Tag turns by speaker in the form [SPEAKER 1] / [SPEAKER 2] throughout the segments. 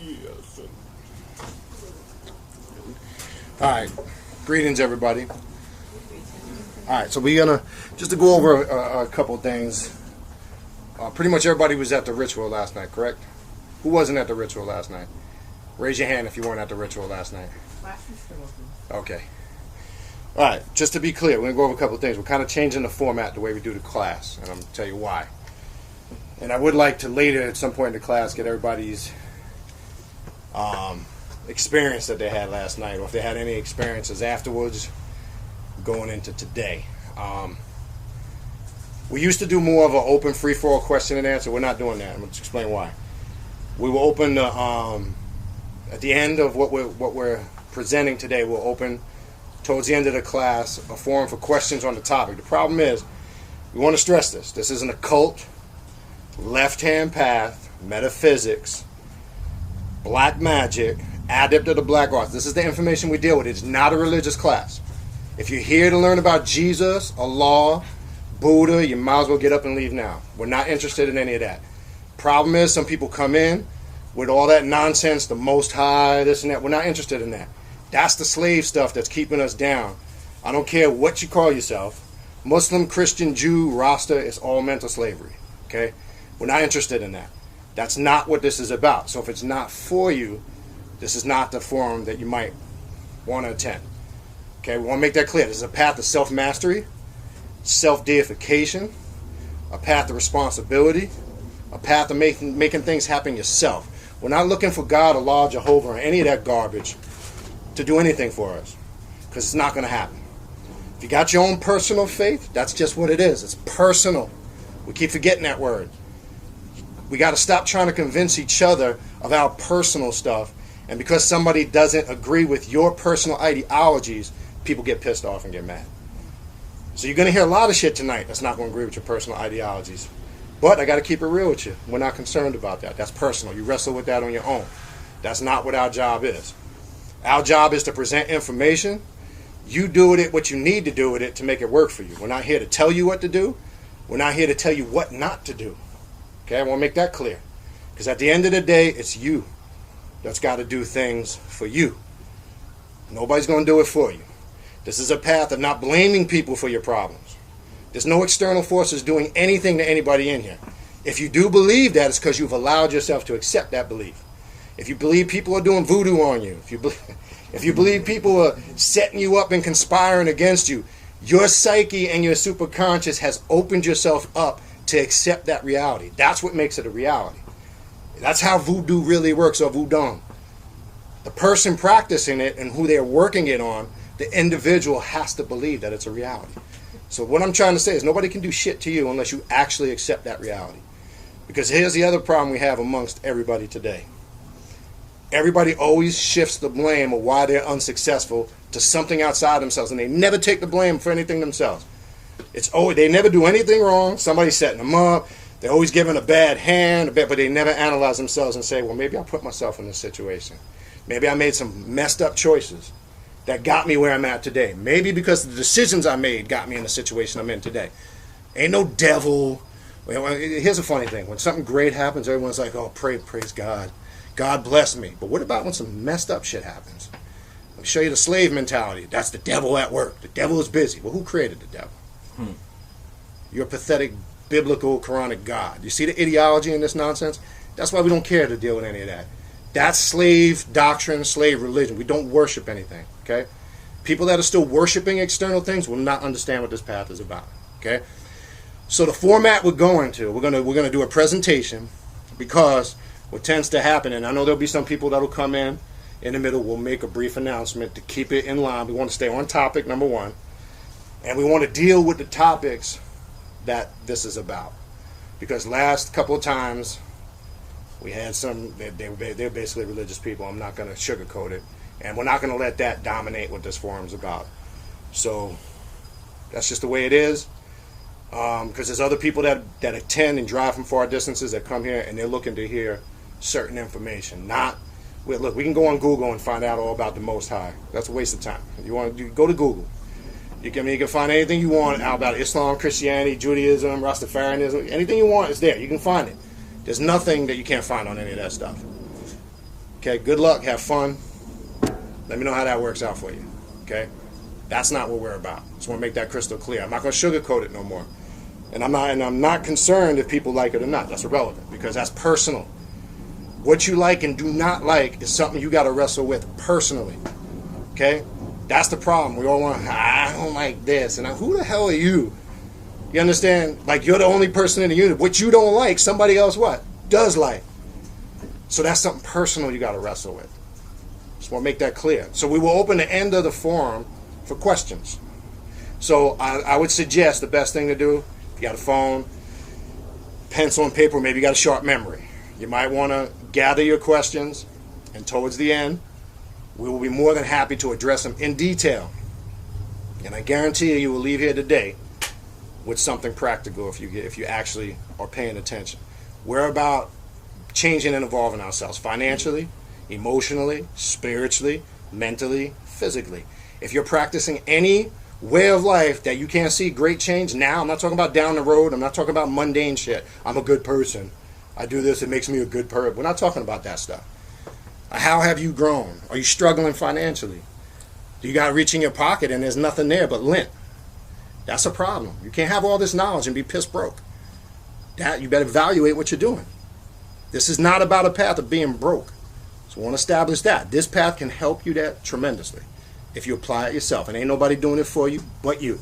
[SPEAKER 1] Yes. All right. Greetings, everybody. All right, so we're gonna just to go over a couple things. Pretty much everybody was at the ritual last night, correct? Who wasn't at the ritual last night? Raise your hand if you weren't at the ritual last night. Okay. All right, just to be clear, we're gonna go over a couple things. We're kind of changing the format the way we do the class, and I'm gonna tell you why. And I would like to later, at some point in the class, get everybody's experience that they had last night, or if they had any experiences afterwards going into today. We used to do more of an open free-for-all question and answer. We're not doing that. I'm going to explain why. We will open at the end of what we're presenting today. We'll open towards the end of the class a forum for questions on the topic. The problem is, we want to stress this. This is an occult, left-hand path, metaphysics, black magic, adept of the black arts. This is the information we deal with. It's not a religious class. If you're here to learn about Jesus, Allah, Buddha, you might as well get up and leave now. We're not interested in any of that. Problem is, some people come in with all that nonsense, the Most High, this and that. We're not interested in that. That's the slave stuff that's keeping us down. I don't care what you call yourself. Muslim, Christian, Jew, Rasta, it's all mental slavery. Okay? We're not interested in that. That's not what this is about. So if it's not for you, this is not the forum that you might want to attend. Okay, we want to make that clear. This is a path of self-mastery, self-deification, a path of responsibility, a path of making things happen yourself. We're not looking for God, Allah, Jehovah, or any of that garbage to do anything for us, because it's not going to happen. If you got your own personal faith, that's just what it is. It's personal. We keep forgetting that word. We got to stop trying to convince each other of our personal stuff, and because somebody doesn't agree with your personal ideologies, people get pissed off and get mad. So you're going to hear a lot of shit tonight that's not going to agree with your personal ideologies. But I got to keep it real with you. We're not concerned about that. That's personal. You wrestle with that on your own. That's not what our job is. Our job is to present information. You do with it what you need to do with it to make it work for you. We're not here to tell you what to do. We're not here to tell you what not to do. Okay, I want to make that clear. Because at the end of the day, it's you that's got to do things for you. Nobody's going to do it for you. This is a path of not blaming people for your problems. There's no external forces doing anything to anybody in here. If you do believe that, it's because you've allowed yourself to accept that belief. If you believe people are doing voodoo on you, if you believe people are setting you up and conspiring against you, your psyche and your superconscious has opened yourself up to accept that reality. That's what makes it a reality. That's how voodoo really works, or voodoo. The person practicing it and who they're working it on, the individual has to believe that it's a reality. So what I'm trying to say is nobody can do shit to you unless you actually accept that reality. Because here's the other problem we have amongst everybody today. Everybody always shifts the blame of why they're unsuccessful to something outside themselves, and they never take the blame for anything themselves. It's always, they never do anything wrong. Somebody's setting them up. They're always given a bad hand, but they never analyze themselves and say, well, maybe I put myself in this situation. Maybe I made some messed up choices that got me where I'm at today. Maybe because the decisions I made got me in the situation I'm in today. Ain't no devil. Well, here's a funny thing. When something great happens, everyone's like, oh, praise God. God bless me. But what about when some messed up shit happens? Let me show you the slave mentality. That's the devil at work. The devil is busy. Well, who created the devil? You're a pathetic, biblical, Quranic God. You see the ideology in this nonsense? That's why we don't care to deal with any of that. That's slave doctrine, slave religion. We don't worship anything, okay? People that are still worshiping external things will not understand what this path is about, okay? So the format we're going to do a presentation, because what tends to happen, and I know there'll be some people that'll come in the middle, we'll make a brief announcement to keep it in line. We want to stay on topic, number one, and we want to deal with the topics that this is about. Because last couple of times, we had some, they're basically religious people. I'm not going to sugarcoat it. And we're not going to let that dominate what this forum's about. So that's just the way it is. Because there's other people that attend and drive from far distances that come here, and they're looking to hear certain information. Look, we can go on Google and find out all about the Most High. That's a waste of time. You go to Google. You can find anything you want out about Islam, Christianity, Judaism, Rastafarianism. Anything you want is there. You can find it. There's nothing that you can't find on any of that stuff. Okay, good luck, have fun. Let me know how that works out for you. Okay, that's not what we're about. Just want to make that crystal clear. I'm not going to sugarcoat it no more, and I'm not concerned if people like it or not. That's irrelevant because that's personal. What you like and do not like is something you got to wrestle with personally. Okay, that's the problem. We all want, I don't like this, and who the hell are you? You understand? Like, you're the only person in the unit. What you don't like, somebody else what? Does like. So that's something personal you got to wrestle with. Just want to make that clear. So we will open the end of the forum for questions. So I would suggest the best thing to do, if you got a phone, pencil and paper, maybe you got a sharp memory. You might want to gather your questions, and towards the end, we will be more than happy to address them in detail. And I guarantee you will leave here today with something practical if you actually are paying attention. We're about changing and evolving ourselves financially, emotionally, spiritually, mentally, physically. If you're practicing any way of life that you can't see great change now, I'm not talking about down the road, I'm not talking about mundane shit. I'm a good person. I do this, it makes me a good person. We're not talking about that stuff. How have you grown? Are you struggling financially? Do you got to reach in your pocket and there's nothing there but lint? That's a problem. You can't have all this knowledge and be piss broke. That you better evaluate what you're doing. This is not about a path of being broke. So I want to establish that. This path can help you that tremendously if you apply it yourself. And ain't nobody doing it for you but you.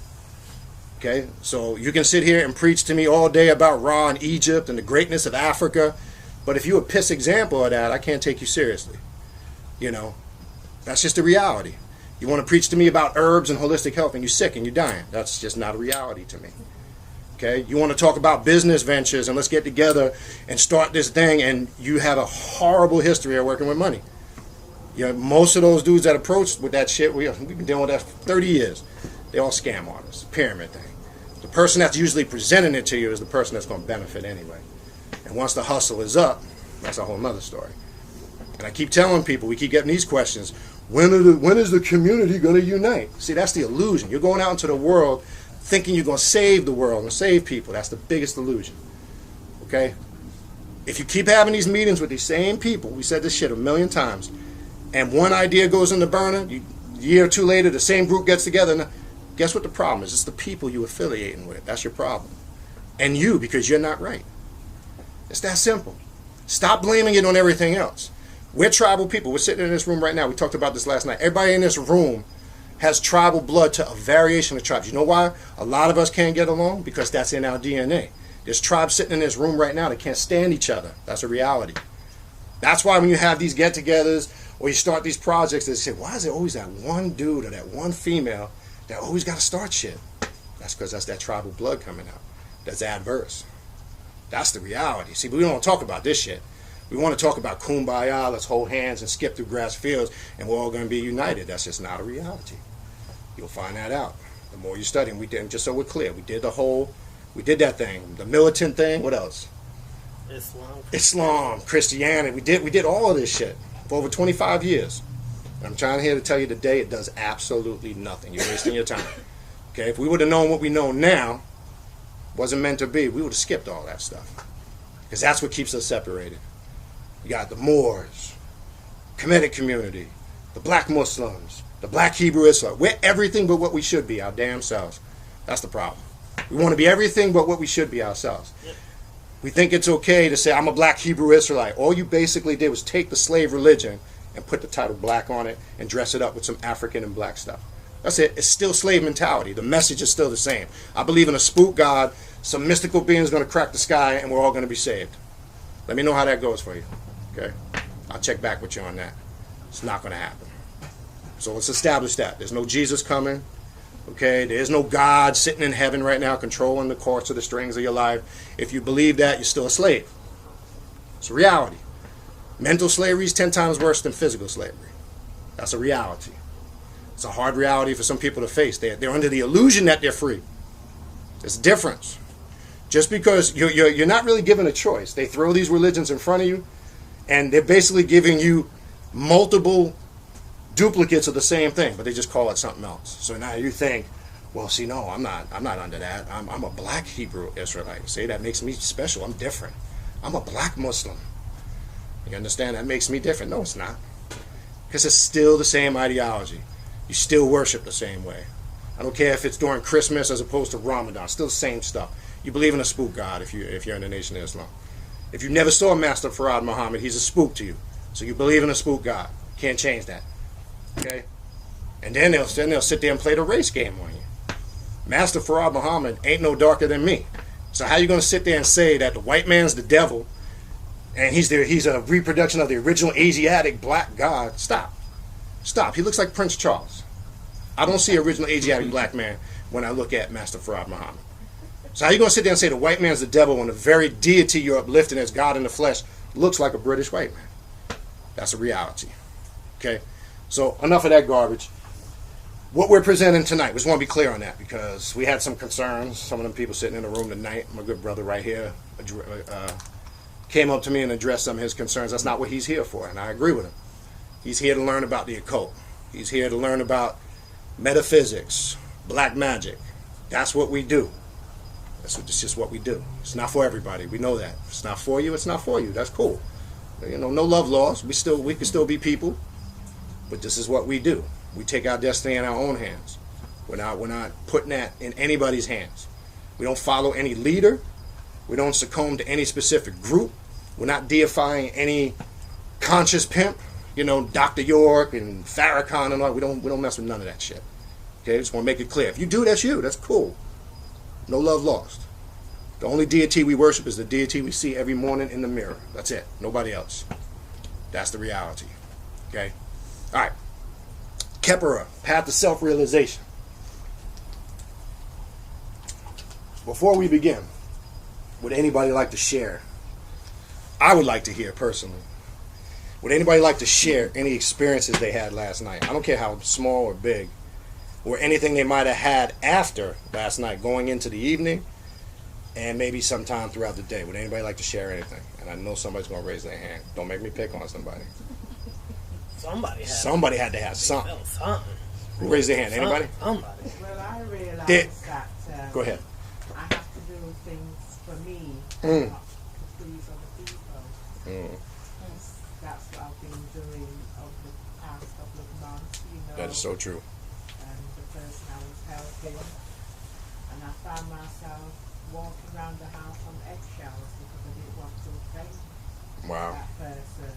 [SPEAKER 1] Okay? So you can sit here and preach to me all day about Ra and Egypt and the greatness of Africa. But if you're a piss example of that, I can't take you seriously. You know? That's just the reality. You want to preach to me about herbs and holistic health and you're sick and you're dying. That's just not a reality to me. Okay? You want to talk about business ventures and let's get together and start this thing and you have a horrible history of working with money. You know, most of those dudes that approach with that shit, we've been dealing with that for 30 years. They all scam artists. Pyramid thing. The person that's usually presenting it to you is the person that's going to benefit anyway. And once the hustle is up, that's a whole nother story. And I keep telling people, we keep getting these questions, when is the community going to unite? See, that's the illusion. You're going out into the world thinking you're going to save the world and save people. That's the biggest illusion. Okay? If you keep having these meetings with these same people, we said this shit a million times, and one idea goes in the burner, a year or two later, the same group gets together, and guess what the problem is? It's the people you're affiliating with. That's your problem. And you, because you're not right. It's that simple. Stop blaming it on everything else. We're tribal people. We're sitting in this room right now. We talked about this last night. Everybody in this room has tribal blood to a variation of tribes. You know why? A lot of us can't get along because that's in our DNA. There's tribes sitting in this room right now that can't stand each other. That's a reality. That's why when you have these get-togethers or you start these projects, they say, why is there always that one dude or that one female that always got to start shit? That's because that's that tribal blood coming out. That's adverse. That's the reality. See, we don't talk about this shit. We want to talk about kumbaya, let's hold hands and skip through grass fields, and we're all going to be united. That's just not a reality. You'll find that out the more you study. And we did, just so we're clear, we did that thing, the militant thing. What else? Islam, Christianity. We did all of this shit for over 25 years. And I'm trying here to tell you today, it does absolutely nothing. You're wasting your time. Okay, if we would have known what we know now, wasn't meant to be, we would have skipped all that stuff. Because that's what keeps us separated. You got the Moors, Kemetic community, the black Muslims, the black Hebrew Israelites. We're everything but what we should be, our damn selves. That's the problem. We want to be everything but what we should be ourselves. Yep. We think it's okay to say, I'm a black Hebrew Israelite. All you basically did was take the slave religion and put the title black on it and dress it up with some African and black stuff. That's it. It's still slave mentality. The message is still the same. I believe in a spook God. Some mystical being is going to crack the sky and we're all going to be saved. Let me know how that goes for you. Okay? I'll check back with you on that. It's not going to happen. So let's establish that. There's no Jesus coming. Okay? There's no God sitting in heaven right now controlling the course of the strings of your life. If you believe that, you're still a slave. It's a reality. Mental slavery is 10 times worse than physical slavery. That's a reality. It's a hard reality for some people to face. They're under the illusion that they're free. There's a difference. Just because you're not really given a choice. They throw these religions in front of you, and they're basically giving you multiple duplicates of the same thing, but they just call it something else. So now you think, well, see, no, I'm not under that. I'm a black Hebrew Israelite. See, that makes me special. I'm different. I'm a black Muslim. You understand? That makes me different. No, it's not. Because it's still the same ideology. You still worship the same way. I don't care if it's during Christmas as opposed to Ramadan. Still the same stuff. You believe in a spook god if you're in the Nation of Islam. If you never saw Master Farad Muhammad, he's a spook to you. So you believe in a spook god. Can't change that. Okay? And then they'll sit there and play the race game on you. Master Farad Muhammad ain't no darker than me. So how you going to sit there and say that the white man's the devil and he's a reproduction of the original Asiatic black god? Stop. Stop. He looks like Prince Charles. I don't see original Asiatic black man when I look at Master Farad Muhammad. So how you going to sit there and say the white man's the devil when the very deity you're uplifting as God in the flesh looks like a British white man? That's a reality. Okay? So enough of that garbage. What we're presenting tonight, we just want to be clear on that because we had some concerns. Some of them people sitting in the room tonight, my good brother right here, came up to me and addressed some of his concerns. That's not what he's here for, and I agree with him. He's here to learn about the occult. He's here to learn about metaphysics, black magic. That's what we do. It's just what we do. It's not for everybody. We know that. If it's not for you, it's not for you. That's cool. You know, no love lost. We can still be people, but this is what we do. We take our destiny in our own hands. We're not putting that in anybody's hands. We don't follow any leader. We don't succumb to any specific group. We're not deifying any conscious pimp. You know, Dr. York and Farrakhan and all. We don't mess with none of that shit. Okay, just want to make it clear. If you do, that's you. That's cool. No love lost. The only deity we worship is the deity we see every morning in the mirror. That's it. Nobody else. That's the reality. Okay? All right. Khepra, Path of Self-Realization. Before we begin, would anybody like to share? I would like to hear personally. Would anybody like to share any experiences they had last night? I don't care how small or big, or anything they might have had after last night, going into the evening, and maybe sometime throughout the day. Would anybody like to share anything? And I know somebody's going to raise their hand. Don't make me pick on somebody. Somebody had to have something. Who raised their hand? Anybody?
[SPEAKER 2] Somebody. Well, I realized that
[SPEAKER 1] go ahead.
[SPEAKER 2] I have to do things for me, not to please other people. That's what I've been doing over the past couple of months. You know,
[SPEAKER 1] that is so true.
[SPEAKER 2] And the person I was helping, and I found myself walking around the house on eggshells because I didn't want to offend that person.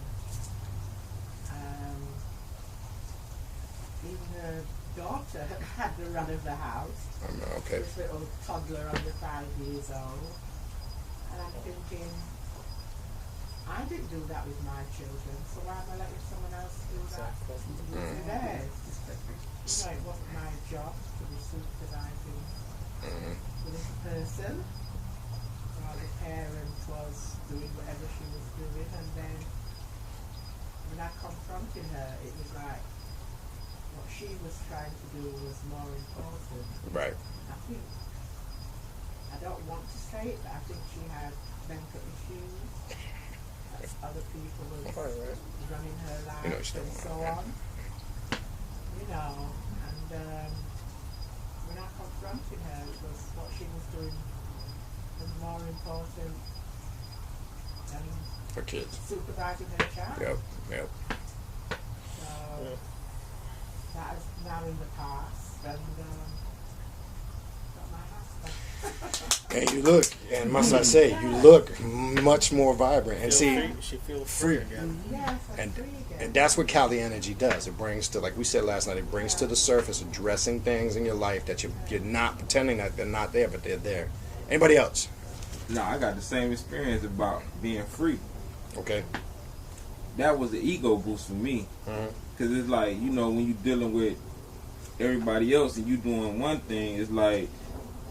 [SPEAKER 2] Even her daughter had the run of the house.
[SPEAKER 1] Okay.
[SPEAKER 2] This little toddler under 5 years old. And I'm thinking, I didn't do that with my children, so why am I letting someone else do that with theirs? You know, it wasn't my job to be supervising this person. While the parent was doing whatever she was doing, and then when I confronted her, it was like, what she was trying to do was more important.
[SPEAKER 1] Right.
[SPEAKER 2] I don't want to say it, but I think she had mental issues. Other people were running her life and so on. You know, and when I confronted her, it was what she was doing was more important than
[SPEAKER 1] for kids.
[SPEAKER 2] Supervising her child.
[SPEAKER 1] Yep.
[SPEAKER 2] So, that is now in the past, and got my husband.
[SPEAKER 1] And you look, and must I say, you look much more vibrant. And see,
[SPEAKER 3] she feels free again.
[SPEAKER 2] Yes, I'm free again.
[SPEAKER 1] And that's what Kali energy does. It brings to, like we said last night, it brings to the surface addressing things in your life that you're not pretending that they're not there, but they're there. Anybody else?
[SPEAKER 4] No, I got the same experience about being free.
[SPEAKER 1] Okay.
[SPEAKER 4] That was the ego boost for me. Because it's like, you know, when you're dealing with everybody else and you doing one thing, it's like,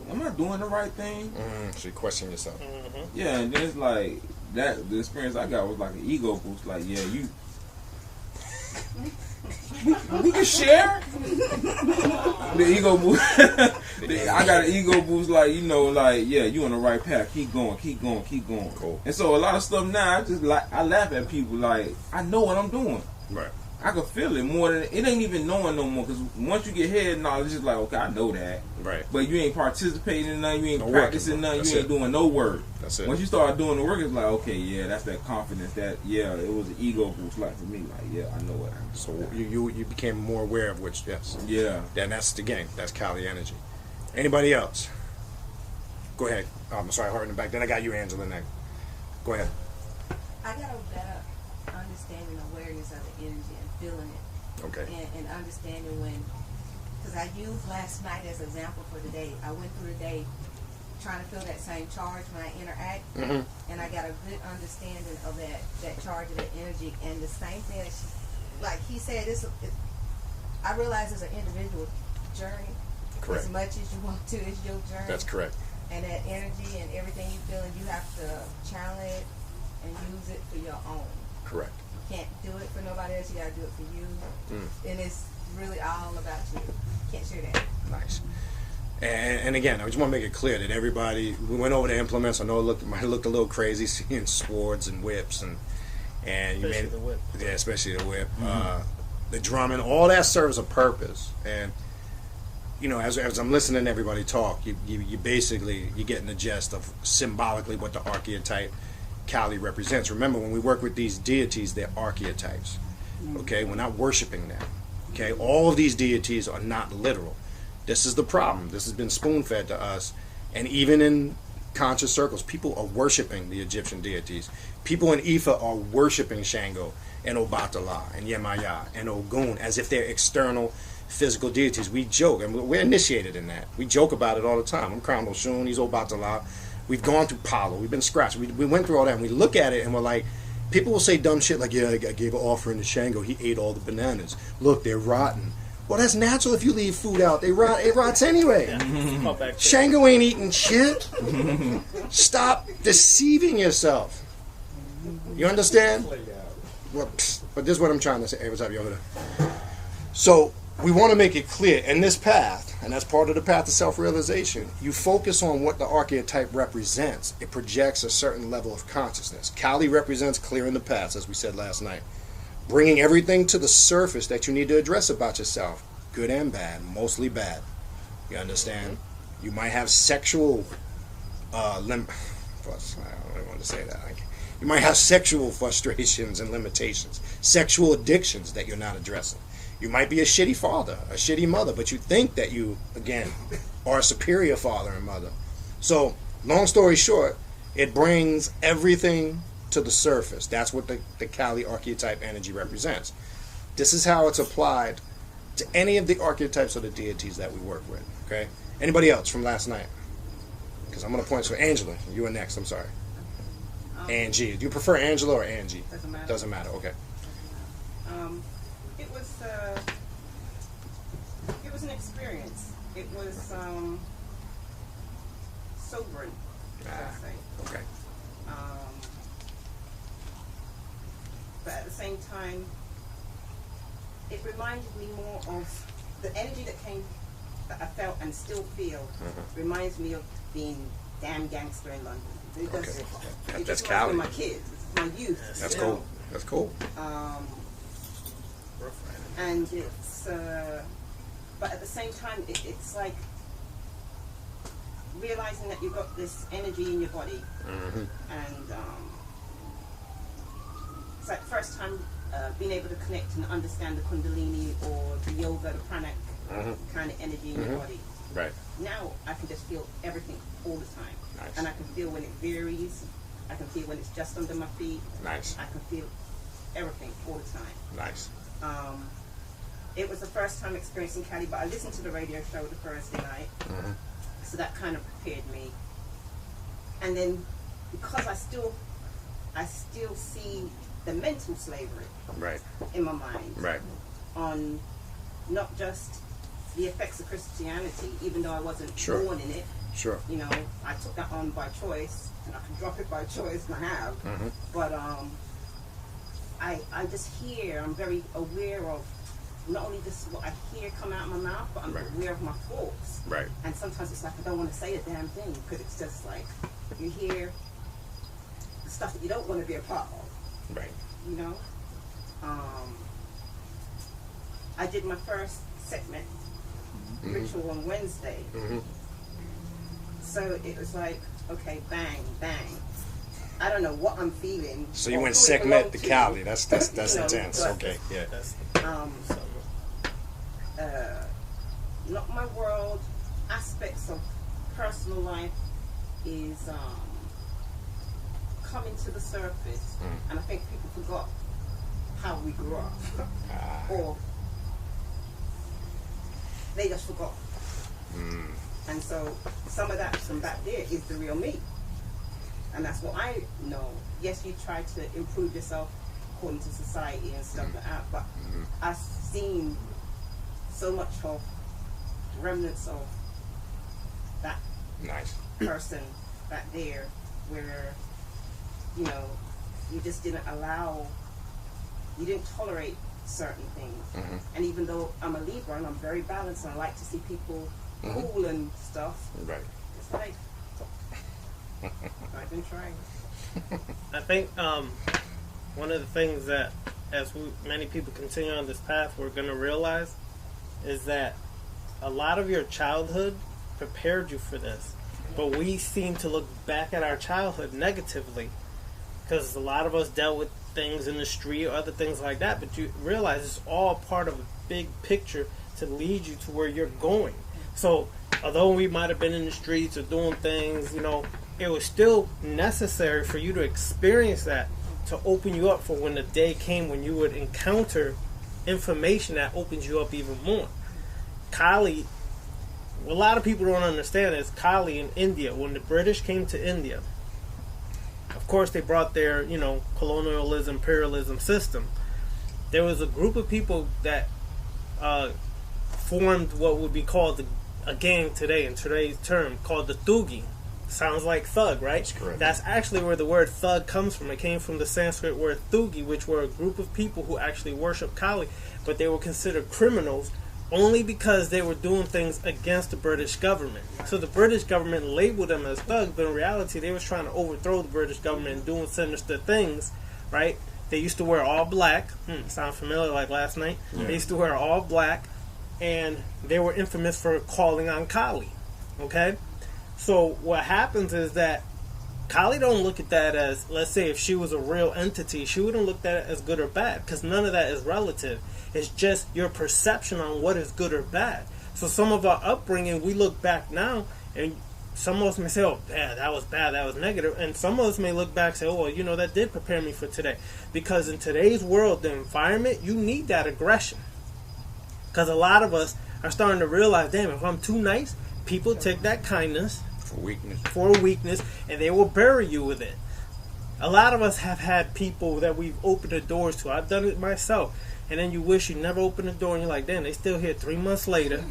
[SPEAKER 4] am I doing the right thing?
[SPEAKER 1] So you question yourself.
[SPEAKER 4] Yeah, and then it's like, that the experience I got was like an ego boost. Like, yeah, you... we can share. The ego boost. I got an ego boost, like, you know, like, yeah, you on the right path. Keep going. Cool. And so a lot of stuff now, I laugh at people like, I know what I'm doing.
[SPEAKER 1] Right.
[SPEAKER 4] I could feel it more than it ain't even knowing no more. Because once you get head knowledge, it's like, okay, I know that.
[SPEAKER 1] Right.
[SPEAKER 4] But you ain't participating in nothing. You ain't
[SPEAKER 1] No
[SPEAKER 4] practicing
[SPEAKER 1] working,
[SPEAKER 4] nothing. You ain't doing no work.
[SPEAKER 1] That's it.
[SPEAKER 4] Once you start doing the work, it's like, okay, yeah, that's that confidence. That it was an ego boost. Like for me, like I know what I'm doing.
[SPEAKER 1] So you became more aware of which, yes.
[SPEAKER 4] Yeah.
[SPEAKER 1] And that's the game. That's Kali energy. Anybody else? Go ahead. I'm sorry, hard in the back. Then I got you, Angela, next. Go ahead.
[SPEAKER 3] I got a better understanding, awareness of the energy and feeling it.
[SPEAKER 1] Okay.
[SPEAKER 3] And understanding when, because I used last night as an example for today. I went through the day trying to feel that same charge when I interact, and I got a good understanding of that charge of that energy. And the same thing, like he said, I realize it's an individual journey.
[SPEAKER 1] Correct.
[SPEAKER 3] As much as you want to, it's your journey.
[SPEAKER 1] That's correct.
[SPEAKER 3] And that energy and everything you feel, you have to channel it and use it for your own.
[SPEAKER 1] Correct.
[SPEAKER 3] You can't do it for nobody else. You got to do it for you. And it's really all about you. Can't share that.
[SPEAKER 1] Nice. And again, I just want to make it clear that everybody, we went over the implements. I know it might have looked a little crazy seeing swords and whips and you
[SPEAKER 5] Especially the whip.
[SPEAKER 1] Yeah, especially the whip. The drumming, all that serves a purpose. And you know, as I'm listening to everybody talk, you basically you're getting the gist of symbolically what the archetype Kali represents. Remember, when we work with these deities, they're archetypes. Okay, we're not worshiping them. Okay, all of these deities are not literal. This is the problem. This has been spoon-fed to us, and even in conscious circles, people are worshiping the Egyptian deities. People in Ifa are worshiping Shango and Obatala and Yemaya and Ogun as if they're external physical deities. We joke, and we're initiated in that. We joke about it all the time. I'm Crown Oshun, he's Obatala. We've gone through Palo. We've been scratched. We went through all that, and we look at it, and we're like, people will say dumb shit like, yeah, I gave an offering to Shango. He ate all the bananas. Look, they're rotten. Well, that's natural if you leave food out. It rots anyway. Shango ain't eating shit. Stop deceiving yourself. You understand? Well, but this is what I'm trying to say. Hey, what's up, Yoda? So we want to make it clear in this path, and that's part of the path of self-realization, you focus on what the archetype represents. It projects a certain level of consciousness. Kali represents clearing the paths, as we said last night. Bringing everything to the surface that you need to address about yourself. Good and bad, mostly bad. You understand? You might have sexual I don't really want to say that. You might have sexual frustrations and limitations. Sexual addictions that you're not addressing. You might be a shitty father, a shitty mother, but you think that you, again, are a superior father and mother. So, long story short, it brings everything to the surface. That's what the Kali archetype energy represents. This is how it's applied to any of the archetypes of the deities that we work with. Okay? Anybody else from last night? Because I'm going to point to Angela. You are next. I'm sorry. Angie. Do you prefer Angela or Angie?
[SPEAKER 6] Doesn't matter.
[SPEAKER 1] Doesn't matter. Okay.
[SPEAKER 6] It was an experience. It was sobering, should I say.
[SPEAKER 1] Okay.
[SPEAKER 6] But at the same time, it reminded me more of the energy that I felt and still feel. Reminds me of being damn gangster in London. Because
[SPEAKER 1] okay.
[SPEAKER 6] it
[SPEAKER 1] That's
[SPEAKER 6] just
[SPEAKER 1] Kali.
[SPEAKER 6] my kids, it's my youth.
[SPEAKER 1] That's cool. That's cool.
[SPEAKER 6] And it's, but at the same time, it's like realizing that you've got this energy in your body, and it's like the first time being able to connect and understand the Kundalini or the yoga, the pranic kind of energy in your body.
[SPEAKER 1] Right.
[SPEAKER 6] Now I can just feel everything all the time.
[SPEAKER 1] Nice.
[SPEAKER 6] And I can feel when it varies. I can feel when it's just under my feet.
[SPEAKER 1] Nice.
[SPEAKER 6] I can feel everything all the time.
[SPEAKER 1] Nice.
[SPEAKER 6] It was the first time experiencing Kali, but I listened to the radio show the Thursday night, so that kind of prepared me. And then, because I still see the mental slavery in my mind on not just the effects of Christianity, even though I wasn't born in it.
[SPEAKER 1] Sure.
[SPEAKER 6] You know, I took that on by choice, and I can drop it by choice, and I have. But I just hear, I'm very aware of not only just what I hear come out of my mouth, but I'm aware of my thoughts.
[SPEAKER 1] Right.
[SPEAKER 6] And sometimes it's like I don't want to say a damn thing, because it's just like you hear the stuff that you don't want to be a part of.
[SPEAKER 1] Right.
[SPEAKER 6] You know? I did my first segment ritual on Wednesday. So it was like, okay, bang, bang. I don't know what I'm feeling.
[SPEAKER 1] So you
[SPEAKER 6] or
[SPEAKER 1] went
[SPEAKER 6] who it
[SPEAKER 1] segment to
[SPEAKER 6] belonged to.
[SPEAKER 1] Cali. That's
[SPEAKER 6] You know,
[SPEAKER 1] intense.
[SPEAKER 6] but,
[SPEAKER 1] Okay, yeah.
[SPEAKER 6] Not my world. Aspects of personal life is coming to the surface, and I think people forgot how we grew up, or they just forgot. And so some of that from back there is the real me, and that's what I know. Yes, you try to improve yourself according to society and stuff like that, but I've seen so much of remnants of that person back there, where you know you just didn't allow, you didn't tolerate certain things. And even though I'm a Libra and I'm very balanced and I like to see people cool and stuff, it's like I've been trying.
[SPEAKER 5] I think one of the things that, as many people continue on this path, we're going to realize is that a lot of your childhood prepared you for this, but we seem to look back at our childhood negatively because a lot of us dealt with things in the street or other things like that, but you realize it's all part of a big picture to lead you to where you're going. So although we might have been in the streets or doing things, you know, it was still necessary for you to experience that to open you up for when the day came when you would encounter information that opens you up even more. Kali, what a lot of people don't understand is Kali in India, when the British came to India, of course they brought their, you know, colonialism, imperialism system. There was a group of people that formed what would be called a gang today, in today's term, called the Thugi. Sounds like thug, right?
[SPEAKER 1] That's correct.
[SPEAKER 5] That's actually where the word thug comes from. It came from the Sanskrit word Thugi, which were a group of people who actually worshiped Kali, but they were considered criminals only because they were doing things against the British government. So the British government labeled them as thugs, but in reality they was trying to overthrow the British government and doing sinister things, right? They used to wear all black. Sound familiar like last night? Yeah. They used to wear all black, and they were infamous for calling on Kali, okay? So what happens is that Kali don't look at that as, let's say if she was a real entity, she wouldn't look at it as good or bad, because none of that is relative. It's just your perception on what is good or bad. So some of our upbringing, we look back now, and some of us may say, oh, yeah, that was bad, that was negative. And some of us may look back and say, oh, well, you know, that did prepare me for today. Because in today's world, the environment, you need that aggression. Because a lot of us are starting to realize, damn, if I'm too nice, people take that kindness for a weakness, and they will bury you with it. A lot of us have had people that we've opened the doors to. I've done it myself. And then you wish you never opened the door, and you're like, damn, they still here 3 months later.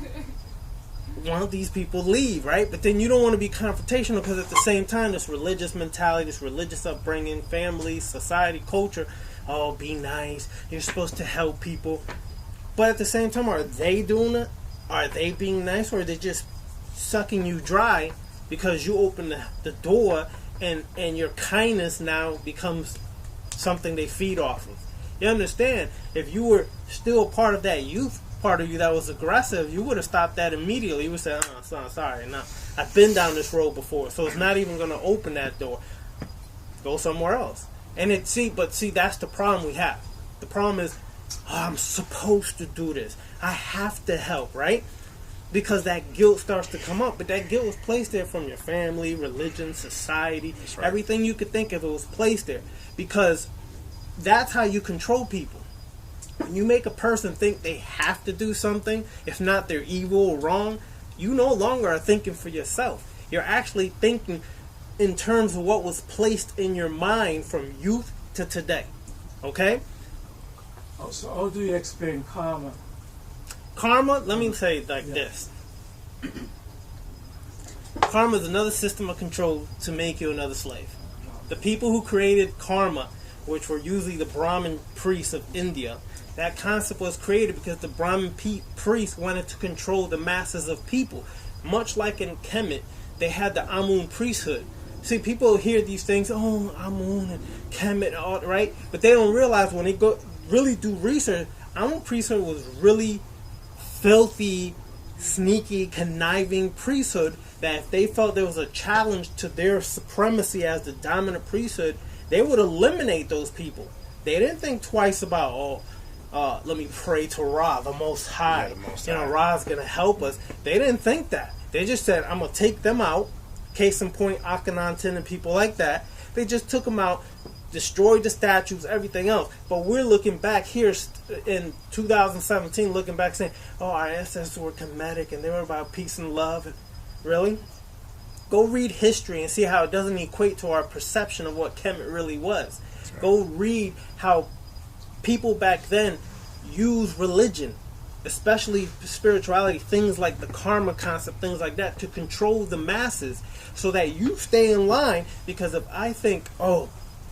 [SPEAKER 5] Why don't these people leave, right? But then you don't want to be confrontational, because at the same time, this religious mentality, this religious upbringing, family, society, culture, oh, be nice, you're supposed to help people. But at the same time, are they doing it? Are they being nice, or are they just sucking you dry because you open the door, and your kindness now becomes something they feed off of? You understand, if you were still part of that youth part of you that was aggressive, you would have stopped that immediately. You would say, oh, sorry, no, I've been down this road before, so it's not even going to open that door. Go somewhere else. And see, that's the problem we have. The problem is, oh, I'm supposed to do this. I have to help, right? Because that guilt starts to come up. But that guilt was placed there from your family, religion, society. Right. Everything you could think of, it was placed there. Because that's how you control people. When you make a person think they have to do something, if not they're evil or wrong, you no longer are thinking for yourself. You're actually thinking in terms of what was placed in your mind from youth to today. Okay?
[SPEAKER 7] So how do you explain karma?
[SPEAKER 5] Karma, let me say it like this. Karma is another system of control to make you another slave. The people who created karma, which were usually the Brahmin priests of India, that concept was created because the Brahmin priests wanted to control the masses of people. Much like in Kemet, they had the Amun priesthood. See, people hear these things, oh, Amun and Kemet, all right? But they don't realize when they go really do research, Amun priesthood was really filthy, sneaky, conniving priesthood that if they felt there was a challenge to their supremacy as the dominant priesthood, they would eliminate those people. They didn't think twice about, let me pray to Ra, the Most High.
[SPEAKER 1] Yeah, the Most
[SPEAKER 5] You know,
[SPEAKER 1] High.
[SPEAKER 5] Ra's going to help us. They didn't think that. They just said, I'm going to take them out. Case in point, Akhenaten and people like that. They just took them out, destroyed the statues, everything else. But we're looking back here in 2017, looking back saying, oh, our ancestors were Kemetic and they were about peace and love. Really? Go read history and see how it doesn't equate to our perception of what Kemet really was. Right. Go read how people back then used religion, especially spirituality, things like the karma concept, things like that, to control the masses so that you stay in line. Because if I think, oh,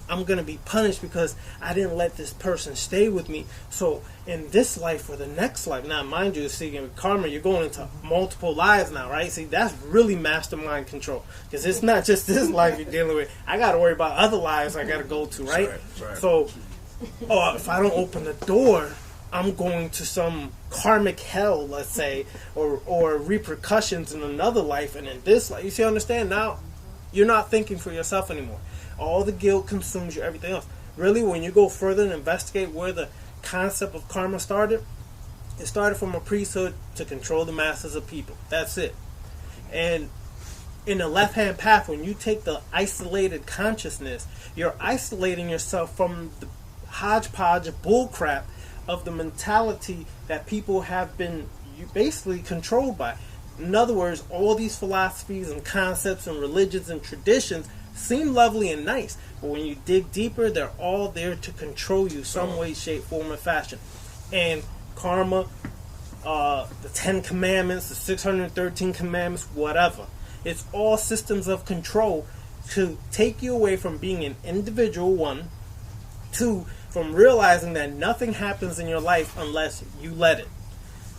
[SPEAKER 5] I'm going to be punished because I didn't let this person stay with me, so in this life or the next life, now mind you, see, in karma, you're going into multiple lives now, right? See, that's really mastermind control, because it's not just this life you're dealing with. I got to worry about other lives I got to go to, right?
[SPEAKER 1] Right.
[SPEAKER 5] So, if I don't open the door, I'm going to some karmic hell, let's say, or repercussions in another life, and in this life, you see, understand? Now, you're not thinking for yourself anymore. All the guilt consumes you, everything else. Really, when you go further and investigate where the concept of karma started, it started from a priesthood to control the masses of people. That's it. And in the left-hand path, when you take the isolated consciousness, you're isolating yourself from the hodgepodge of bullcrap of the mentality that people have been basically controlled by. In other words, all these philosophies and concepts and religions and traditions seem lovely and nice, but when you dig deeper, they're all there to control you some way, shape, form, and fashion. And karma, the 10 commandments, the 613 commandments, whatever, it's all systems of control to take you away from being an individual, one, two, from realizing that nothing happens in your life unless you let it.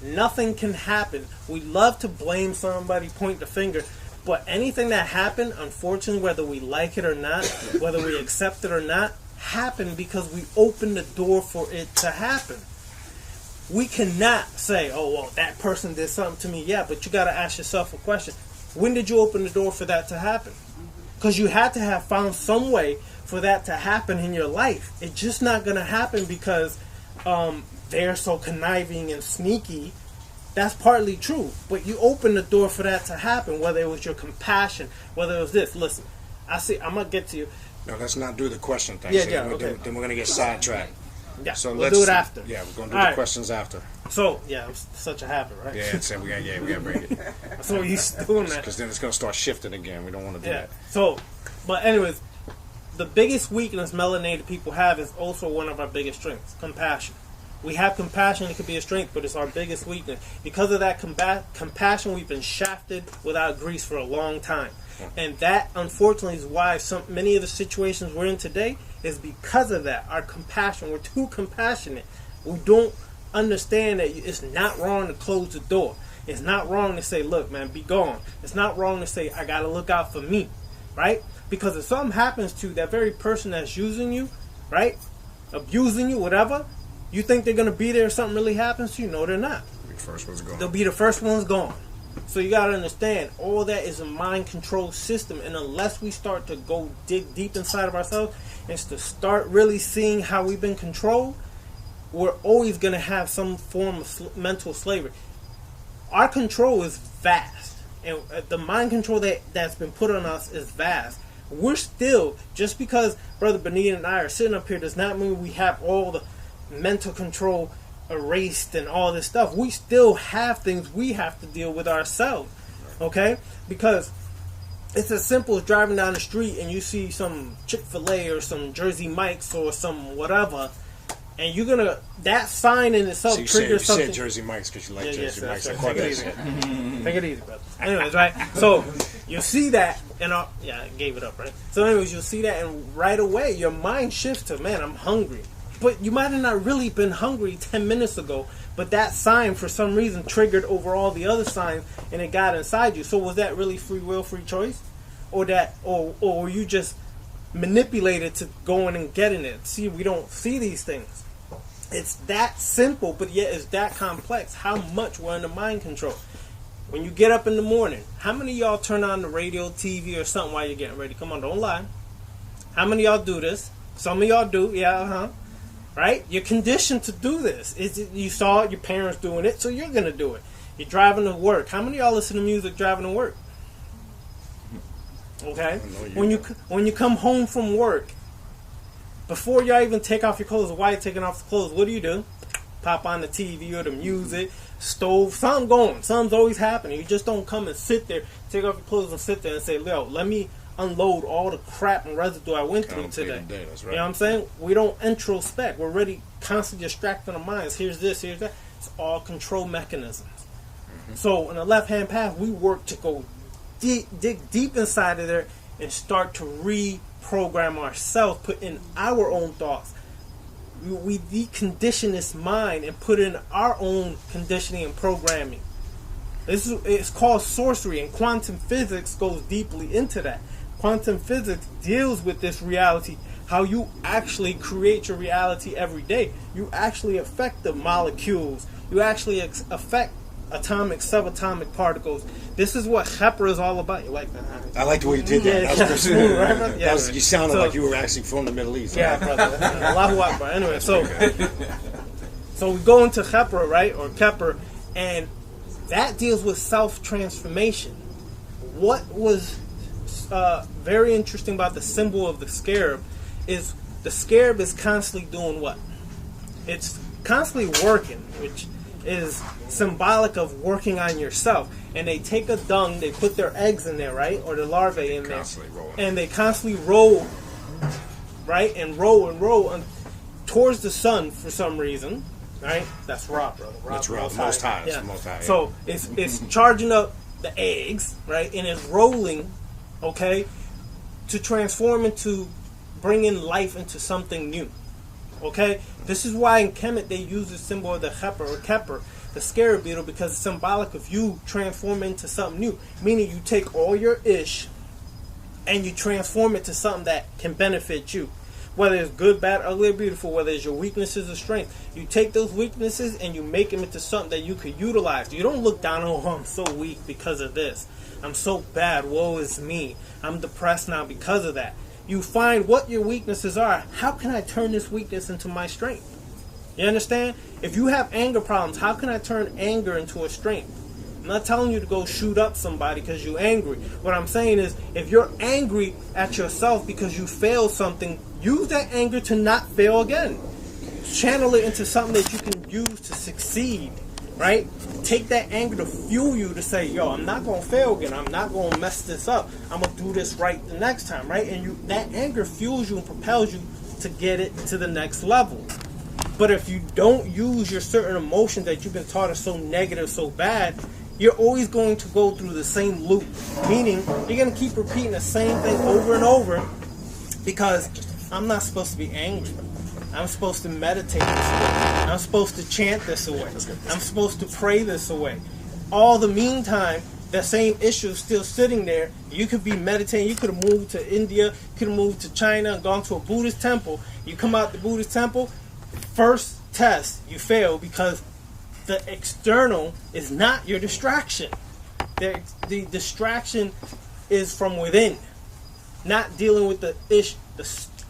[SPEAKER 5] Nothing can happen. We love to blame somebody, point the finger, but anything that happened, unfortunately, whether we like it or not, whether we accept it or not, happened because we opened the door for it to happen. We cannot say, oh, well, that person did something to me. Yeah, but you got to ask yourself a question. When did you open the door for that to happen? Because you had to have found some way for that to happen in your life. It's just not going to happen because they're so conniving and sneaky. That's partly true, but you open the door for that to happen, whether it was your compassion, whether it was this. Listen, I'm going to get to you.
[SPEAKER 1] No, let's not do the question thing.
[SPEAKER 5] Yeah,
[SPEAKER 1] then
[SPEAKER 5] okay.
[SPEAKER 1] Then we're going to get sidetracked.
[SPEAKER 5] Yeah,
[SPEAKER 1] so
[SPEAKER 5] we'll do it after.
[SPEAKER 1] Yeah, we're going to do
[SPEAKER 5] All
[SPEAKER 1] the
[SPEAKER 5] right.
[SPEAKER 1] questions after.
[SPEAKER 5] So, yeah, I'm such a habit, right?
[SPEAKER 1] Yeah, so we got to bring it.
[SPEAKER 5] So we're used to doing that.
[SPEAKER 1] Because then it's going to start shifting again. We don't want to do that.
[SPEAKER 5] So, but anyways, the biggest weakness melanated people have is also one of our biggest strengths, compassion. We have compassion, it could be a strength, but it's our biggest weakness. Because of that compassion, we've been shafted without grease for a long time. And that, unfortunately, is why many of the situations we're in today is because of that. Our compassion, we're too compassionate. We don't understand that it's not wrong to close the door. It's not wrong to say, look, man, be gone. It's not wrong to say, I got to look out for me, right? Because if something happens to that very person that's using you, right, abusing you, whatever, you think they're going to be there if something really happens to you? No, they're not.
[SPEAKER 1] The first one's gone.
[SPEAKER 5] They'll be the first one's gone. So you got to understand, all that is a mind control system. And unless we start to go dig deep inside of ourselves and to start really seeing how we've been controlled, we're always going to have some form of mental slavery. Our control is vast. And the mind control that's been put on us is vast. We're still, just because Brother Baniti and I are sitting up here does not mean we have all the mental control erased and all this stuff. We still have things we have to deal with ourselves, okay? Because it's as simple as driving down the street and you see some Chick-fil-A or some Jersey Mike's or some whatever, and you're gonna, that sign in itself triggers something.
[SPEAKER 1] You said Jersey Mike's because you like Jersey Mike's.
[SPEAKER 5] Right. Take it easy. Take it easy, brother. Anyways, right? So you see that, and I gave it up, right? So anyways, you'll see that, and right away your mind shifts to, man, I'm hungry. But you might have not really been hungry 10 minutes ago, but that sign for some reason triggered over all the other signs and it got inside you. So was that really free will, free choice? Or were you just manipulated to going and getting it? See, we don't see these things. It's that simple, but yet it's that complex. How much we're under mind control. When you get up in the morning, how many of y'all turn on the radio, TV, or something while you're getting ready? Come on, don't lie. How many of y'all do this? Some of y'all do, yeah, right? You're conditioned to do this. You saw your parents doing it, so you're going to do it. You're driving to work. How many of y'all listen to music driving to work? Okay? When you come home from work, before y'all even take off your clothes, or while you're taking off the clothes, what do? Pop on the TV or the music, stove, something going. Something's always happening. You just don't come and sit there, take off your clothes and sit there and say, Leo, let me unload all the crap and residue I went through today.
[SPEAKER 1] That's right.
[SPEAKER 5] You know what I'm saying? We don't introspect. We're already constantly distracting our minds. Here's this, here's that. It's all control mechanisms. So in the left-hand path, we work to go dig deep inside of there and start to reprogram ourselves, put in our own thoughts. We decondition this mind and put in our own conditioning and programming. It's called sorcery, and quantum physics goes deeply into that. Quantum physics deals with this reality, how you actually create your reality every day. You actually affect the molecules. You actually affect atomic, subatomic particles. This is what Khepra is all about. You like that?
[SPEAKER 1] I like the way you did that.
[SPEAKER 5] Yeah,
[SPEAKER 1] That was good.
[SPEAKER 5] right, right? Yeah,
[SPEAKER 1] You sounded like you were actually from the Middle East.
[SPEAKER 5] Yeah, brother. Allahu Akbar. Anyway, so we go into Khepra, right, or Khepra, and that deals with self-transformation. What was very interesting about the symbol of the scarab is the scarab is constantly doing what? It's constantly working, which is symbolic of working on yourself. And they take a dung, they put their eggs in there, right, or the larvae in there, and they constantly roll, right, and roll towards the sun for some reason, right? That's Ra, brother.
[SPEAKER 1] That's Ra, Most High.
[SPEAKER 5] Yeah.
[SPEAKER 1] Most High.
[SPEAKER 5] So it's charging up the eggs, right, and it's rolling, okay, to transform into bringing life into something new. Okay, this is why in Kemet they use the symbol of the Khepra or Khepra, the scarab beetle, because it's symbolic of you transforming into something new. Meaning you take all your ish and you transform it to something that can benefit you. Whether it's good, bad, ugly, or beautiful, whether it's your weaknesses or strength. You take those weaknesses and you make them into something that you could utilize. You don't look down, oh, I'm so weak because of this. I'm so bad, woe is me. I'm depressed now because of that. You find what your weaknesses are. How can I turn this weakness into my strength? You understand? If you have anger problems, how can I turn anger into a strength? I'm not telling you to go shoot up somebody because you're angry. What I'm saying is, if you're angry at yourself because you failed something, use that anger to not fail again. Channel it into something that you can use to succeed, right? Take that anger to fuel you to say, yo, I'm not going to fail again. I'm not going to mess this up. I'm going to do this right the next time, right? And that anger fuels you and propels you to get it to the next level. But if you don't use your certain emotions that you've been taught are so negative, so bad, you're always going to go through the same loop. Meaning, you're going to keep repeating the same thing over and over because I'm not supposed to be angry. I'm supposed to meditate this away. I'm supposed to chant this away. I'm supposed to pray this away. All the meantime, that same issue is still sitting there. You could be meditating. You could have moved to India. You could have moved to China and gone to a Buddhist temple. You come out the Buddhist temple, first test, you fail because the external is not your distraction. The distraction is from within. Not dealing with the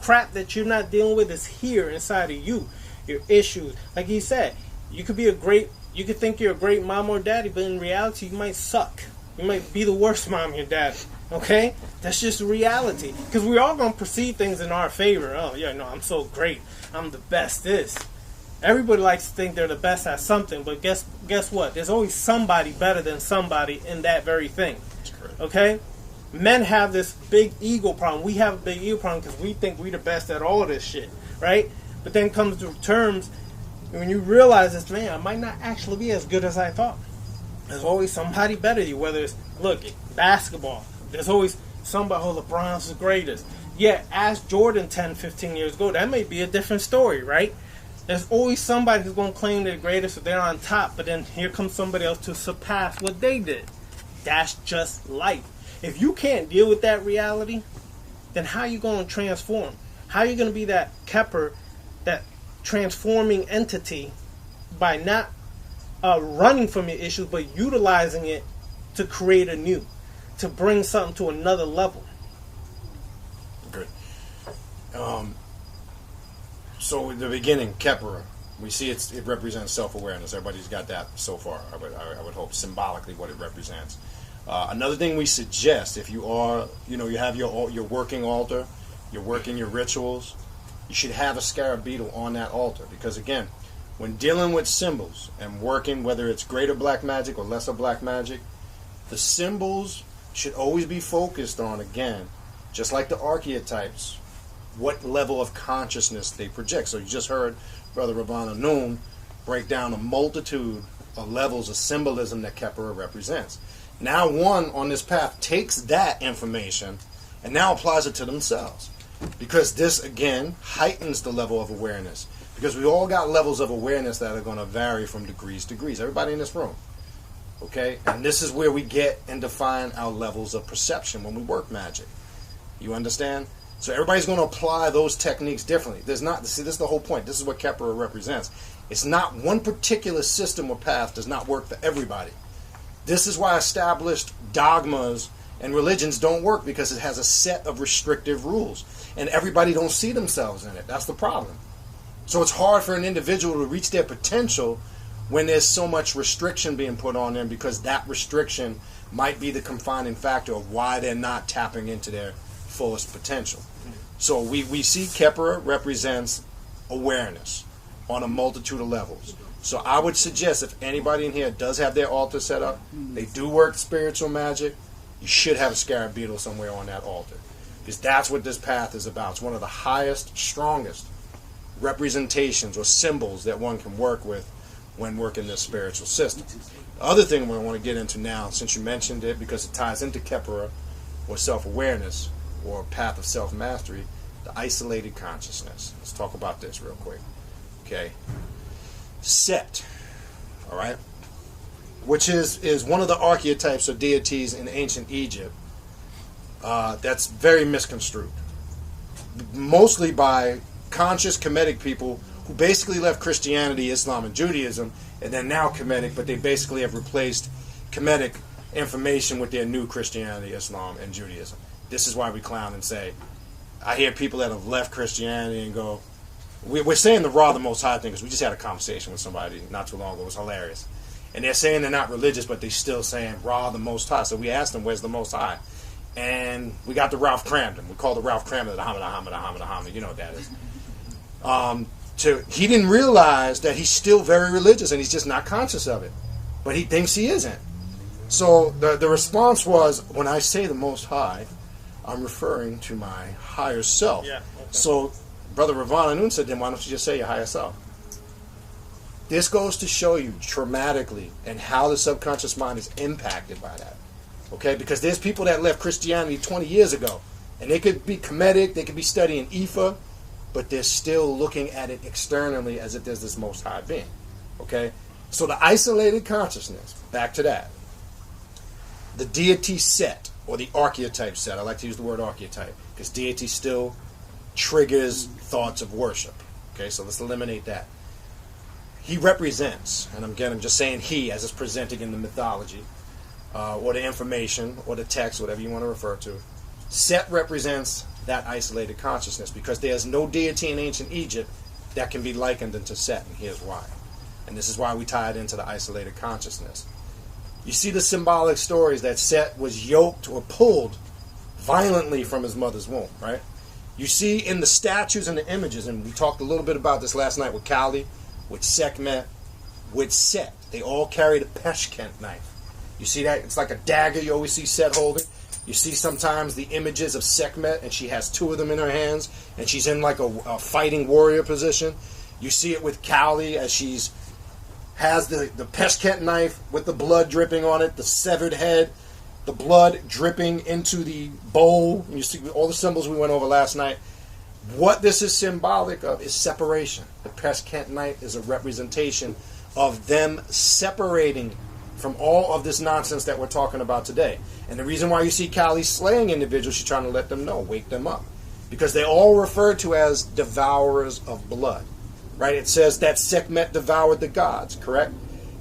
[SPEAKER 5] crap that you're not dealing with is here inside of you. Your issues. Like he said, you could think you're a great mom or daddy, but in reality you might suck. You might be the worst mom or daddy. Okay? That's just reality. Because we're all going to perceive things in our favor. Oh, yeah, no, I'm so great. I'm the best this. Everybody likes to think they're the best at something, but guess what? There's always somebody better than somebody in that very thing. Okay? Men have this big ego problem. We have a big ego problem because we think we're the best at all this shit, right? But then comes to terms when you realize this, man, I might not actually be as good as I thought. There's always somebody better than you, whether it's, look, basketball. There's always somebody, oh, LeBron's the greatest. Yeah, ask Jordan 10, 15 years ago. That may be a different story, right? There's always somebody who's going to claim they're the greatest or they're on top, but then here comes somebody else to surpass what they did. That's just life. If you can't deal with that reality, then how are you going to transform? How are you going to be that Khepra that transforming entity by not running from your issues, but utilizing it to create a new, to bring something to another level.
[SPEAKER 1] Good. So in the beginning, Khepra, we see it represents self-awareness. Everybody's got that so far. I would hope symbolically what it represents. Another thing we suggest, if you are, you have your working altar, you're working your rituals, you should have a scarab beetle on that altar, because again, when dealing with symbols and working, whether it's greater black magic or lesser black magic, the symbols should always be focused on, again, just like the archetypes, what level of consciousness they project. So you just heard Brother Ravana Noon break down a multitude of levels of symbolism that Khepra represents. Now one on this path takes that information and now applies it to themselves. Because this, again, heightens the level of awareness. Because we all got levels of awareness that are going to vary from degrees to degrees. Everybody in this room. Okay? And this is where we get and define our levels of perception when we work magic. You understand? So everybody's going to apply those techniques differently. There's not, see, this is the whole point. This is what Khepra represents. It's not one particular system or path does not work for everybody. This is why established dogmas and religions don't work, because it has a set of restrictive rules. And everybody don't see themselves in it. That's the problem. So it's hard for an individual to reach their potential when there's so much restriction being put on them, because that restriction might be the confining factor of why they're not tapping into their fullest potential. So we see Khepra represents awareness on a multitude of levels. So I would suggest, if anybody in here does have their altar set up, they do work spiritual magic, you should have a scarab beetle somewhere on that altar. Because that's what this path is about. It's one of the highest, strongest representations or symbols that one can work with when working this spiritual system. The other thing we want to get into now, since you mentioned it, because it ties into Khepra or self-awareness or path of self-mastery, the isolated consciousness. Let's talk about this real quick. Okay. Set. All right. Which is one of the archetypes of deities in ancient Egypt that's very misconstrued. Mostly by conscious Kemetic people who basically left Christianity, Islam, and Judaism, and then now Kemetic, but they basically have replaced Kemetic information with their new Christianity, Islam, and Judaism. This is why we clown and say, I hear people that have left Christianity and go, we're saying the Ra, the Most High thing, because we just had a conversation with somebody not too long ago. It was hilarious. And they're saying they're not religious, but they're still saying Ra, the Most High. So we asked them, where's the Most High? And we got the Ralph Cramden. We call the Ralph Cramden the Hamada. You know what that is. He didn't realize that he's still very religious and he's just not conscious of it. But he thinks he isn't. So the response was, when I say the Most High, I'm referring to my higher self. Yeah, okay. So Brother Ravana Noon said, then why don't you just say your higher self? This goes to show you traumatically and how the subconscious mind is impacted by that. Okay, because there's people that left Christianity 20 years ago, and they could be Kemetic, they could be studying Ifa, but they're still looking at it externally as if there's this Most High being. Okay, so the isolated consciousness, back to that. The deity set, or the archetype set, I like to use the word archetype, because deity still triggers thoughts of worship. Okay, so let's eliminate that. He represents, and again I'm just saying he, as it's presented in the mythology, or the information, or the text, whatever you want to refer to. Set represents that isolated consciousness, because there's no deity in ancient Egypt that can be likened unto Set, and here's why. And this is why we tie it into the isolated consciousness. You see the symbolic stories that Set was yoked or pulled violently from his mother's womb, right? You see in the statues and the images, and we talked a little bit about this last night with Kali, with Sekhmet, with Set. They all carried a Peshkent knife. You see that? It's like a dagger you always see Set holding. You see sometimes the images of Sekhmet, and she has two of them in her hands, and she's in like a fighting warrior position. You see it with Kali as she's has the Peshkent knife with the blood dripping on it, the severed head, the blood dripping into the bowl. You see all the symbols we went over last night. What this is symbolic of is separation. The Peshkent knife is a representation of them separating from all of this nonsense that we're talking about today. And the reason why you see Kali slaying individuals, she's trying to let them know, wake them up. Because they're all referred to as devourers of blood. right? It says that Sekhmet devoured the gods, correct?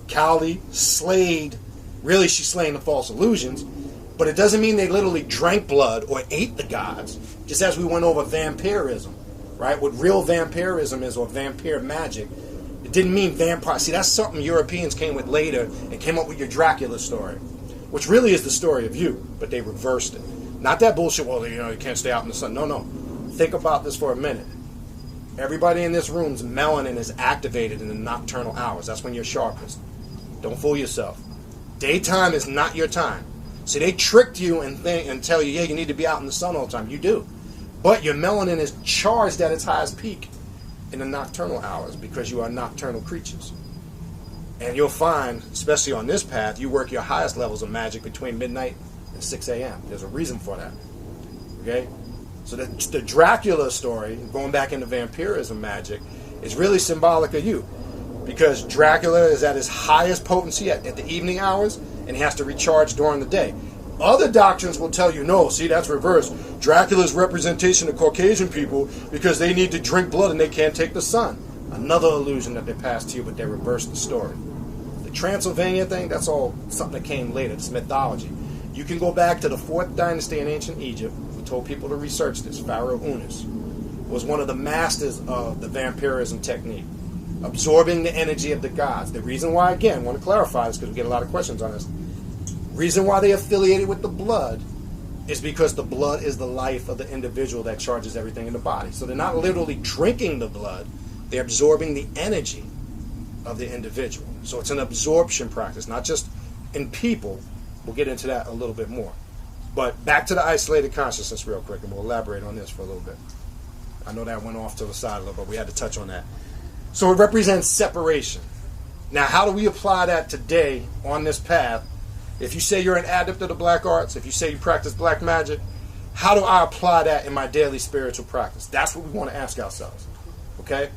[SPEAKER 1] Kali slayed, really she's slaying the false illusions, but it doesn't mean they literally drank blood or ate the gods, just as we went over vampirism, right? What real vampirism is, or vampire magic, it didn't mean vampire. See, that's something Europeans came with later and came up with your Dracula story, which really is the story of you, but they reversed it. Not that bullshit, well, you can't stay out in the sun. No. Think about this for a minute. Everybody in this room's melanin is activated in the nocturnal hours. That's when you're sharpest. Don't fool yourself. Daytime is not your time. See, they tricked you and tell you, yeah, you need to be out in the sun all the time. You do. But your melanin is charged at its highest peak in the nocturnal hours because you are nocturnal creatures. And you'll find, especially on this path, you work your highest levels of magic between midnight and 6 a.m. There's a reason for that. Okay? So the Dracula story, going back into vampirism magic, is really symbolic of you. Because Dracula is at his highest potency at the evening hours, and he has to recharge during the day. Other doctrines will tell you, no, see, that's reversed. Dracula's representation of Caucasian people because they need to drink blood and they can't take the sun. Another illusion that they passed to you, but they reversed the story. The Transylvania thing, that's all something that came later. It's mythology. You can go back to the 4th dynasty in ancient Egypt. We told people to research this. Pharaoh Unas was one of the masters of the vampirism technique, absorbing the energy of the gods. The reason why, again, I want to clarify this because we get a lot of questions on this. Reason why they affiliated with the blood is because the blood is the life of the individual that charges everything in the body. So they're not literally drinking the blood, they're absorbing the energy of the individual. So it's an absorption practice, not just in people. We'll get into that a little bit more. But back to the isolated consciousness real quick, and we'll elaborate on this for a little bit. I know that went off to the side a little, but we had to touch on that. So it represents separation. Now, how do we apply that today on this path? If you say you're an adept of the black arts, if you say you practice black magic, how do I apply that in my daily spiritual practice? That's what we want to ask ourselves. Okay?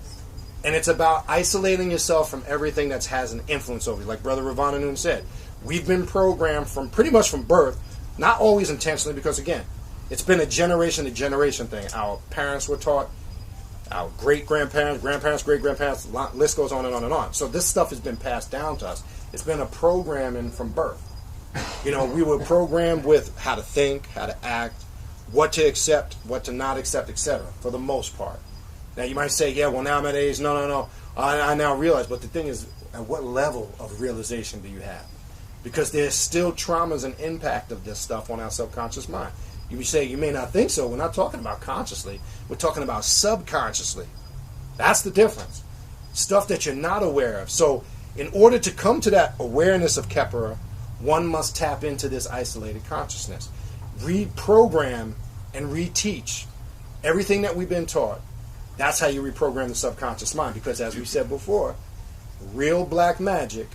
[SPEAKER 1] And it's about isolating yourself from everything that has an influence over you. Like Brother Ravana said, we've been programmed from pretty much from birth, not always intentionally, because again, it's been a generation to generation thing. Our parents were taught, our great-grandparents, grandparents, great-grandparents, list goes on and on and on. So this stuff has been passed down to us. It's been a programming from birth. We were programmed with how to think, how to act, what to accept, what to not accept, etc., for the most part. Now, you might say, yeah, well, now I'm at age, no. I now realize, but the thing is, at what level of realization do you have? Because there's still traumas and impact of this stuff on our subconscious mind. You say, you may not think so. We're not talking about consciously. We're talking about subconsciously. That's the difference. Stuff that you're not aware of. So, in order to come to that awareness of Khepra, one must tap into this isolated consciousness. Reprogram and reteach everything that we've been taught. That's how you reprogram the subconscious mind. Because as we said before, real black magic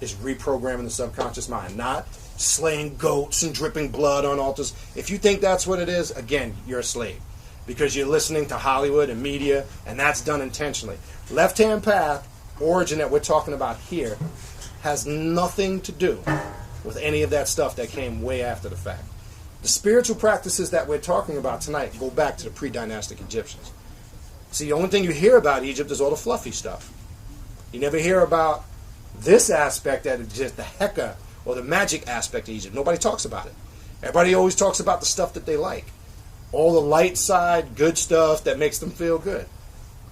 [SPEAKER 1] is reprogramming the subconscious mind, not slaying goats and dripping blood on altars. If you think that's what it is, again, you're a slave. Because you're listening to Hollywood and media, and that's done intentionally. Left-hand path, origin that we're talking about here, has nothing to do with any of that stuff that came way after the fact. The spiritual practices that we're talking about tonight go back to the pre-dynastic Egyptians. See, the only thing you hear about Egypt is all the fluffy stuff. You never hear about this aspect that is just the Heka, or the magic aspect of Egypt. Nobody talks about it. Everybody always talks about the stuff that they like. All the light side, good stuff that makes them feel good.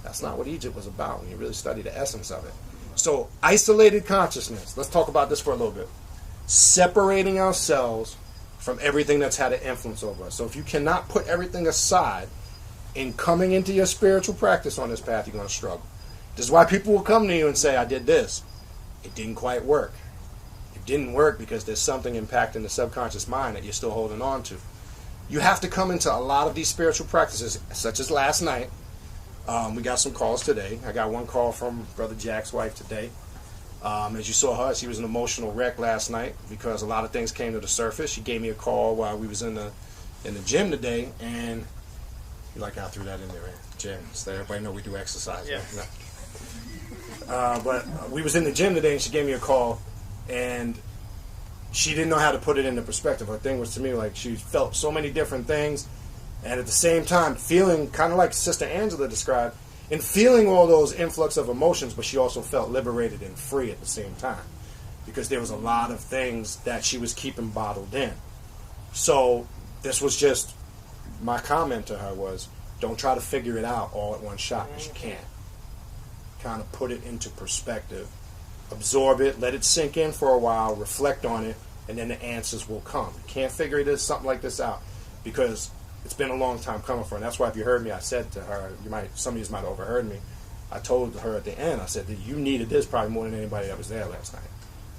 [SPEAKER 1] That's not what Egypt was about when you really study the essence of it. So, isolated consciousness. Let's talk about this for a little bit. Separating ourselves from everything that's had an influence over us. So if you cannot put everything aside in coming into your spiritual practice on this path, you're going to struggle. This is why people will come to you and say, I did this. It didn't quite work. It didn't work because there's something impacting the subconscious mind that you're still holding on to. You have to come into a lot of these spiritual practices, such as last night. We got some calls today. I got one call from Brother Jack's wife today. As you saw her, she was an emotional wreck last night because a lot of things came to the surface. She gave me a call while we was in the gym today, and you like how I threw that in there, right? Gym, so everybody know we do exercise.
[SPEAKER 5] Yeah.
[SPEAKER 1] Right? But we was in the gym today, and she gave me a call, and she didn't know how to put it into perspective. Her thing was to me like she felt so many different things, and at the same time feeling kind of like Sister Angela described, in feeling all those influx of emotions, but she also felt liberated and free at the same time, because there was a lot of things that she was keeping bottled in. So this was just my comment to her was, don't try to figure it out all at one shot, because you can't. Kind of put it into perspective, absorb it, let it sink in for a while, reflect on it, and then the answers will come. You can't figure something like this out, because it's been a long time coming for her. And that's why if you heard me, I said to her, some of you might have overheard me, I told her at the end, I said that you needed this probably more than anybody that was there last night.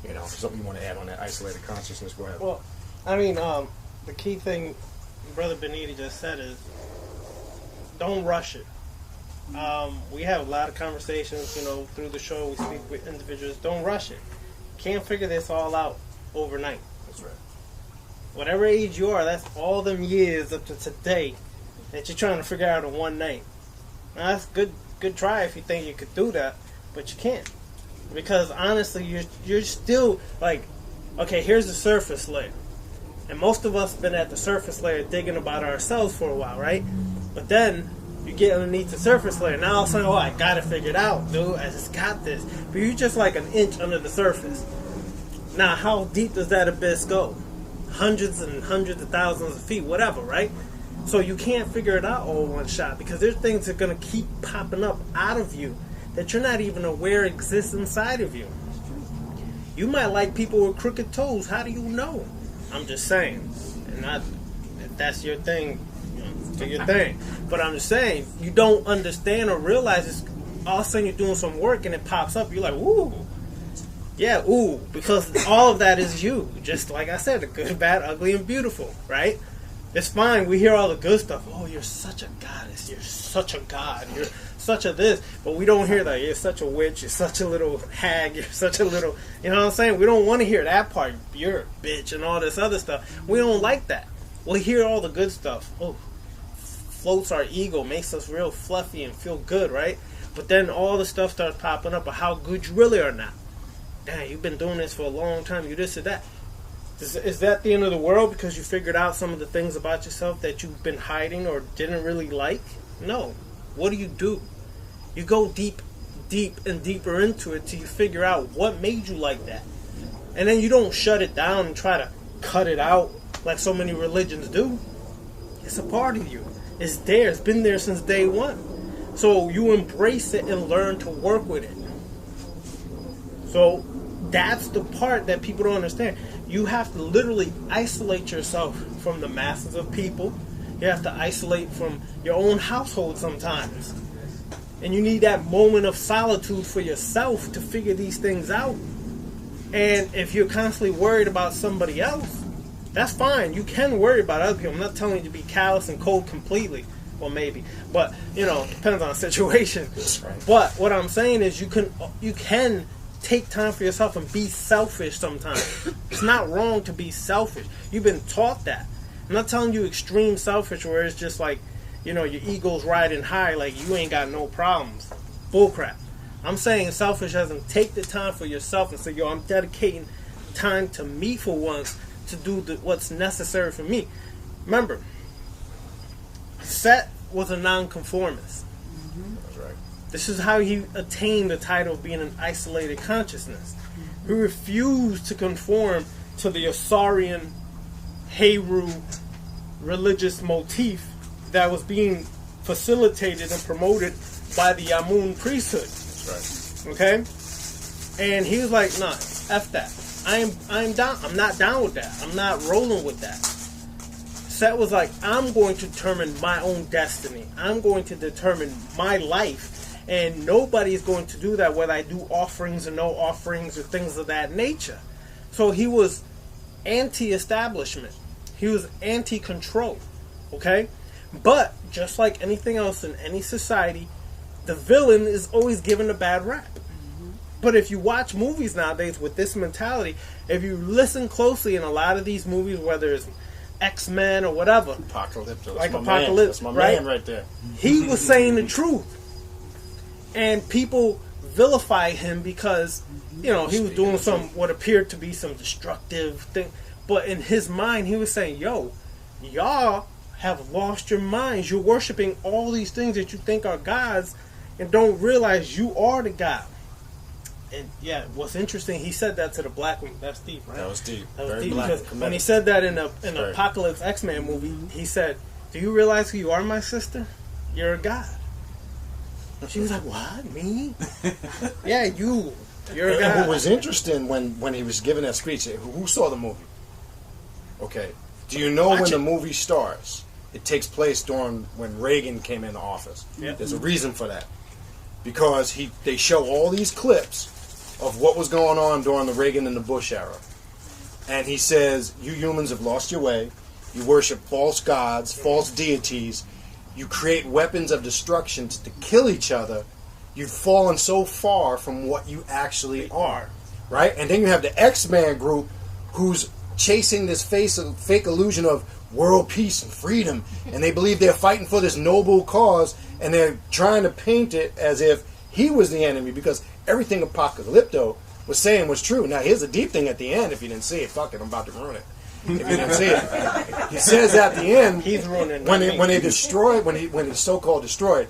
[SPEAKER 1] You know, something you want to add on that isolated consciousness, go ahead.
[SPEAKER 5] Well, I mean, the key thing Brother Baniti just said is, don't rush it. We have a lot of conversations, through the show. We speak with individuals. Don't rush it. Can't figure this all out overnight.
[SPEAKER 1] That's right.
[SPEAKER 5] Whatever age you are, that's all them years up to today that you're trying to figure out in one night. Now, that's good try if you think you could do that, but you can't. Because honestly, you're still like, okay, here's the surface layer. And most of us have been at the surface layer digging about ourselves for a while, right? But then you get underneath the surface layer. Now all of a sudden, I got it figured out, dude. I just got this. But you're just like an inch under the surface. Now, how deep does that abyss go? Hundreds and hundreds of thousands of feet, whatever, right? So you can't figure it out all in one shot, because there's things that are going to keep popping up out of you that you're not even aware exist inside of you. You might like people with crooked toes. How do you know? I'm just saying. And if that's your thing, do your thing. But I'm just saying, you don't understand or realize it's all of a sudden you're doing some work and it pops up. You're like, ooh. Yeah, ooh. Because all of that is you. Just like I said, the good, bad, ugly, and beautiful, right? It's fine. We hear all the good stuff. Oh, you're such a goddess. You're such a god. You're such a this. But we don't hear that. You're such a witch. You're such a little hag. You're such a little... You know what I'm saying? We don't want to hear that part. You're a bitch and all this other stuff. We don't like that. We hear all the good stuff. Oh, floats our ego. Makes us real fluffy and feel good, right? But then all the stuff starts popping up of how good you really are now. Damn, you've been doing this for a long time. You this or that. Is that the end of the world because you figured out some of the things about yourself that you've been hiding or didn't really like? No. What do? You go deep and deeper into it till you figure out what made you like that. And then you don't shut it down and try to cut it out like so many religions do. It's a part of you. It's there. It's been there since day one. So you embrace it and learn to work with it. So that's the part that people don't understand. You have to literally isolate yourself from the masses of people. You have to isolate from your own household sometimes. And you need that moment of solitude for yourself to figure these things out. And if you're constantly worried about somebody else, that's fine. You can worry about other people. I'm not telling you to be callous and cold completely. Well, maybe. But, depends on the situation.
[SPEAKER 1] That's right.
[SPEAKER 5] But what I'm saying is you can take time for yourself and be selfish sometimes. It's not wrong to be selfish. You've been taught that. I'm not telling you extreme selfish where it's just like, your ego's riding high like you ain't got no problems. Bullcrap. I'm saying selfish as in take the time for yourself and say, yo, I'm dedicating time to me for once to do what's necessary for me. Remember, Set was a nonconformist.
[SPEAKER 1] That's right.
[SPEAKER 5] This is how he attained the title of being an isolated consciousness. He refused to conform to the Asarian Heru religious motif that was being facilitated and promoted by the Amun priesthood.
[SPEAKER 1] That's right.
[SPEAKER 5] Okay? And he was like, nah, F that. I'm down. I'm not down with that. I'm not rolling with that. Set was like, I'm going to determine my own destiny. I'm going to determine my life. And nobody is going to do that whether I do offerings or no offerings or things of that nature. So he was anti-establishment. He was anti-control. Okay? But, just like anything else in any society, the villain is always given a bad rap. But if you watch movies nowadays with this mentality, if you listen closely in a lot of these movies, whether it's X-Men or whatever,
[SPEAKER 1] Apocalypse.
[SPEAKER 5] like Apocalypse,
[SPEAKER 1] That's my
[SPEAKER 5] right?
[SPEAKER 1] man right there.
[SPEAKER 5] He was saying the truth. And people vilify him because, he was doing what appeared to be some destructive thing. But in his mind, he was saying, yo, y'all have lost your minds. You're worshiping all these things that you think are gods, and don't realize you are the God. And yeah, what's interesting, he said that to the black woman. That's deep, right?
[SPEAKER 1] That was deep.
[SPEAKER 5] That was
[SPEAKER 1] Very
[SPEAKER 5] deep
[SPEAKER 1] black.
[SPEAKER 5] because when he said that in the
[SPEAKER 1] Very.
[SPEAKER 5] Apocalypse X-Men movie, he said, "Do you realize who you are, my sister? You're a God." She was like, "What? Me?" Yeah, you. You're a
[SPEAKER 1] And
[SPEAKER 5] God.
[SPEAKER 1] what was interesting when he was giving that speech, who saw the movie? Okay. Do you know
[SPEAKER 5] Watch
[SPEAKER 1] when
[SPEAKER 5] it.
[SPEAKER 1] the movie starts? It takes place during when Reagan came into office.
[SPEAKER 5] Yeah.
[SPEAKER 1] There's a reason for that. Because they show all these clips of what was going on during the Reagan and the Bush era. And he says, you humans have lost your way. You worship false gods, false deities. You create weapons of destruction to kill each other. You've fallen so far from what you actually are. Right? And then you have the X-Men group who's chasing this fake illusion of world peace and freedom. And they believe they're fighting for this noble cause. And they're trying to paint it as if he was the enemy because everything Apocalypto was saying was true. Now, here's the deep thing at the end. If you didn't see it, fuck it, I'm about to ruin it. If you didn't see it, he says at the end,
[SPEAKER 5] He's ruining
[SPEAKER 1] when
[SPEAKER 5] me.
[SPEAKER 1] they destroy, when he's so-called destroyed,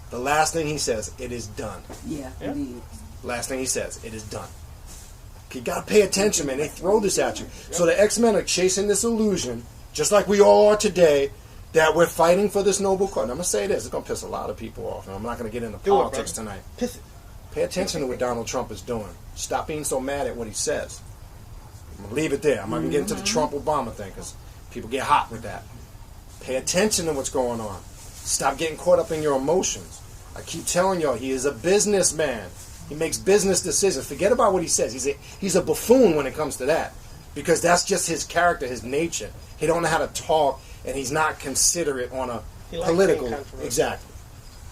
[SPEAKER 1] the last thing he says, it is done.
[SPEAKER 6] Yeah,
[SPEAKER 5] Yeah.
[SPEAKER 6] indeed.
[SPEAKER 1] Last thing he says, it is done. You gotta pay attention, man. They throw this at you. So the X-Men are chasing this illusion, just like we all are today, that we're fighting for this noble cause. And I'm gonna say this, it's gonna piss a lot of people off, and I'm not gonna get into
[SPEAKER 5] Do it,
[SPEAKER 1] politics
[SPEAKER 5] brother.
[SPEAKER 1] tonight.
[SPEAKER 5] Piss it.
[SPEAKER 1] Pay attention to what Donald Trump is doing. Stop being so mad at what he says. I'm gonna leave it there. I'm not gonna get into the Trump-Obama thing, because people get hot with that. Pay attention to what's going on. Stop getting caught up in your emotions. I keep telling y'all, he is a businessman. He makes business decisions. Forget about what he says. He's a buffoon when it comes to that, because that's just his character, his nature. He don't know how to talk, and he's not considerate on a
[SPEAKER 5] He likes
[SPEAKER 1] political.
[SPEAKER 5] being controversial.
[SPEAKER 1] Exactly.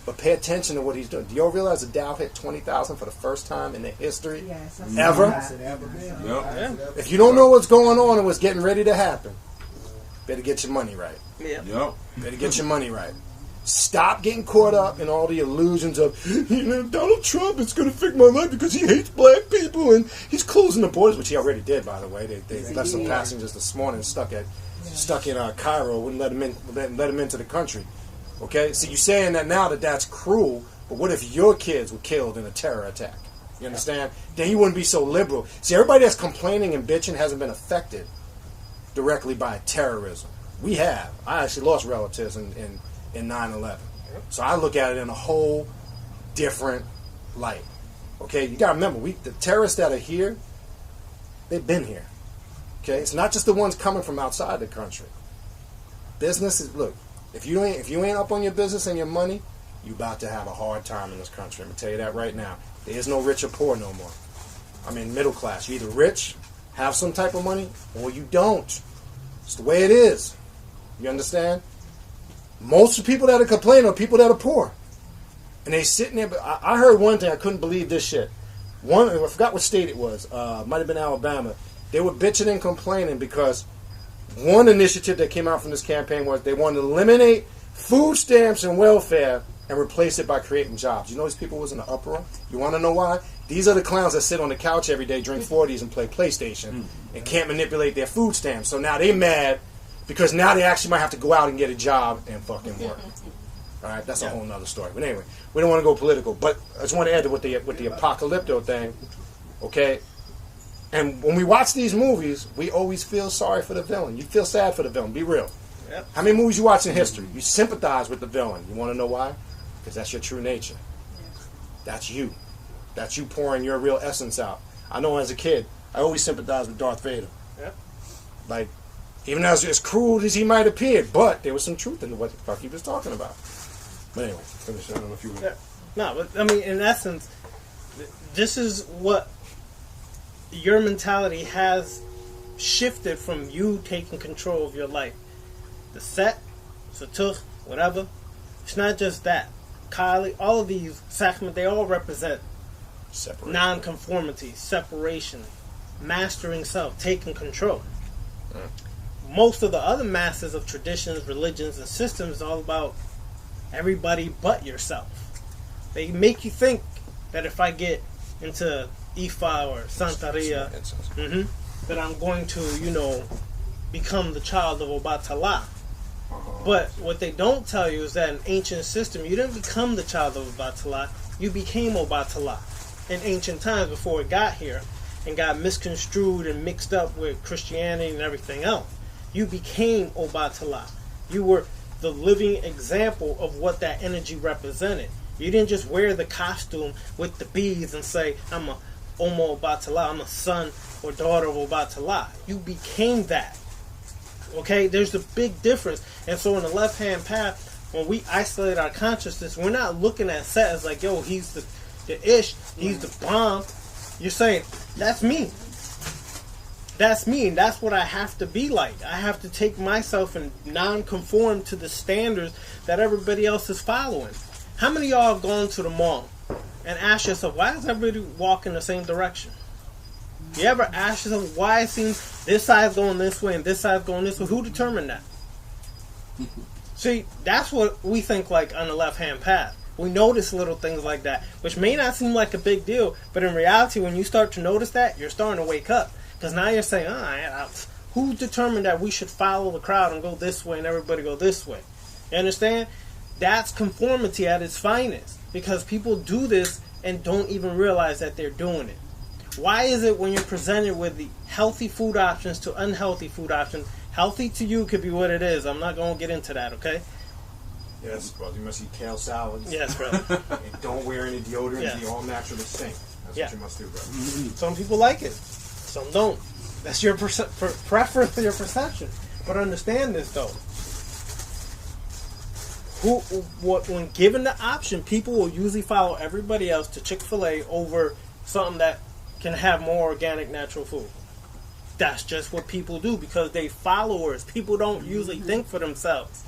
[SPEAKER 1] But pay attention to what he's doing. Do y'all realize the Dow hit 20,000 for the first time in the history
[SPEAKER 2] Yes,
[SPEAKER 1] ever?
[SPEAKER 4] Yep.
[SPEAKER 5] Yeah.
[SPEAKER 1] If you don't know what's going on and what's getting ready to happen, better get your money right.
[SPEAKER 5] Yeah.
[SPEAKER 4] Yep.
[SPEAKER 1] Better get your money right. Stop getting caught up in all the illusions of, Donald Trump is going to fix my life because he hates black people and he's closing the borders, which he already did, by the way. They left some passengers this morning stuck in Cairo, wouldn't let him into the country. Okay, so you're saying that now that's cruel, but what if your kids were killed in a terror attack? You understand? Then you wouldn't be so liberal. See, everybody that's complaining and bitching hasn't been affected directly by terrorism. We have. I actually lost relatives in 9/11. So I look at it in a whole different light. Okay, you got to remember, the terrorists that are here, they've been here. Okay, it's not just the ones coming from outside the country. Businesses, look, if you ain't up on your business and your money, you about to have a hard time in this country. I'm gonna tell you that right now. There is no rich or poor no more. I mean, middle class. You're either rich, have some type of money, or you don't. It's the way it is. You understand? Most of the people that are complaining are people that are poor. And they sitting there, but I heard one thing, I couldn't believe this shit. I forgot what state it was. Might have been Alabama. They were bitching and complaining because one initiative that came out from this campaign was they wanted to eliminate food stamps and welfare and replace it by creating jobs. You know these people was in an uproar? You want to know why? These are the clowns that sit on the couch every day, drink 40s, and play PlayStation and can't manipulate their food stamps. So now they're mad because now they actually might have to go out and get a job and fucking work. All right, that's a whole nother story. But anyway, we don't want to go political. But I just want to add to with the Apocalypto thing, okay? And when we watch these movies, we always feel sorry for the villain. You feel sad for the villain. Be real.
[SPEAKER 5] Yep.
[SPEAKER 1] How many movies you watch in history? You sympathize with the villain. You want to know why? Because that's your true nature. That's you. That's you pouring your real essence out. I know as a kid, I always sympathized with Darth Vader.
[SPEAKER 5] Yep.
[SPEAKER 1] Like, even as cruel as he might appear, but there was some truth in what the fuck he was talking about. But anyway, finish. I don't know if you would.
[SPEAKER 5] Yeah. No, but I mean, in essence, this is what your mentality has shifted from you taking control of your life. The set, Satuch, whatever. It's not just that. Kylie, all of these sacraments, they all represent
[SPEAKER 1] Separate.
[SPEAKER 5] non-conformity, separation, mastering self, taking control. Most of the other masters of traditions, religions, and systems is all about everybody but yourself. They make you think that if I get into Ifa or Santeria, that I'm going to, become the child of Obatala. But what they don't tell you is that in ancient system, you didn't become the child of Obatala. You became Obatala in ancient times before it got here and got misconstrued and mixed up with Christianity and everything else. You became Obatala. You were the living example of what that energy represented. You didn't just wear the costume with the beads and say, I'm a Omo Obatala, I'm a son or daughter of Obatala. You became that. Okay? There's a big difference. And so in the left-hand path, when we isolate our consciousness, we're not looking at Set as like, yo, he's the Ish, he's the bomb. You're saying, that's me. That's me, and that's what I have to be like. I have to take myself and non-conform to the standards that everybody else is following. How many of y'all have gone to the mall and asked yourself, why does everybody walk in the same direction? You ever ask yourself, why it seems this side's going this way and this side's going this way? Who determined that? See, that's what we think like on the left-hand path. We notice little things like that, which may not seem like a big deal, but in reality, when you start to notice that, you're starting to wake up. Because now you're saying, who determined that we should follow the crowd and go this way and everybody go this way? You understand? That's conformity at its finest. Because people do this and don't even realize that they're doing it. Why is it when you're presented with the healthy food options to unhealthy food options, healthy to you could be what it is. I'm not going to get into that, okay?
[SPEAKER 1] Yes, brother. You must eat kale salads.
[SPEAKER 5] Yes, brother.
[SPEAKER 1] And don't wear any deodorant.
[SPEAKER 5] Yes.
[SPEAKER 1] Be all naturally stink. That's what you must do, brother.
[SPEAKER 5] Some people like it. Some don't. That's your preference, your perception. But understand this, though. When given the option, people will usually follow everybody else to Chick-fil-A over something that can have more organic, natural food. That's just what people do because they followers. People don't usually think for themselves.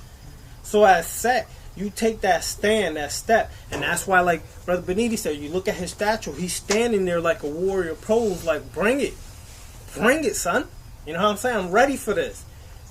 [SPEAKER 5] So as Set, you take that stand, that step, and that's why, like Brother Baniti said, you look at his statue, he's standing there like a warrior pose, like, bring it. Bring it, son. You know what I'm saying? I'm ready for this.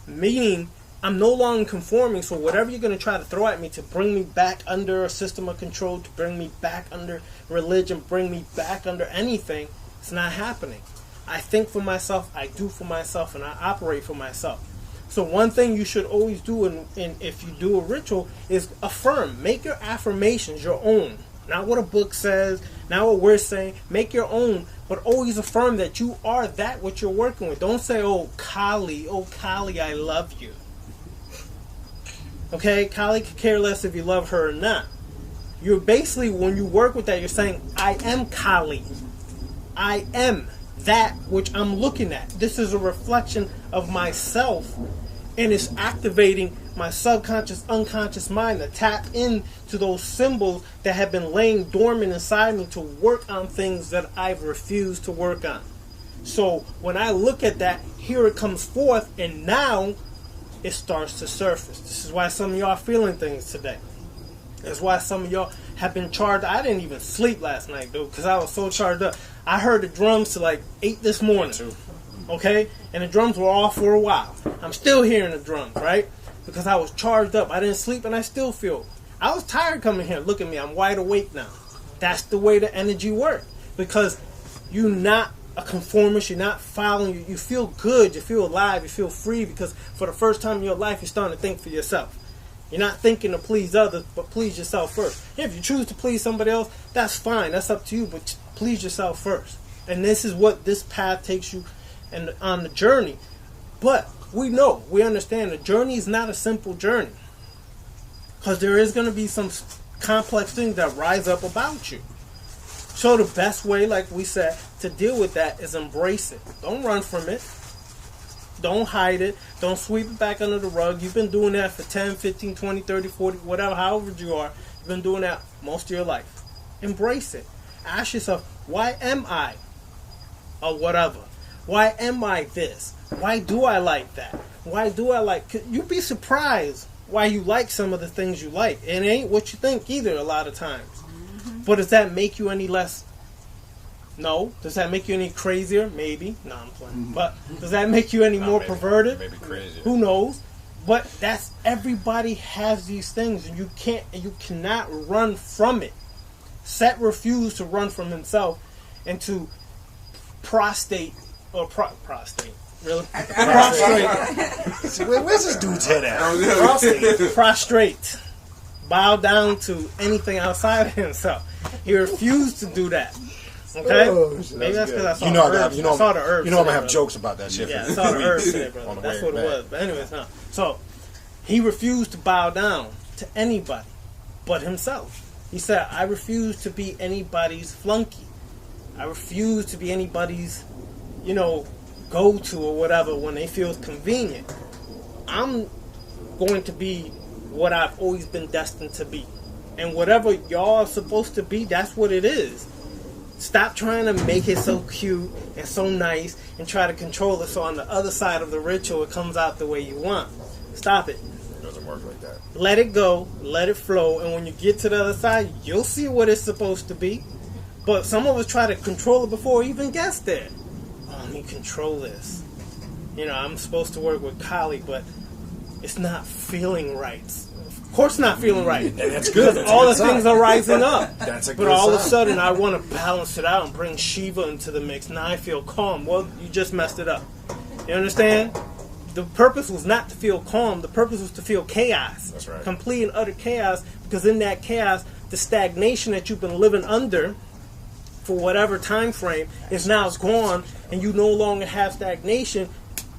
[SPEAKER 5] Meaning, I'm no longer conforming, so whatever you're going to try to throw at me to bring me back under a system of control, to bring me back under religion, bring me back under anything, it's not happening. I think for myself, I do for myself, and I operate for myself. So one thing you should always do, if you do a ritual, is affirm. Make your affirmations your own. Not what a book says, not what we're saying. Make your own, but always affirm that you are that what you're working with. Don't say, oh, Kali, I love you. Okay? Kali could care less if you love her or not. You're basically, when you work with that, you're saying, I am Kali. I am that which I'm looking at. This is a reflection of myself, and it's activating my subconscious, unconscious mind to tap into those symbols that have been laying dormant inside me to work on things that I've refused to work on. So when I look at that, here it comes forth, and now it starts to surface. This is why some of y'all are feeling things today. That's why some of y'all have been charged. I didn't even sleep last night, dude, because I was so charged up. I heard the drums till like 8 this morning. Okay? And the drums were off for a while. I'm still hearing the drums, right? Because I was charged up. I didn't sleep, and I still feel. I was tired coming here. Look at me. I'm wide awake now. That's the way the energy works. Because you're not a conformist. You're not following. You feel good. You feel alive. You feel free. Because for the first time in your life, you're starting to think for yourself. You're not thinking to please others, but please yourself first. If you choose to please somebody else, that's fine. That's up to you, but please yourself first. And this is what this path takes you on the journey. But we know, we understand the journey is not a simple journey. Because there is going to be some complex things that rise up about you. So the best way, like we said, to deal with that is embrace it. Don't run from it. Don't hide it. Don't sweep it back under the rug. You've been doing that for 10, 15, 20, 30, 40, whatever, however you are. You've been doing that most of your life. Embrace it. Ask yourself, why am I or whatever? Why am I this? Why do I like that? Why do I like... You'd be surprised why you like some of the things you like. It ain't what you think either a lot of times. Mm-hmm. But does that make you any less... No. Does that make you any crazier? Maybe. No, I'm playing. Mm-hmm. But does that make you any more perverted?
[SPEAKER 1] Maybe crazier.
[SPEAKER 5] Who knows? But that's... Everybody has these things, and you cannot run from it. Set refused to run from himself and to prostate... prostate. Really? Prostrate.
[SPEAKER 1] Where's this dude's head at?
[SPEAKER 5] Prostrate. Bow down to anything outside of himself. He refused to do that. Okay? Maybe that's because I saw the herbs. I saw the herbs.
[SPEAKER 1] You know I'm going to have jokes about that shit.
[SPEAKER 5] Yeah, I saw the herbs today, brother. That's what it was. But anyways, no. So, he refused to bow down to anybody but himself. He said, I refuse to be anybody's flunky. I refuse to be anybody's, go-to or whatever when they feel convenient. I'm going to be what I've always been destined to be. And whatever y'all are supposed to be, that's what it is. Stop trying to make it so cute and so nice and try to control it so on the other side of the ritual it comes out the way you want. Stop it.
[SPEAKER 1] It doesn't work like that.
[SPEAKER 5] Let it go, let it flow, and when you get to the other side, you'll see what it's supposed to be. But some of us try to control it before it even gets there. Oh, let me control this. I'm supposed to work with Kali, but it's not feeling right. Of course not feeling right.
[SPEAKER 1] And that's good.
[SPEAKER 5] Because all the things are rising up.
[SPEAKER 1] That's a good
[SPEAKER 5] But all of a
[SPEAKER 1] sign.
[SPEAKER 5] sudden, I want to balance it out and bring Shiva into the mix. Now I feel calm. Well, you just messed it up. You understand? The purpose was not to feel calm. The purpose was to feel chaos.
[SPEAKER 1] That's right.
[SPEAKER 5] Complete and utter chaos. Because in that chaos, the stagnation that you've been living under for whatever time frame is now gone, and you no longer have stagnation.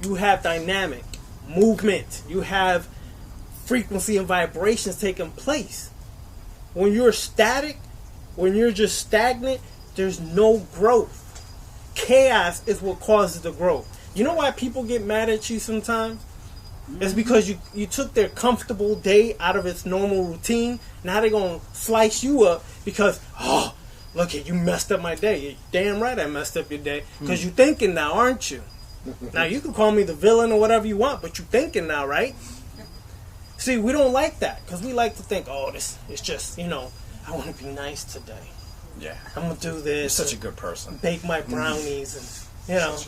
[SPEAKER 5] You have dynamic movement. You have frequency and vibrations taking place. When you're static, when you're just stagnant, there's no growth. Chaos is what causes the growth. You know why people get mad at you sometimes? It's because you took their comfortable day out of its normal routine. Now they're going to slice you up because, oh, look at you messed up my day. You're damn right I messed up your day. Because you're thinking now, aren't you? Now you can call me the villain or whatever you want, but you're thinking now, right? See, we don't like that because we like to think, oh, this is just, I want to be nice today.
[SPEAKER 1] Yeah.
[SPEAKER 5] I'm going to do this.
[SPEAKER 1] You're such a good person.
[SPEAKER 5] Bake my brownies and,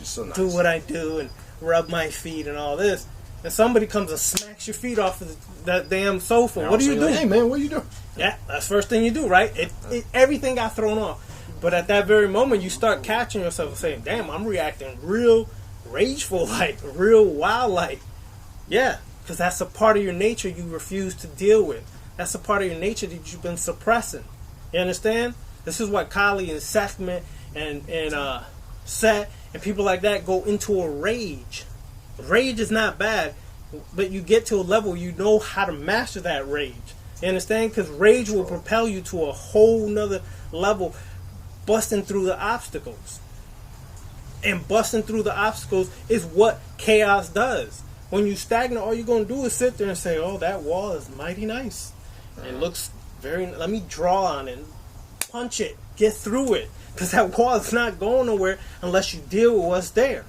[SPEAKER 1] So nice.
[SPEAKER 5] do what I do and rub my feet and all this. And somebody comes and smacks your feet off of that damn sofa.
[SPEAKER 1] Now
[SPEAKER 5] What do you do?
[SPEAKER 1] like, hey, man, what are you doing?
[SPEAKER 5] Yeah, that's the first thing you do, right? Everything got thrown off. But at that very moment, you start catching yourself and saying, damn, I'm reacting real rageful, like real wild, like. Yeah, because that's a part of your nature you refuse to deal with. That's a part of your nature that you've been suppressing. You understand? This is what Kali and Sekhmet and Set and people like that go into a rage. Rage is not bad, but you get to a level you know how to master that rage. You understand? Because rage will propel you to a whole nother level, busting through the obstacles. And busting through the obstacles is what chaos does. When you stagnate, all you're going to do is sit there and say, oh, that wall is mighty nice. It looks very, let me draw on it, punch it, get through it. Because that wall is not going nowhere unless you deal with what's there.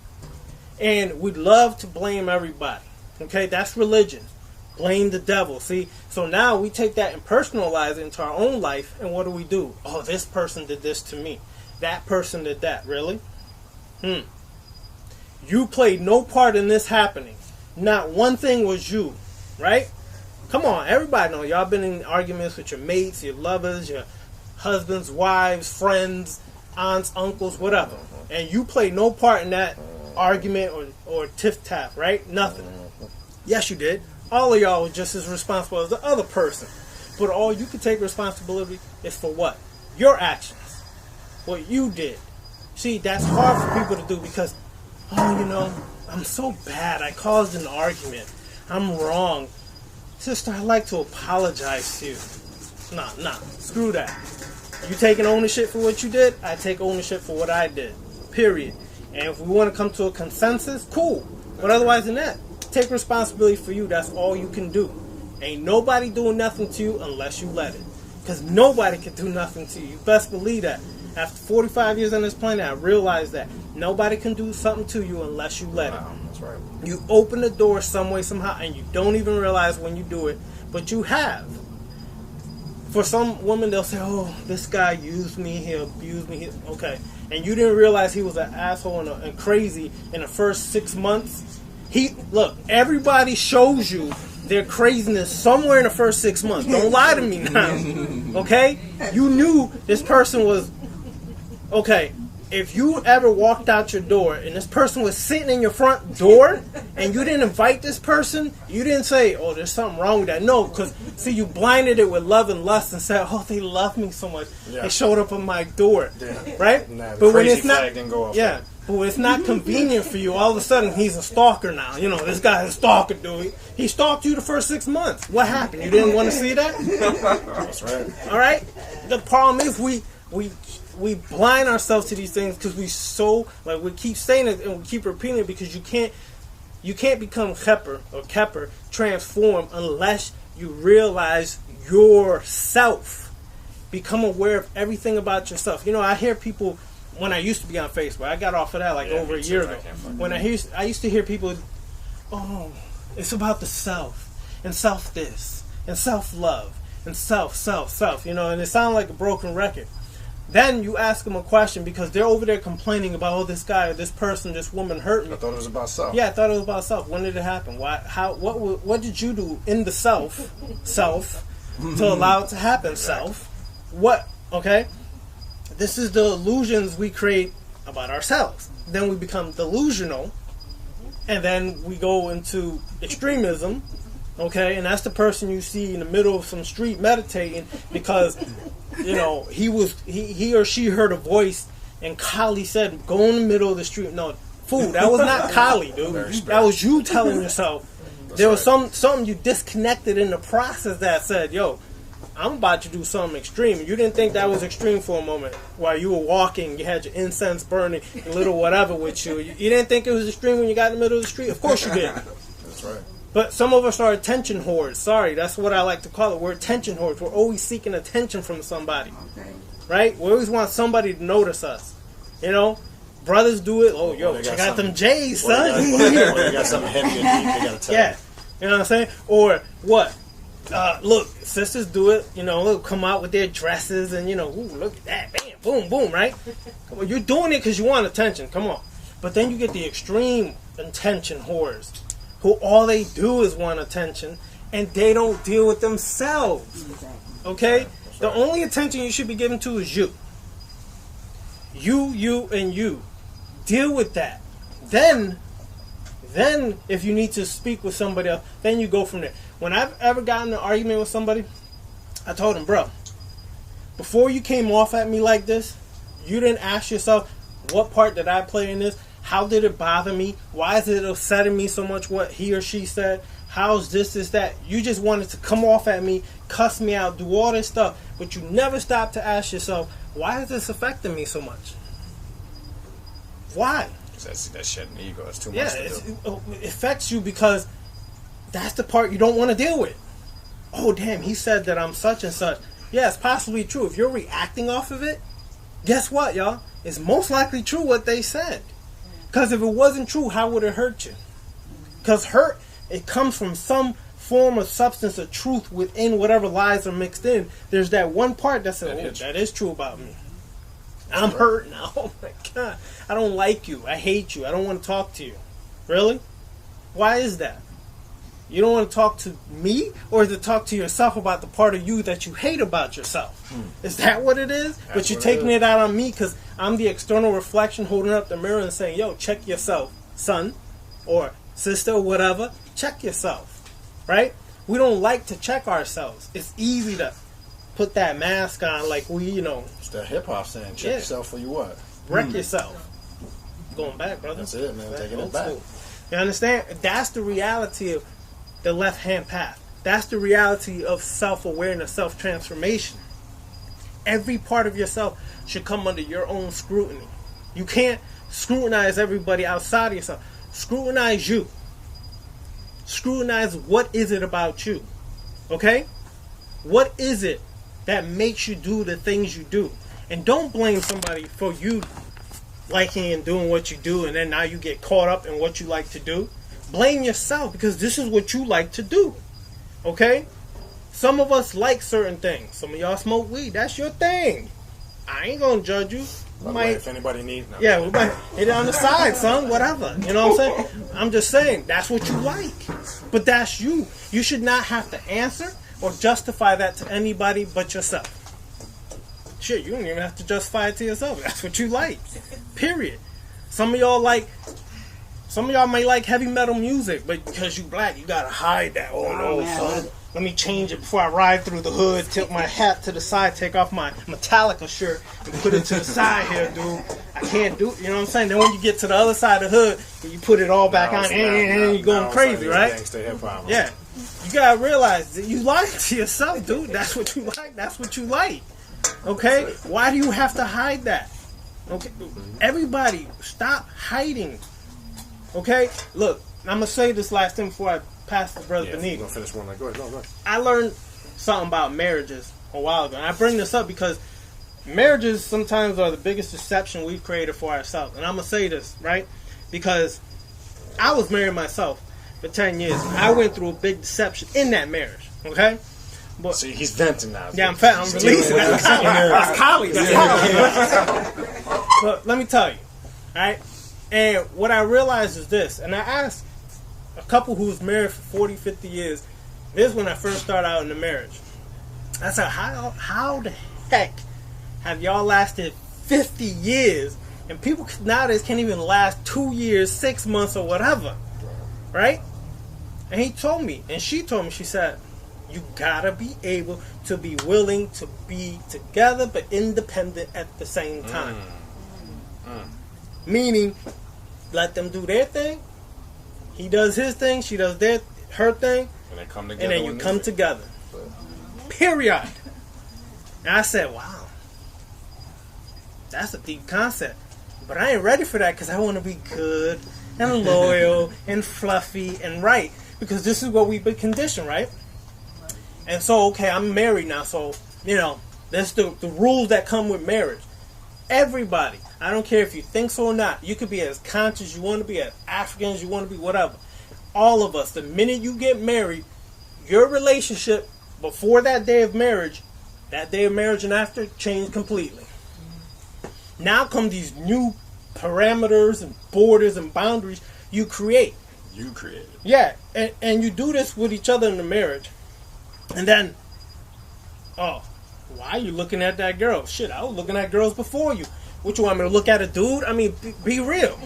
[SPEAKER 5] And we love to blame everybody. Okay, that's religion. Blame the devil. See, so now we take that and personalize it into our own life. And what do? Oh, this person did this to me. That person did that. Really? You played no part in this happening. Not one thing was you. Right? Come on, everybody know. Y'all been in arguments with your mates, your lovers, your husbands, wives, friends, aunts, uncles, whatever. And you played no part in that argument or tiff-taff, right? Nothing. Yes, you did. All of y'all were just as responsible as the other person. But all you can take responsibility is for what? Your actions. What you did. See, that's hard for people to do because, I'm so bad. I caused an argument. I'm wrong. Sister, I'd like to apologize to you. Nah. Screw that. You taking ownership for what you did? I take ownership for what I did. Period. And if we want to come to a consensus, cool. But otherwise than that, take responsibility for you. That's all you can do. Ain't nobody doing nothing to you unless you let it. Because nobody can do nothing to you. You best believe that. After 45 years on this planet, I realized that nobody can do something to you unless you let it.
[SPEAKER 1] That's right.
[SPEAKER 5] You open the door some way, somehow, and you don't even realize when you do it, but you have. For some women, they'll say, oh, this guy used me, he abused me. Okay. And you didn't realize he was an asshole and crazy in the first 6 months. Look, everybody shows you their craziness somewhere in the first 6 months. Don't lie to me now. Okay? You knew this person was, okay, if you ever walked out your door and this person was sitting in your front door and you didn't invite this person, you didn't say, oh, there's something wrong with that. No, because, see, you blinded it with love and lust and said, oh, they love me so much.
[SPEAKER 1] Yeah.
[SPEAKER 5] They showed up on my door.
[SPEAKER 1] Yeah.
[SPEAKER 5] Right?
[SPEAKER 1] Nah, the
[SPEAKER 5] but when
[SPEAKER 1] crazy
[SPEAKER 5] it's not,
[SPEAKER 1] flag didn't go off.
[SPEAKER 5] yeah, but when it's not convenient for you, all of a sudden he's a stalker now. You know, this guy's a stalker, dude. He stalked you the first 6 months. What happened? You didn't want to see that?
[SPEAKER 1] That's right.
[SPEAKER 5] All right? The problem is we blind ourselves to these things because we keep saying it and we keep repeating it because you can't become Khepra, transform, unless you realize yourself. Become aware of everything about yourself. You know, I hear people, when I used to be on Facebook, I got off of that over a year ago. When I used to hear people, oh, it's about the self, and self this, and self-love, and self, you know, and it sounded like a broken record. Then you ask them a question because they're over there complaining about, oh, this guy or this person, this woman hurt me.
[SPEAKER 1] I thought it was about self.
[SPEAKER 5] Yeah, I thought it was about self. When did it happen? Why? How? What did you do in the self to allow it to happen? Self. What? Okay. This is the illusions we create about ourselves. Then we become delusional, and then we go into extremism. Okay, and that's the person you see in the middle of some street meditating because, you know, he or she heard a voice and Kali said, go in the middle of the street. No, fool, that was not Kali, dude. That was you telling yourself. There was something you disconnected in the process that said, yo, I'm about to do something extreme. You didn't think that was extreme for a moment. While you were walking, you had your incense burning, your little whatever with you. You didn't think it was extreme when you got in the middle of the street? Of course you did.
[SPEAKER 1] That's right.
[SPEAKER 5] But some of us are attention whores. Sorry, that's what I like to call it. We're attention whores. We're always seeking attention from somebody. Okay. Right? We always want somebody to notice us. You know? Brothers do it. Oh, yo, check out them J's, son.
[SPEAKER 1] They got something heavy and deep they got to tell you.
[SPEAKER 5] You know what I'm saying? Or what? Look, sisters do it. You know, they'll come out with their dresses and, you know, ooh, look at that. Bam, boom, boom, right? Come on, you're doing it because you want attention. Come on. But then you get the extreme attention whores, who all they do is want attention, and they don't deal with themselves. Okay? The only attention you should be given to is you. You, and you. Deal with that. Then, if you need to speak with somebody else, then you go from there. When I've ever gotten in an argument with somebody, I told him, bro, before you came off at me like this, you didn't ask yourself, what part did I play in this? How did it bother me? Why is it upsetting me so much what he or she said? How's this, that? You just wanted to come off at me, cuss me out, do all this stuff, but you never stopped to ask yourself, why is this affecting me so much? Why?
[SPEAKER 1] That's shedding ego. It's too much
[SPEAKER 5] Yeah,
[SPEAKER 1] to do.
[SPEAKER 5] it affects you because that's the part you don't want to deal with. Oh, damn, he said that I'm such and such. Yeah, it's possibly true. If you're reacting off of it, guess what, y'all? It's most likely true what they said. Because if it wasn't true, how would it hurt you? Because hurt, it comes from some form of substance of truth within whatever lies are mixed in. There's that one part that says, oh, that is true about me. I'm hurt now. Oh my God. I don't like you. I hate you. I don't want to talk to you. Really? Why is that? You don't want to talk to me, or is it talk to yourself about the part of you that you hate about yourself? Is that what it is? That's but you're taking it out on me because I'm the external reflection holding up the mirror and saying, yo, check yourself, son, or sister, or whatever. Check yourself, right? We don't like to check ourselves. It's easy to put that mask on like we, you know.
[SPEAKER 1] It's that hip-hop saying, check yourself for you what?
[SPEAKER 5] Wreck yourself. Going back, brother.
[SPEAKER 1] That's it, man. Taking it back.
[SPEAKER 5] You understand? That's the reality of the left-hand path. That's the reality of self-awareness, self-transformation. Every part of yourself should come under your own scrutiny. You can't scrutinize everybody outside of yourself. Scrutinize you. Scrutinize what is it about you. Okay? What is it that makes you do the things you do? And don't blame somebody for you liking and doing what you do, and then now you get caught up in what you like to do. Blame yourself, because this is what you like to do. Okay? Some of us like certain things. Some of y'all smoke weed. That's your thing. I ain't gonna judge you.
[SPEAKER 1] If anybody needs, no.
[SPEAKER 5] Yeah, we might hit it on the side, son. Whatever. You know what I'm saying? I'm just saying that's what you like. But that's you. You should not have to answer or justify that to anybody but yourself. Shit, you don't even have to justify it to yourself. That's what you like. Period. Some of y'all might like heavy metal music, but because you black, you gotta hide that. Oh no, son. Let me change it before I ride through the hood, tilt my hat to the side, take off my Metallica shirt, and put it to the side here, dude. I can't do it, you know what I'm saying? Then when you get to the other side of the hood, you put it all back on, and you're going crazy, right? Yeah. You gotta realize that you lie to yourself, dude. That's what you like. That's what you like. Okay? Why do you have to hide that? Okay? Everybody, stop hiding. Okay? Look, I'm gonna say this last thing before I pass to Brother Baniti.
[SPEAKER 1] Go finish one. Go ahead.
[SPEAKER 5] I learned something about marriages a while ago, and I bring this up because marriages sometimes are the biggest deception we've created for ourselves. And I'm gonna say this, right? Because I was married myself for 10 years. I went through a big deception in that marriage. Okay? But
[SPEAKER 1] see, he's venting now.
[SPEAKER 5] Yeah, I'm releasing. That's college. But let me tell you, all right? And what I realized is this, and I asked a couple who's married for 40, 50 years, this is when I first started out in the marriage. I said, how the heck have y'all lasted 50 years? And people nowadays can't even last 2 years, 6 months, or whatever. Right? And he told me, and she told me, she said, you gotta be able to be willing to be together but independent at the same time. Meaning, let them do their thing. He does his thing, she does her thing,
[SPEAKER 1] and they come together.
[SPEAKER 5] And then you come together. Period. And I said, wow, that's a deep concept. But I ain't ready for that because I want to be good and loyal and fluffy and right. Because this is what we've been conditioned, right? And so, okay, I'm married now, so, you know, that's the rules that come with marriage. Everybody, I don't care if you think so or not, you could be as conscious as you want to be, as African as you want to be, whatever. All of us, the minute you get married, your relationship before that day of marriage and after, change completely. Now come these new parameters and borders and boundaries you create.
[SPEAKER 1] You created.
[SPEAKER 5] Yeah, and you do this with each other in the marriage. And then, oh, why are you looking at that girl? Shit, I was looking at girls before you. What, you want me to look at a dude? I mean, be real.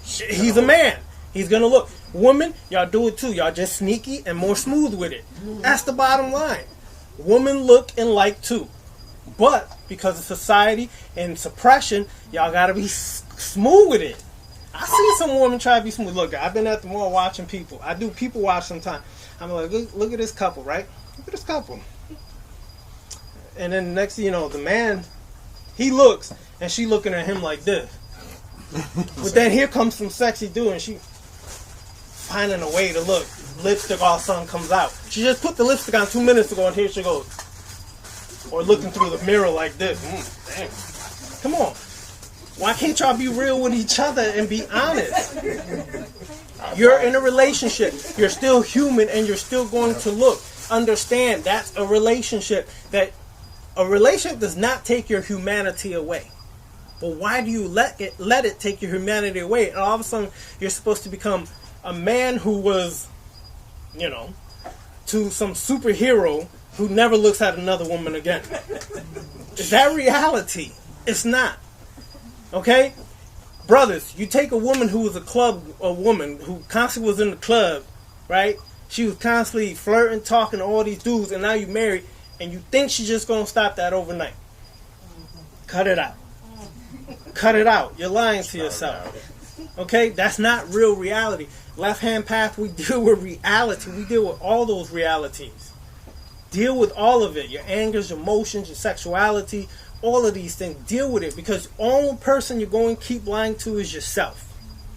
[SPEAKER 5] He's a man. He's going to look. Women, y'all do it too. Y'all just sneaky and more smooth with it. That's the bottom line. Women look and like too. But because of society and suppression, y'all got to be smooth with it. I see some women try to be smooth. Look, I've been at the mall watching people. I do people watch sometimes. I'm like, look at this couple, right? Look at this couple. And then next thing you know, the man, he looks, and she looking at him like this. But then here comes some sexy dude, and she finding a way to look. Lipstick all of a sudden comes out. She just put the lipstick on 2 minutes ago, and here she goes. Or looking through the mirror like this. Damn. Come on. Why can't y'all be real with each other and be honest? You're in a relationship. You're still human, and you're still going to look. Understand that's a relationship. That a relationship does not take your humanity away. But why do you let it take your humanity away? And all of a sudden, you're supposed to become a man who was, you know, to some superhero who never looks at another woman again. Is that reality? It's not. Okay? Brothers, you take a woman who was a woman who constantly was in the club, right? She was constantly flirting, talking to all these dudes, and now you married, and you think she's just going to stop that overnight. Cut it out. Cut it out. You're lying to yourself. Okay? That's not real reality. Left Hand Path, we deal with reality. We deal with all those realities. Deal with all of it. Your angers, your emotions, your sexuality, all of these things. Deal with it, because the only person you're going to keep lying to is yourself.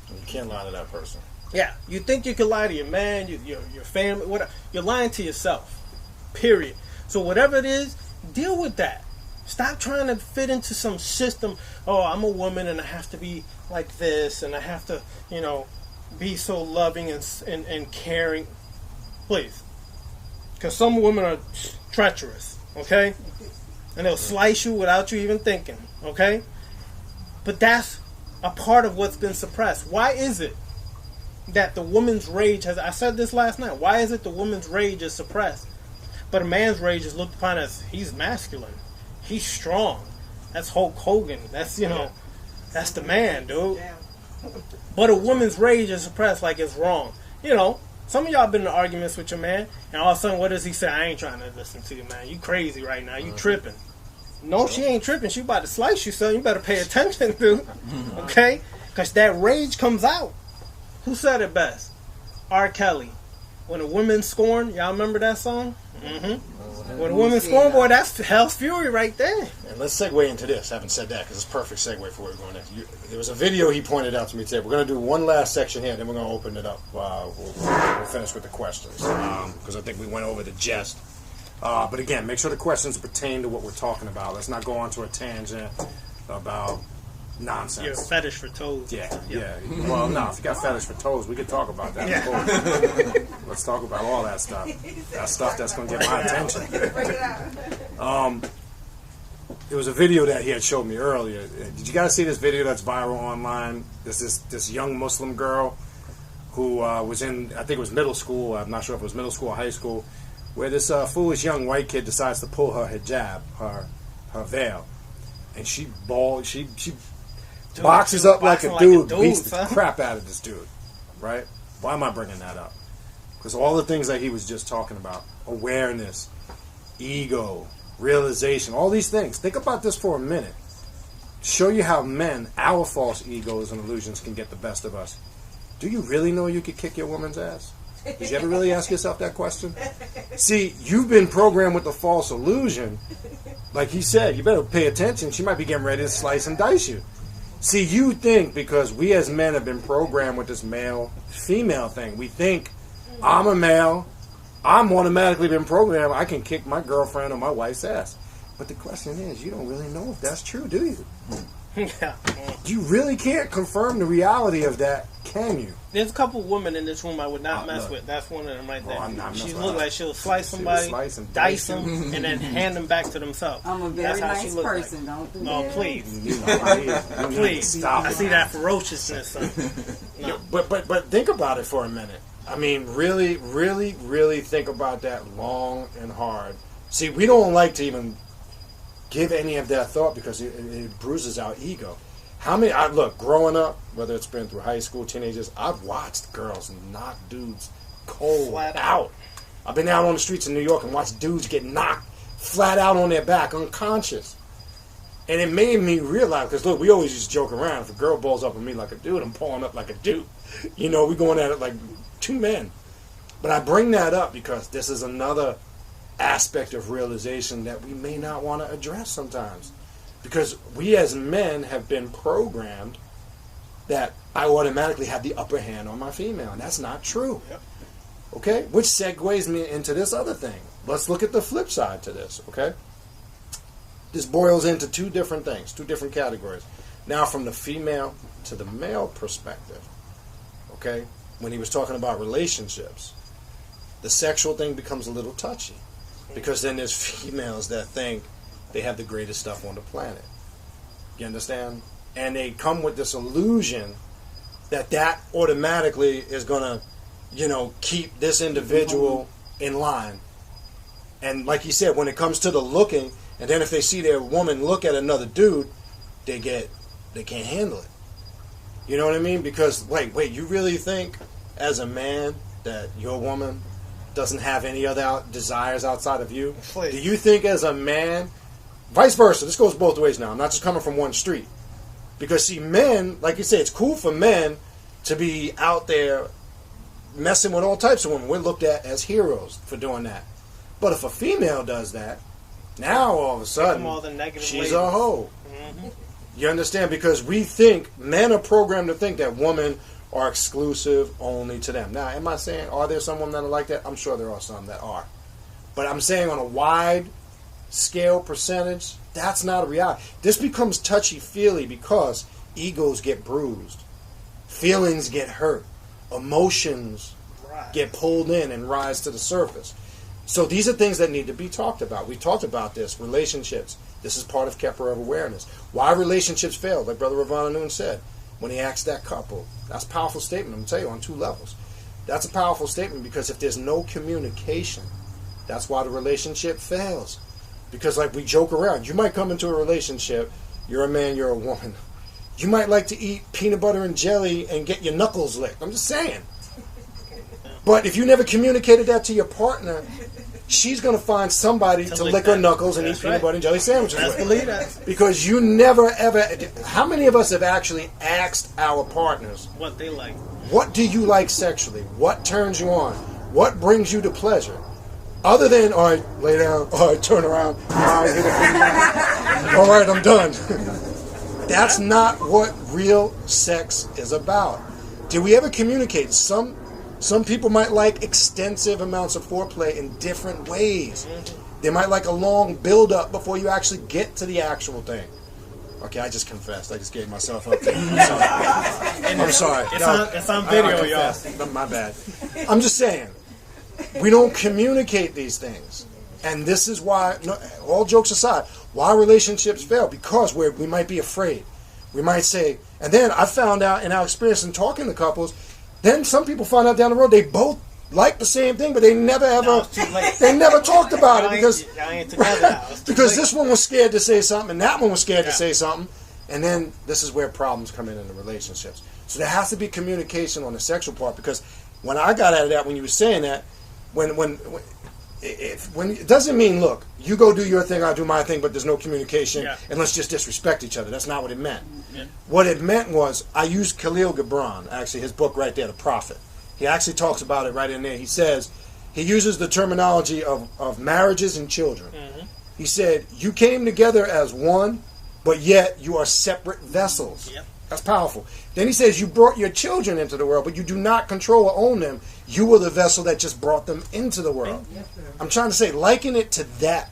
[SPEAKER 1] You can't lie to that person.
[SPEAKER 5] Yeah, you think you can lie to your man, your family, whatever. You're lying to yourself. Period. So whatever it is, deal with that. Stop trying to fit into some system. Oh, I'm a woman and I have to be like this, and I have to, you know, be so loving and caring. Please. Because some women are treacherous, okay? And they'll slice you without you even thinking, okay? But that's a part of what's been suppressed. Why is it that the woman's rage has, I said this last night, why is it the woman's rage is suppressed, but a man's rage is looked upon as he's masculine, he's strong, That's Hulk Hogan. That's, that's the man, dude.
[SPEAKER 6] Yeah.
[SPEAKER 5] But a woman's rage is suppressed like it's wrong. Some of y'all been in arguments with your man, and all of a sudden, what does he say? I ain't trying to listen to you, man. You crazy right now. You tripping. No, she ain't tripping. She about to slice you, son. You better pay attention, dude. Okay? Because that rage comes out. Who said it best? R. Kelly. When a woman scorn, y'all remember that song? Mm-hmm. When a woman scorn, boy, that's Hell's Fury right there.
[SPEAKER 1] And let's segue into this, having said that, because it's a perfect segue for where we're going next. There was a video he pointed out to me today. We're going to do one last section here, then we're going to open it up. We'll finish with the questions, because I think we went over the jest. But again, make sure the questions pertain to what we're talking about. Let's not go on to a tangent about nonsense.
[SPEAKER 5] Your fetish for toes.
[SPEAKER 1] Yeah. Well, no, if you got fetish for toes, we could talk about that.
[SPEAKER 5] Yeah.
[SPEAKER 1] Let's talk about all that stuff. That stuff that's going to get my attention. There was a video that he had showed me earlier. Did you guys see this video that's viral online? This young Muslim girl who was in, I think it was middle school. I'm not sure if it was middle school or high school, where this foolish young white kid decides to pull her hijab, her veil, and she boxes up like a dude, beats the crap out of this dude, right? Why am I bringing that up? Because all the things that he was just talking about, awareness, ego, realization, all these things. Think about this for a minute. Show you how men, our false egos and illusions can get the best of us. Do you really know you could kick your woman's ass? Did you ever really ask yourself that question? See, you've been programmed with the false illusion. Like he said, you better pay attention. She might be getting ready to slice and dice you. See, you think because we as men have been programmed with this male-female thing. We think, I'm a male, I'm automatically been programmed, I can kick my girlfriend or my wife's ass. But the question is, you don't really know if that's true, do you?
[SPEAKER 5] Yeah.
[SPEAKER 1] You really can't confirm the reality of that, can you?
[SPEAKER 5] There's a couple women in this room I would not mess with. That's one of them right there. She look like she'll slice somebody, dice them, and then hand them back to themselves.
[SPEAKER 8] I'm a very nice person.
[SPEAKER 5] Like.
[SPEAKER 8] Don't do
[SPEAKER 5] no,
[SPEAKER 8] that.
[SPEAKER 5] Please. Please.
[SPEAKER 1] Stop.
[SPEAKER 5] I see that ferociousness. Son. No.
[SPEAKER 1] But think about it for a minute. I mean, really, really, really think about that long and hard. See, we don't like to even give any of that thought because it bruises our ego. How many? Look, growing up, whether it's been through high school, teenagers, I've watched girls knock dudes cold
[SPEAKER 5] flat
[SPEAKER 1] out. I've been out on the streets in New York and watched dudes get knocked flat out on their back, unconscious. And it made me realize, because look, we always just joke around. If a girl balls up on me like a dude, I'm pulling up like a dude. We going at it like two men. But I bring that up because this is another aspect of realization that we may not want to address sometimes. Because we as men have been programmed that I automatically have the upper hand on my female, and that's not true.
[SPEAKER 5] Yep.
[SPEAKER 1] Okay? Which segues me into this other thing. Let's look at the flip side to this, okay? This boils into two different things, two different categories. Now from the female to the male perspective, okay? When he was talking about relationships, the sexual thing becomes a little touchy. Because then there's females that think they have the greatest stuff on the planet. You understand? And they come with this illusion that automatically is going to, keep this individual in line. And like you said, when it comes to the looking, and then if they see their woman look at another dude, they can't handle it. You know what I mean? Because, wait, you really think as a man that your woman doesn't have any other desires outside of you?
[SPEAKER 5] Please.
[SPEAKER 1] Do you think as a man, vice versa, this goes both ways now, I'm not just coming from one street. Because see, men, like you say, it's cool for men to be out there messing with all types of women. We're looked at as heroes for doing that. But if a female does that, now all of a sudden, she's a hoe.
[SPEAKER 5] Mm-hmm.
[SPEAKER 1] You understand? Because we think, men are programmed to think that women are exclusive only to them. Now, am I saying, are there some women that are like that? I'm sure there are some that are. But I'm saying on a wide scale percentage, that's not a reality. This becomes touchy-feely because egos get bruised. Feelings get hurt. Emotions get pulled in and rise to the surface. So these are things that need to be talked about. We talked about this, relationships. This is part of Khepra of awareness. Why relationships fail, like Brother Ravana said, when he asked that couple. That's a powerful statement, I'm going to tell you, on two levels. That's a powerful statement because if there's no communication, that's why the relationship fails. Because, like, we joke around. You might come into a relationship, you're a man, you're a woman. You might like to eat peanut butter and jelly and get your knuckles licked. I'm just saying. But if you never communicated that to your partner, she's going to find somebody to lick her knuckles and eat peanut butter and jelly sandwiches with.
[SPEAKER 5] Believe that.
[SPEAKER 1] Because you never, ever... How many of us have actually asked our partners,
[SPEAKER 5] What they like.
[SPEAKER 1] what do you like sexually? What turns you on? What brings you to pleasure? Other than, all right, lay down, all right, turn around, all right, hit it. All right, I'm done. That's not what real sex is about. Did we ever communicate? Some people might like extensive amounts of foreplay in different ways. They might like a long build-up before you actually get to the actual thing. Okay, I just confessed. I just gave myself up there. I'm sorry.
[SPEAKER 5] It's on video, y'all.
[SPEAKER 1] My bad. I'm just saying, we don't communicate these things. And this is why, all jokes aside, why relationships fail. Because we might be afraid. We might say, and then I found out in our experience in talking to couples, then some people find out down the road they both like the same thing, but they never ever, they never talked about it because this one was scared to say something and that one was scared to say something. And then this is where problems come in the relationships. So there has to be communication on the sexual part, because when I got out of that, when you were saying that, when it doesn't mean, look, you go do your thing, I'll do my thing, but there's no communication, and let's just disrespect each other. That's not what it meant. Yeah. What it meant was, I used Khalil Gibran, actually, his book right there, The Prophet. He actually talks about it right in there. He says, he uses the terminology of marriages and children. Mm-hmm. He said, you came together as one, but yet you are separate vessels. Yep. That's powerful. Then he says, you brought your children into the world, but you do not control or own them. You were the vessel that just brought them into the world. Yes, I'm trying to say, liken it to that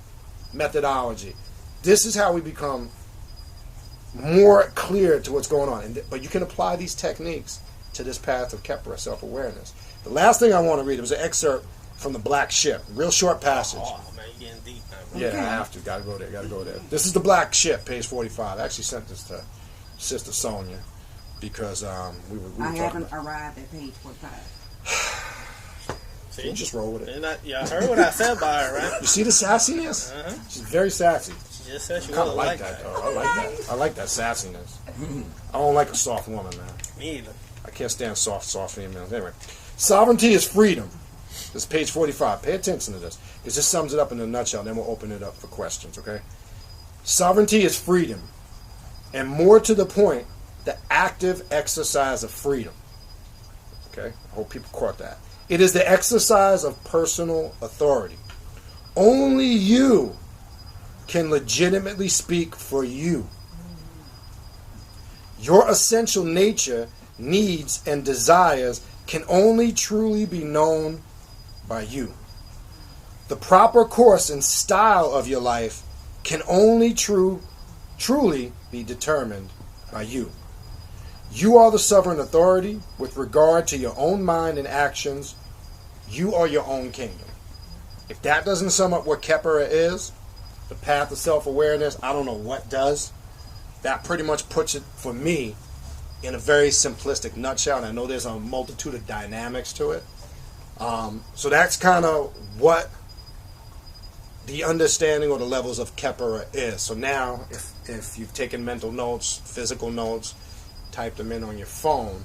[SPEAKER 1] methodology. This is how we become more clear to what's going on. But you can apply these techniques to this path of Khepra, self-awareness. The last thing I want to read, it was an excerpt from The Black Ship. Real short passage. Oh, man, you're getting deep now. Yeah, I have to. Got to go there. This is The Black Ship, page 45. I actually sent this to Sister Sonia because we were
[SPEAKER 3] I haven't arrived at page 45.
[SPEAKER 1] See? You just roll with it.
[SPEAKER 5] I heard what I said about her, right?
[SPEAKER 1] You see the sassiness? Uh-huh. She's very sassy.
[SPEAKER 5] She just said she
[SPEAKER 1] kind of
[SPEAKER 5] like
[SPEAKER 1] that, though. I like that. I like that sassiness. I don't like a soft woman, man.
[SPEAKER 5] Me either.
[SPEAKER 1] I can't stand soft females. Anyway, sovereignty is freedom. This is page 45. Pay attention to this, because this sums it up in a nutshell. Then we'll open it up for questions, okay? Sovereignty is freedom, and more to the point, the active exercise of freedom. Okay? I hope people caught that. It is the exercise of personal authority. Only you can legitimately speak for you. Your essential nature, needs, and desires can only truly be known by you. The proper course and style of your life can only truly be determined by you. You are the sovereign authority with regard to your own mind and actions. You are your own kingdom. If that doesn't sum up what Khepra is, the path of self-awareness, I don't know what does. That pretty much puts it, for me, in a very simplistic nutshell. And I know there's a multitude of dynamics to it. So that's kind of what the understanding or the levels of Khepra is. So now, if you've taken mental notes, physical notes, type them in on your phone.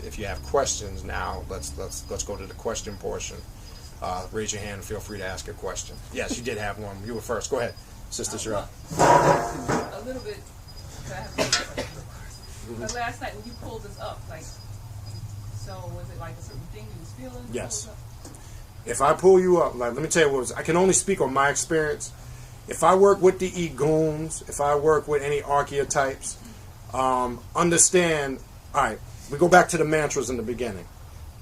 [SPEAKER 1] If you have questions now, let's go to the question portion. Raise your hand and feel free to ask a question. Yes, you did have one. You were first. Go ahead, Sister Shira.
[SPEAKER 8] A little bit. But last night when you pulled this up, so was it like a certain thing you was feeling?
[SPEAKER 1] Yes. If I pull you up, let me tell you what was. I can only speak on my experience. If I work with the egoons, if I work with any archetypes, understand. All right, we go back to the mantras in the beginning.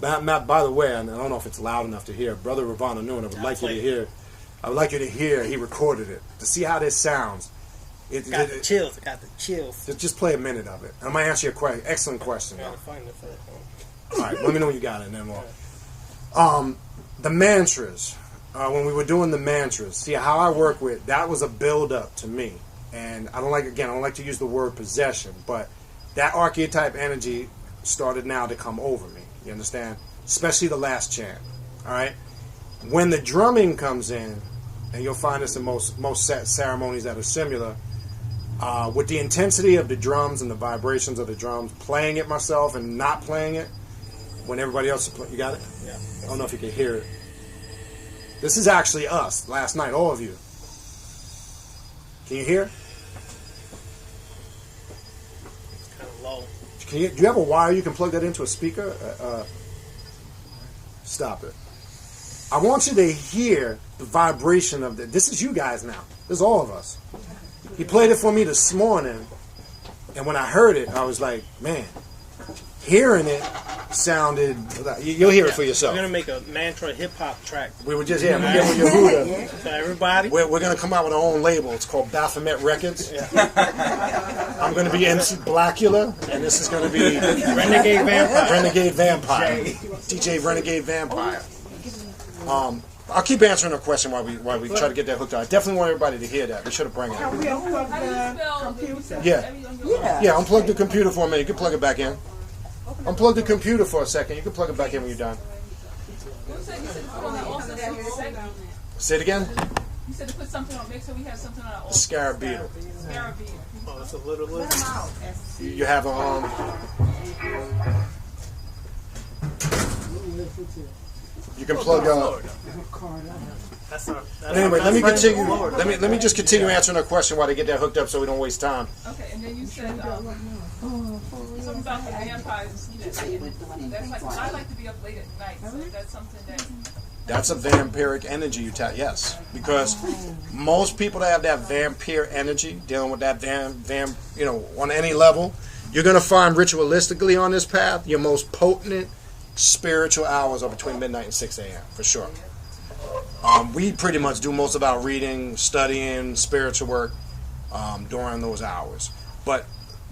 [SPEAKER 1] By the way, and I don't know if it's loud enough to hear. Brother Ravana Noon, I would like you to hear. I would like you to hear. He recorded it to see how this sounds.
[SPEAKER 5] Got the chills.
[SPEAKER 1] Just play a minute of it. I'm gonna answer your question. Excellent question. All right, let me know when you got it, and then we'll. The mantras. When we were doing the mantras, see how I work with that was a build up to me, and I don't like to use the word possession, but that archetype energy started now to come over me. You understand? Especially the last chant. All right. When the drumming comes in, and you'll find this in most ceremonies that are similar. With the intensity of the drums and the vibrations of the drums, playing it myself and not playing it when everybody else is playing. You got it?
[SPEAKER 5] Yeah.
[SPEAKER 1] I don't know if you can hear it. This is actually us last night, all of you. Can you hear?
[SPEAKER 5] It's kind of low.
[SPEAKER 1] Do you have a wire you can plug that into a speaker? Stop it. I want you to hear the vibration of this is you guys now. This is all of us. He played it for me this morning, and when I heard it, I was like, man, hearing it sounded... You'll hear it for yourself.
[SPEAKER 5] We're going to make a mantra hip-hop track.
[SPEAKER 1] We were just, we're getting with Yehuda.
[SPEAKER 5] So everybody...
[SPEAKER 1] We're going to come out with our own label. It's called Baphomet Records. Yeah. I'm going to be MC Blackula, and this is going to be...
[SPEAKER 5] Renegade Vampire.
[SPEAKER 1] Renegade Vampire. DJ Renegade Vampire. I'll keep answering the question while we try to get that hooked up. I definitely want everybody to hear that. We should have brought it.
[SPEAKER 2] Can we unplug the computer?
[SPEAKER 1] Yeah, unplug the computer for a minute. You can plug it back in. Unplug the computer for a second. You can plug it back in when you're done. Say it again.
[SPEAKER 8] You said to put something on, make sure we have something on our
[SPEAKER 1] Scarab beetle.
[SPEAKER 8] Scarab beetle.
[SPEAKER 5] Oh, it's a little.
[SPEAKER 1] You have you can plug anyway, let me continue. Let me just continue answering her question while they get that hooked up, so we don't waste time.
[SPEAKER 8] Okay, and then you said something about the vampires. That's like I like to be up late at night, so that's something that.
[SPEAKER 1] That's a vampiric energy you tap. Yes, because most people that have that vampire energy, dealing with that on any level, you're gonna find ritualistically on this path your most potent spiritual hours are between midnight and 6 a.m. for sure. We pretty much do most of our reading, studying, spiritual work during those hours. But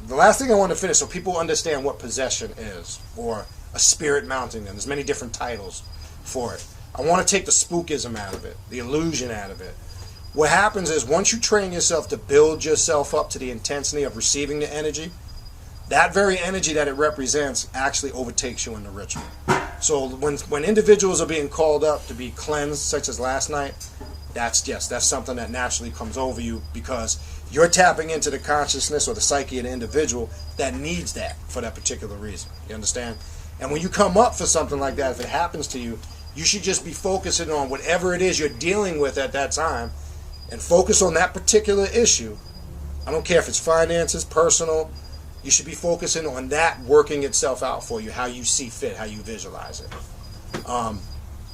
[SPEAKER 1] the last thing I want to finish, so people understand what possession is, or a spirit mounting them. There's many different titles for it. I want to take the spookism out of it, the illusion out of it. What happens is once you train yourself to build yourself up to the intensity of receiving the energy, that very energy that it represents actually overtakes you in the ritual. So when individuals are being called up to be cleansed, such as last night, that's something that naturally comes over you because you're tapping into the consciousness or the psyche of the individual that needs that for that particular reason. You understand? And when you come up for something like that, if it happens to you, you should just be focusing on whatever it is you're dealing with at that time and focus on that particular issue. I don't care if it's finances, personal. You should be focusing on that working itself out for you, how you see fit, how you visualize it.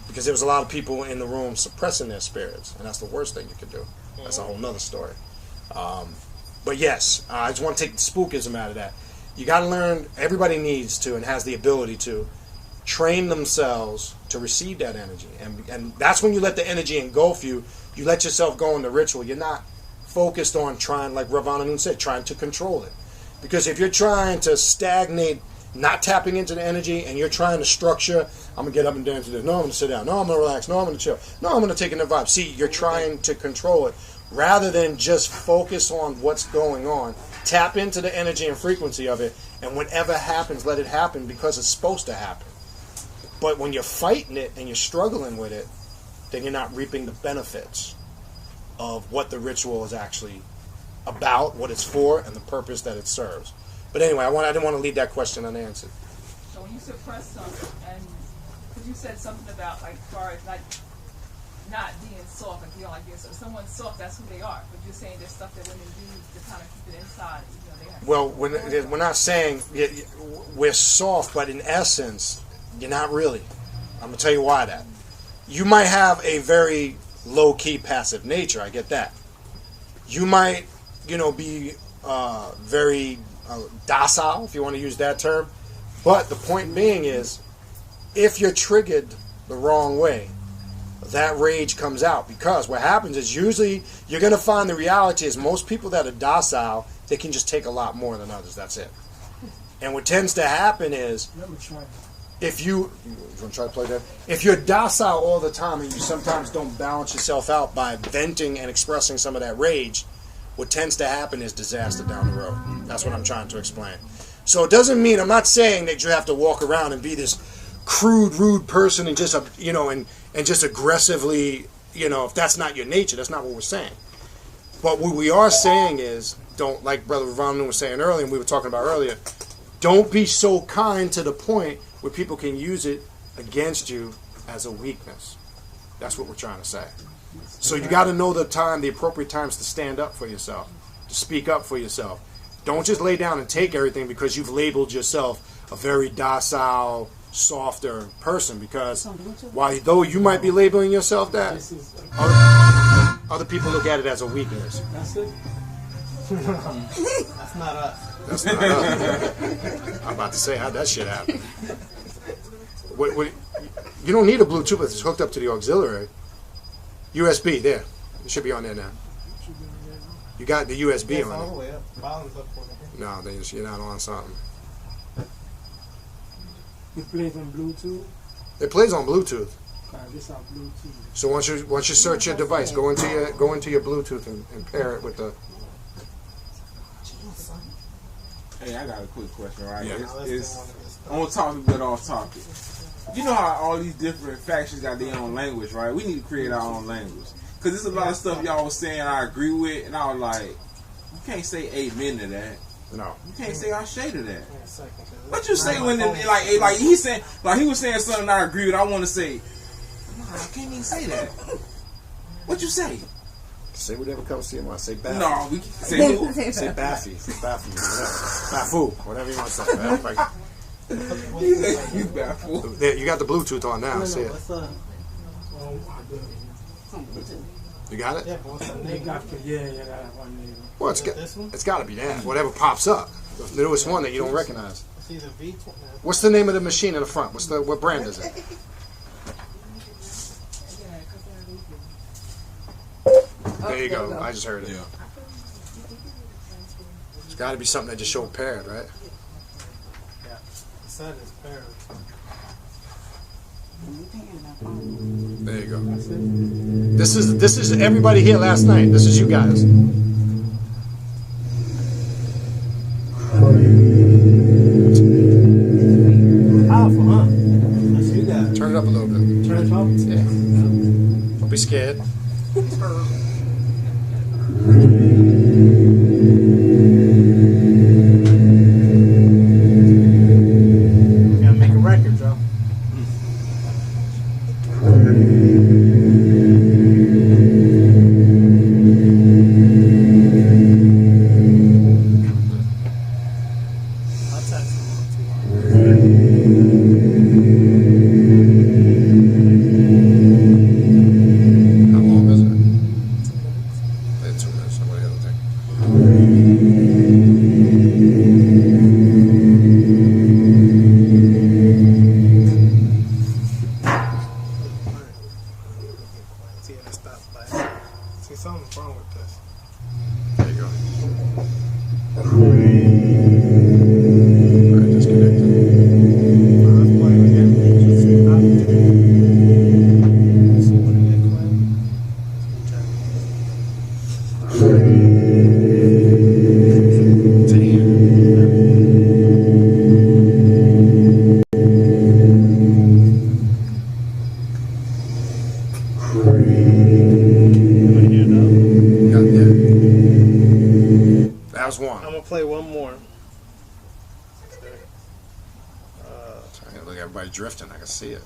[SPEAKER 1] Because there was a lot of people in the room suppressing their spirits, and that's the worst thing you could do. That's a whole nother story. But yes, I just want to take the spookism out of that. You got to learn, everybody needs to and has the ability to train themselves to receive that energy. And that's when you let the energy engulf you. You let yourself go in the ritual. You're not focused on trying, like Ravana said, trying to control it. Because if you're trying to stagnate, not tapping into the energy, and you're trying to structure, I'm going to get up and dance to this. No, I'm going to sit down. No, I'm going to relax. No, I'm going to chill. No, I'm going to take in the vibe. See, you're trying to control it rather than just focus on what's going on. Tap into the energy and frequency of it, and whatever happens, let it happen because it's supposed to happen. But when you're fighting it and you're struggling with it, then you're not reaping the benefits of what the ritual is actually about, what it's for, and the purpose that it serves. But anyway, I didn't want to leave that question unanswered.
[SPEAKER 8] So when you suppress something, and because you said something about like far as like not being soft, like you don't like being soft. If someone's soft, that's who they are. But you're saying there's stuff that women do to kind of keep it inside. They have
[SPEAKER 1] well, we're not saying we're soft, but in essence, you're not really. I'm gonna tell you why that. You might have a very low-key passive nature. I get that. You might, be very docile, if you want to use that term. But the point being is, if you're triggered the wrong way, that rage comes out. Because what happens is usually you're going to find the reality is most people that are docile, they can just take a lot more than others. That's it. And what tends to happen is, if you want to try to play that? If you're docile all the time and you sometimes don't balance yourself out by venting and expressing some of that rage, what tends to happen is disaster down the road. That's what I'm trying to explain. So it doesn't mean, I'm not saying that you have to walk around and be this crude, rude person and just, and just aggressively if that's not your nature, that's not what we're saying. But what we are saying is, don't, like Brother Ravana was saying earlier, and we were talking about earlier, don't be so kind to the point where people can use it against you as a weakness. That's what we're trying to say. So you got to know the appropriate times to stand up for yourself, to speak up for yourself. Don't just lay down and take everything because you've labeled yourself a very docile, softer person. Because though you might be labeling yourself that, other people look at it as a weakness.
[SPEAKER 7] That's it.
[SPEAKER 5] That's not us.
[SPEAKER 1] That's not us. I'm about to say, how'd that shit happen? You don't need a Bluetooth. It's hooked up to the auxiliary. USB, there. It should be on there now. You got the USB on
[SPEAKER 5] all the
[SPEAKER 1] it.
[SPEAKER 5] way up. Volume's up for it.
[SPEAKER 1] No, then you're not on something.
[SPEAKER 7] It plays on Bluetooth.
[SPEAKER 1] It plays on Bluetooth.
[SPEAKER 7] This on Bluetooth.
[SPEAKER 1] So once you search your device, go into your Bluetooth and pair it with the.
[SPEAKER 4] Hey, I got a quick question, right?
[SPEAKER 1] Yeah.
[SPEAKER 4] It's on topic but off topic. You know how all these different factions got their own language, right? We need to create our own language. Because there's a lot of stuff y'all was saying I agree with, and I was like, you can't say amen to that.
[SPEAKER 1] No.
[SPEAKER 4] You can't say I shade to that. What you say when like he said, like he was saying something I agree with, I want to say, no, I can't even say that. What you say?
[SPEAKER 1] Say whatever comes to your mind. Say Baffy.
[SPEAKER 4] No, we can say who?
[SPEAKER 1] Say Baffy. Say Baffy. Whatever. Baffoo. Whatever you want to say. Like,
[SPEAKER 4] He said you baffled.
[SPEAKER 1] there, you got the Bluetooth on now. See it.
[SPEAKER 5] What's
[SPEAKER 1] You got it?
[SPEAKER 5] yeah, but what's the
[SPEAKER 7] They
[SPEAKER 5] name?
[SPEAKER 7] got one name.
[SPEAKER 1] Well,
[SPEAKER 5] This one?
[SPEAKER 1] it's got to be that. Whatever pops up. The newest one that you don't recognize.
[SPEAKER 5] It's either V20.
[SPEAKER 1] What's the name of the machine in the front? What brand is it? There you go. I just heard it.
[SPEAKER 4] Yeah.
[SPEAKER 1] It's got to be something that just showed paired, right?
[SPEAKER 5] Yeah. The sun is paired.
[SPEAKER 1] There you go. This is everybody here last night. This is you guys.
[SPEAKER 5] Powerful, huh? That's you guys.
[SPEAKER 1] Turn it up a little bit.
[SPEAKER 5] Turn it up.
[SPEAKER 1] Yeah. Don't be scared.
[SPEAKER 5] You gotta make a record, Joe. I'll text
[SPEAKER 1] How long is it? Play 2 minutes. Somebody else think.
[SPEAKER 5] See, I stopped by. See, something's wrong with this.
[SPEAKER 1] There you go. Alright, disconnected.
[SPEAKER 5] Let's play it again. Just stop. See what it is,
[SPEAKER 1] That was one.
[SPEAKER 5] I'm gonna play one more.
[SPEAKER 1] Look, everybody drifting. I can see it.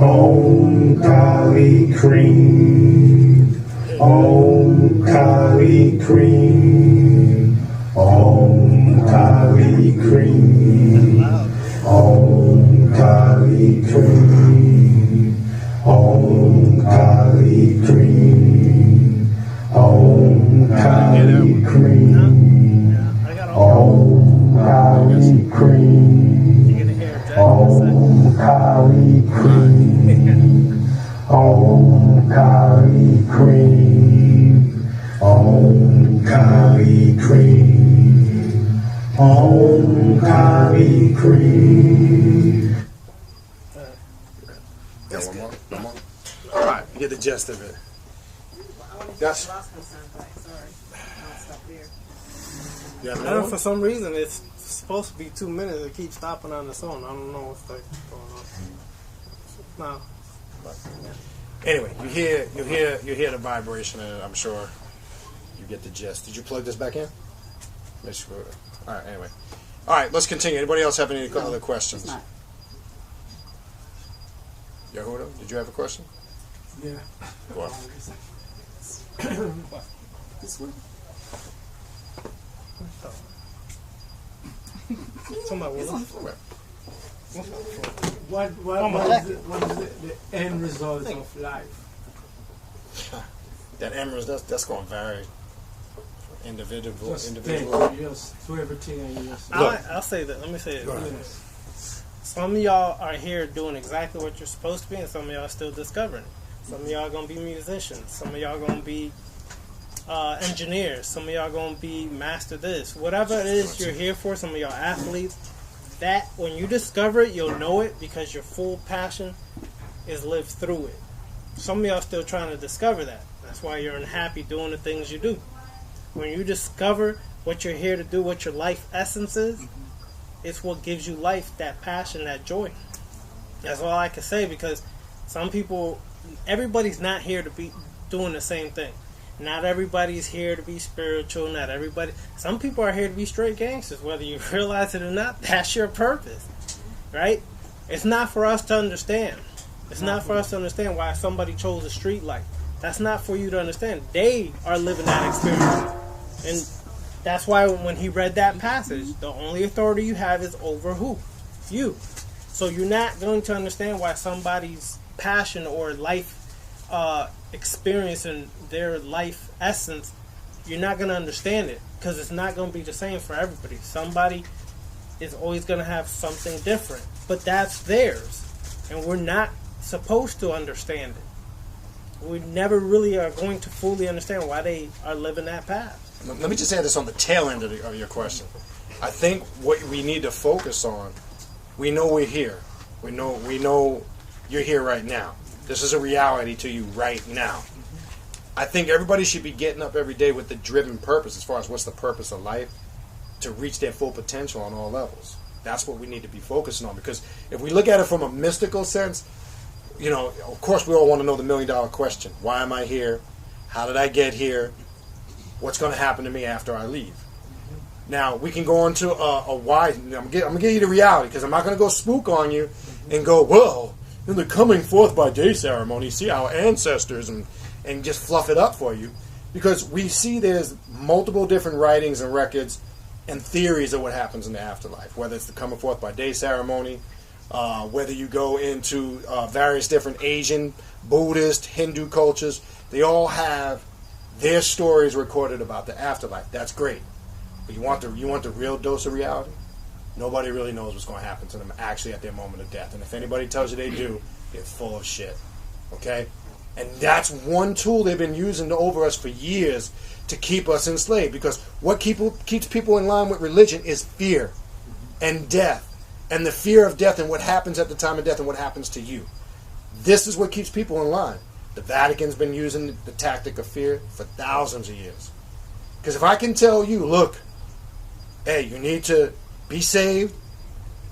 [SPEAKER 9] Om Kali Cream. Om Kali Cream. Om Kali Cream. Om Kali Cream. Om Kali Cream. Om Kali Cream.
[SPEAKER 5] Yeah, I got all.
[SPEAKER 9] Om Kali Cream.
[SPEAKER 5] You're gonna hear Jack in a
[SPEAKER 9] Om Kali Cream. Om Kali Cream. Om Kali Cream. Om Kali Cream.
[SPEAKER 1] Got one more? One more? Alright, you get the gist of it. That's.
[SPEAKER 6] Lost my sound back, sorry. I'll stop there.
[SPEAKER 1] You have
[SPEAKER 5] I
[SPEAKER 1] another
[SPEAKER 5] don't know,
[SPEAKER 1] one?
[SPEAKER 5] for some reason it's supposed to be 2 minutes. It keeps stopping on its own. I don't know what's going on. No. But, yeah.
[SPEAKER 1] Anyway, you hear the vibration, and I'm sure you get the gist. Did you plug this back in? Make sure. All right. Anyway, all right. Let's continue. Anybody else have any other questions?
[SPEAKER 7] It's not.
[SPEAKER 1] Yehuda, did you have a question?
[SPEAKER 7] Yeah.
[SPEAKER 1] Go on.
[SPEAKER 7] This one?
[SPEAKER 5] Somebody will.
[SPEAKER 7] What is the end result of life?
[SPEAKER 1] That emerald, that's going to vary from individual.
[SPEAKER 7] Just to everything and just.
[SPEAKER 5] I'll say that. Let me say it.
[SPEAKER 7] Yes.
[SPEAKER 5] Some of y'all are here doing exactly what you're supposed to be, and some of y'all are still discovering it. Some of y'all are going to be musicians. Some of y'all are going to be engineers. Some of y'all are going to be master this. Whatever it is you're here for, some of y'all athletes, that when you discover it, you'll know it because your full passion is lived through it. Some of y'all still trying to discover that. That's why you're unhappy doing the things you do. When you discover what you're here to do, what your life essence is, it's what gives you life, that passion, that joy. That's all I can say, because some people, everybody's not here to be doing the same thing. Not everybody's here to be spiritual. Not everybody. Some people are here to be straight gangsters, whether you realize it or not. That's your purpose, right? It's not for us to understand. It's not for us to understand why somebody chose a street light. That's not for you to understand. They are living that experience. And that's why when he read that passage, the only authority you have is over who? You. So you're not going to understand why somebody's passion or life experience and their life essence, you're not going to understand it, because it's not going to be the same for everybody. Somebody is always going to have something different, but that's theirs, and we're not supposed to understand it. We never really are going to fully understand why they are living that path.
[SPEAKER 1] Let me just say this on the tail end of your question. I think what we need to focus on, we know we're here. We know you're here right now. This is a reality to you right now. I think everybody should be getting up every day with the driven purpose as far as what's the purpose of life, to reach their full potential on all levels. That's what we need to be focusing on, because if we look at it from a mystical sense, you know, of course we all want to know the $1 million question. Why am I here? How did I get here? What's going to happen to me after I leave? Now, we can go into a why. I'm going to give you the reality, because I'm not going to go spook on you and go, well, in the coming forth by day ceremony, see our ancestors, and just fluff it up for you. Because we see there's multiple different writings and records and theories of what happens in the afterlife, whether it's the coming forth by day ceremony, whether you go into various different Asian, Buddhist, Hindu cultures. They all have their stories recorded about the afterlife. That's great. But you want the real dose of reality? Nobody really knows what's going to happen to them actually at their moment of death. And if anybody tells you they do, they're full of shit. Okay? And that's one tool they've been using over us for years to keep us enslaved. Because what keeps people in line with religion is fear and death. And the fear of death and what happens at the time of death and what happens to you. This is what keeps people in line. The Vatican's been using the tactic of fear for thousands of years. Because if I can tell you, look, hey, you need to be saved,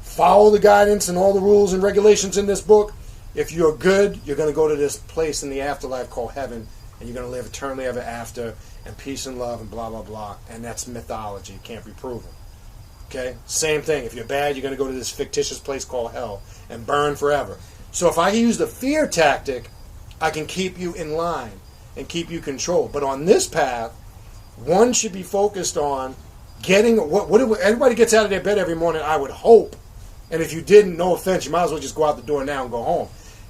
[SPEAKER 1] follow the guidance and all the rules and regulations in this book. If you're good, you're going to go to this place in the afterlife called heaven, and you're going to live eternally ever after, and peace and love, and blah, blah, blah. And that's mythology. It can't be proven. Okay? Same thing. If you're bad, you're going to go to this fictitious place called hell and burn forever. So if I use the fear tactic, I can keep you in line and keep you controlled. But on this path, one should be focused on getting everybody gets out of their bed every morning, I would hope. And if you didn't, no offense, you might as well just go out the door now and go home.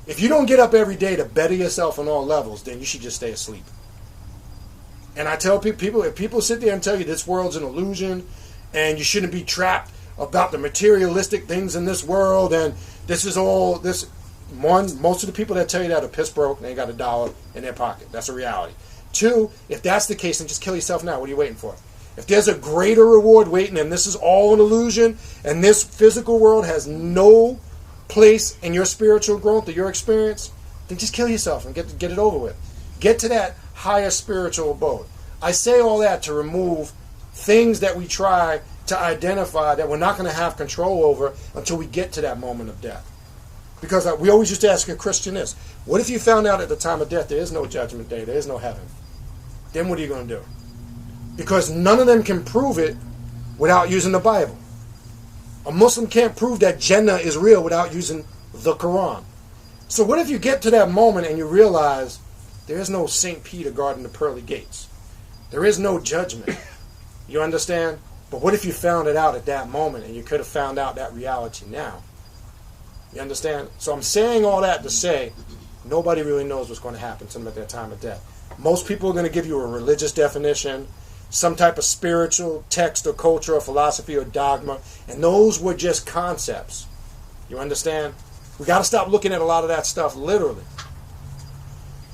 [SPEAKER 1] If you don't get up every day to better yourself on all levels, then you should just stay asleep. And I tell people, if people sit there and tell you this world's an illusion and you shouldn't be trapped about the materialistic things in this world, and this is all this, most of the people that tell you that are piss broke and they ain't got $1 in their pocket. That's a reality. 2, if that's the case, then just kill yourself now. What are you waiting for? If there's a greater reward waiting and this is all an illusion and this physical world has no place in your spiritual growth or your experience, then just kill yourself and get it over with. Get to that higher spiritual abode. I say all that to remove things that we try to identify that we're not going to have control over until we get to that moment of death. Because we always used to ask a Christian this: what if you found out at the time of death there is no judgment day, there is no heaven? Then what are you going to do? Because none of them can prove it without using the Bible. A Muslim can't prove that Jannah is real without using the Quran. So what if you get to that moment and you realize there is no St. Peter guarding the pearly gates? There is no judgment. You understand? But what if you found it out at that moment and you could have found out that reality now? You understand? So I'm saying all that to say nobody really knows what's going to happen to them at their time of death. Most people are going to give you a religious definition, some type of spiritual text or culture or philosophy or dogma, and those were just concepts. You understand? We got to stop looking at a lot of that stuff literally.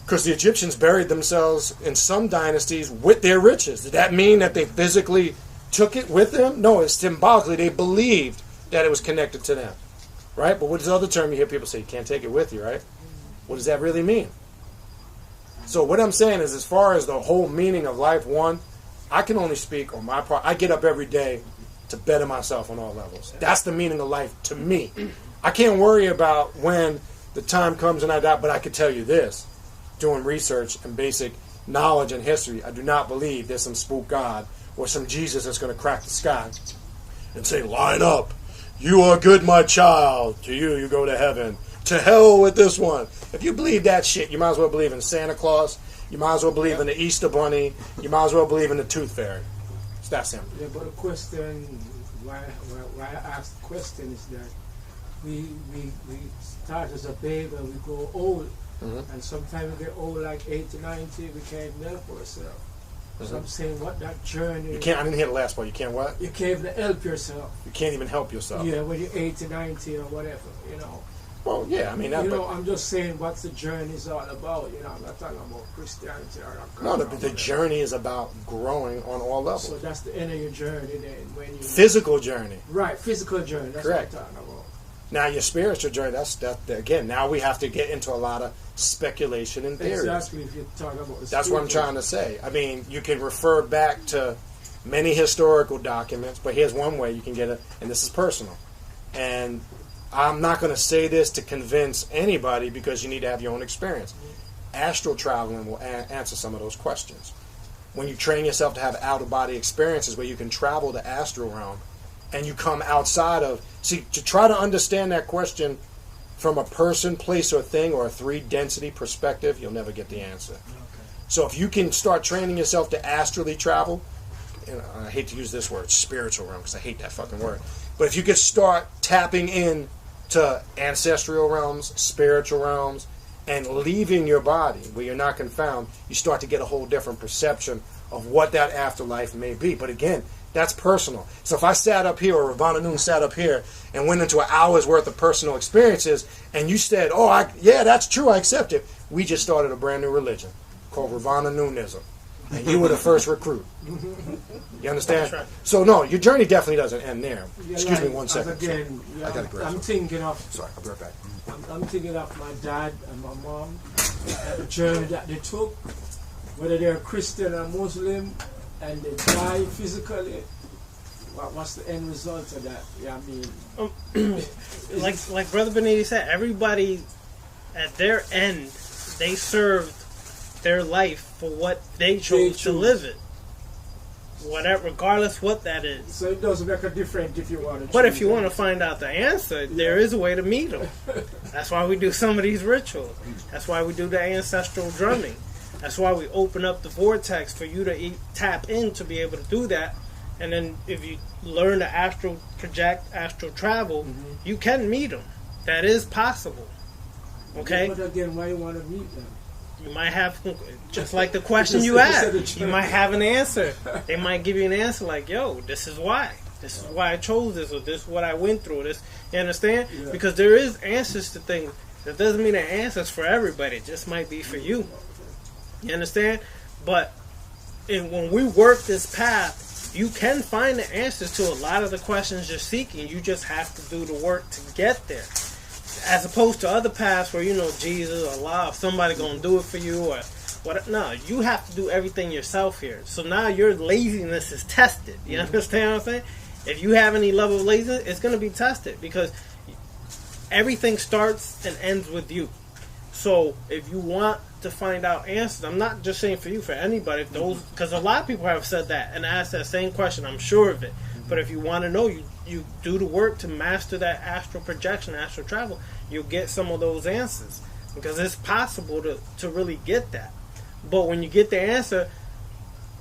[SPEAKER 1] Because the Egyptians buried themselves in some dynasties with their riches. Did that mean that they physically took it with them? No, it's symbolically. They believed that it was connected to them. Right? But what is the other term you hear people say? You can't take it with you, right? What does that really mean? So what I'm saying is, as far as the whole meaning of life, one, I can only speak on my part. I get up every day to better myself on all levels. That's the meaning of life to me. I can't worry about when the time comes and I die, but I can tell you this. Doing research and basic knowledge and history, I do not believe there's some spook God or some Jesus that's going to crack the sky and say, line up. You are good, my child. To you, you go to heaven. To hell with this one. If you believe that shit, you might as well believe in Santa Claus. You might as well believe in the Easter Bunny. You might as well believe in the Tooth Fairy. It's that simple.
[SPEAKER 7] Yeah, but the question, why I asked the question is that we start as a babe and we grow old. Mm-hmm. And sometimes we get old, like 80, 90, we can't even help ourselves. Mm-hmm. So I'm saying what that journey...
[SPEAKER 1] You can't, I didn't hear the last part. You can't what?
[SPEAKER 7] You can't even help yourself.
[SPEAKER 1] You can't even help yourself.
[SPEAKER 7] Yeah, when you're 80, 90 or whatever, you know.
[SPEAKER 1] Well, yeah, I mean... That,
[SPEAKER 7] you know, I'm just saying what the journey is all about. You know, I'm not talking about Christianity or...
[SPEAKER 1] No, the journey is about growing on all levels.
[SPEAKER 7] So that's the end of your journey then. When you
[SPEAKER 1] physical journey.
[SPEAKER 7] Right, physical journey. That's
[SPEAKER 1] correct.
[SPEAKER 7] What I'm talking about.
[SPEAKER 1] Now, your spiritual journey, again, now we have to get into a lot of speculation and theories.
[SPEAKER 7] Exactly, if you're talking about
[SPEAKER 1] that's what I'm trying to say. I mean, you can refer back to many historical documents, but here's one way you can get it, and this is personal. And I'm not going to say this to convince anybody because you need to have your own experience. Astral traveling will answer some of those questions. When you train yourself to have out-of-body experiences where you can travel the astral realm, and you come outside of... See, to try to understand that question from a person, place, or thing, or a 3-density perspective, you'll never get the answer. Okay. So if you can start training yourself to astrally travel, and I hate to use this word, spiritual realm, because I hate that fucking word, but if you could start tapping in to ancestral realms, spiritual realms, and leaving your body where you're not confound, you start to get a whole different perception of what that afterlife may be. But again, that's personal. So if I sat up here, or Ravana Noon sat up here, and went into an hour's worth of personal experiences, and you said, oh, yeah, that's true, I accept it, we just started a brand new religion called Ravana Noonism. And you were the first recruit. You understand? Right. So, no, your journey definitely doesn't end there.
[SPEAKER 7] Yeah,
[SPEAKER 1] Excuse me 1 second.
[SPEAKER 7] Again, yeah,
[SPEAKER 1] I gotta grab
[SPEAKER 7] I'm thinking of...
[SPEAKER 1] Sorry, I'll be right back.
[SPEAKER 7] I'm thinking of my dad and my mom, the journey that they took, whether they're Christian or Muslim, and they die physically. What's the end result of that? Yeah, I mean,
[SPEAKER 5] like Brother Baniti said, everybody at their end, they served their life for what they chose to live it. Whatever, regardless what that is.
[SPEAKER 7] So it doesn't make a difference if you want to.
[SPEAKER 5] But if you want to find out the answer, there is a way to meet them. That's why we do some of these rituals. That's why we do the ancestral drumming. That's why we open up the vortex for you to tap in to be able to do that. And then if you learn to astral project, astral travel, you can meet them. That is possible. Okay?
[SPEAKER 7] But again, why you want to meet them?
[SPEAKER 5] You might have, just like the question you asked, you might have an answer. They might give you an answer like, yo, this is why. This is why I chose this, or this is what I went through. This, you understand? Yeah. Because there is answers to things. That doesn't mean the answers for everybody. It just might be for you. You understand? But when we work this path, you can find the answers to a lot of the questions you're seeking. You just have to do the work to get there. As opposed to other paths where, you know, Jesus, Allah, if somebody going to do it for you or what. No, you have to do everything yourself here. So now your laziness is tested. You understand what I'm saying? If you have any level of laziness, it's going to be tested because everything starts and ends with you. So if you want to find out answers, I'm not just saying for you, for anybody, if those, because a lot of people have said that and asked that same question, I'm sure of it. But if you want to know, you do the work to master that astral projection, astral travel, you'll get some of those answers. Because it's possible to really get that. But when you get the answer,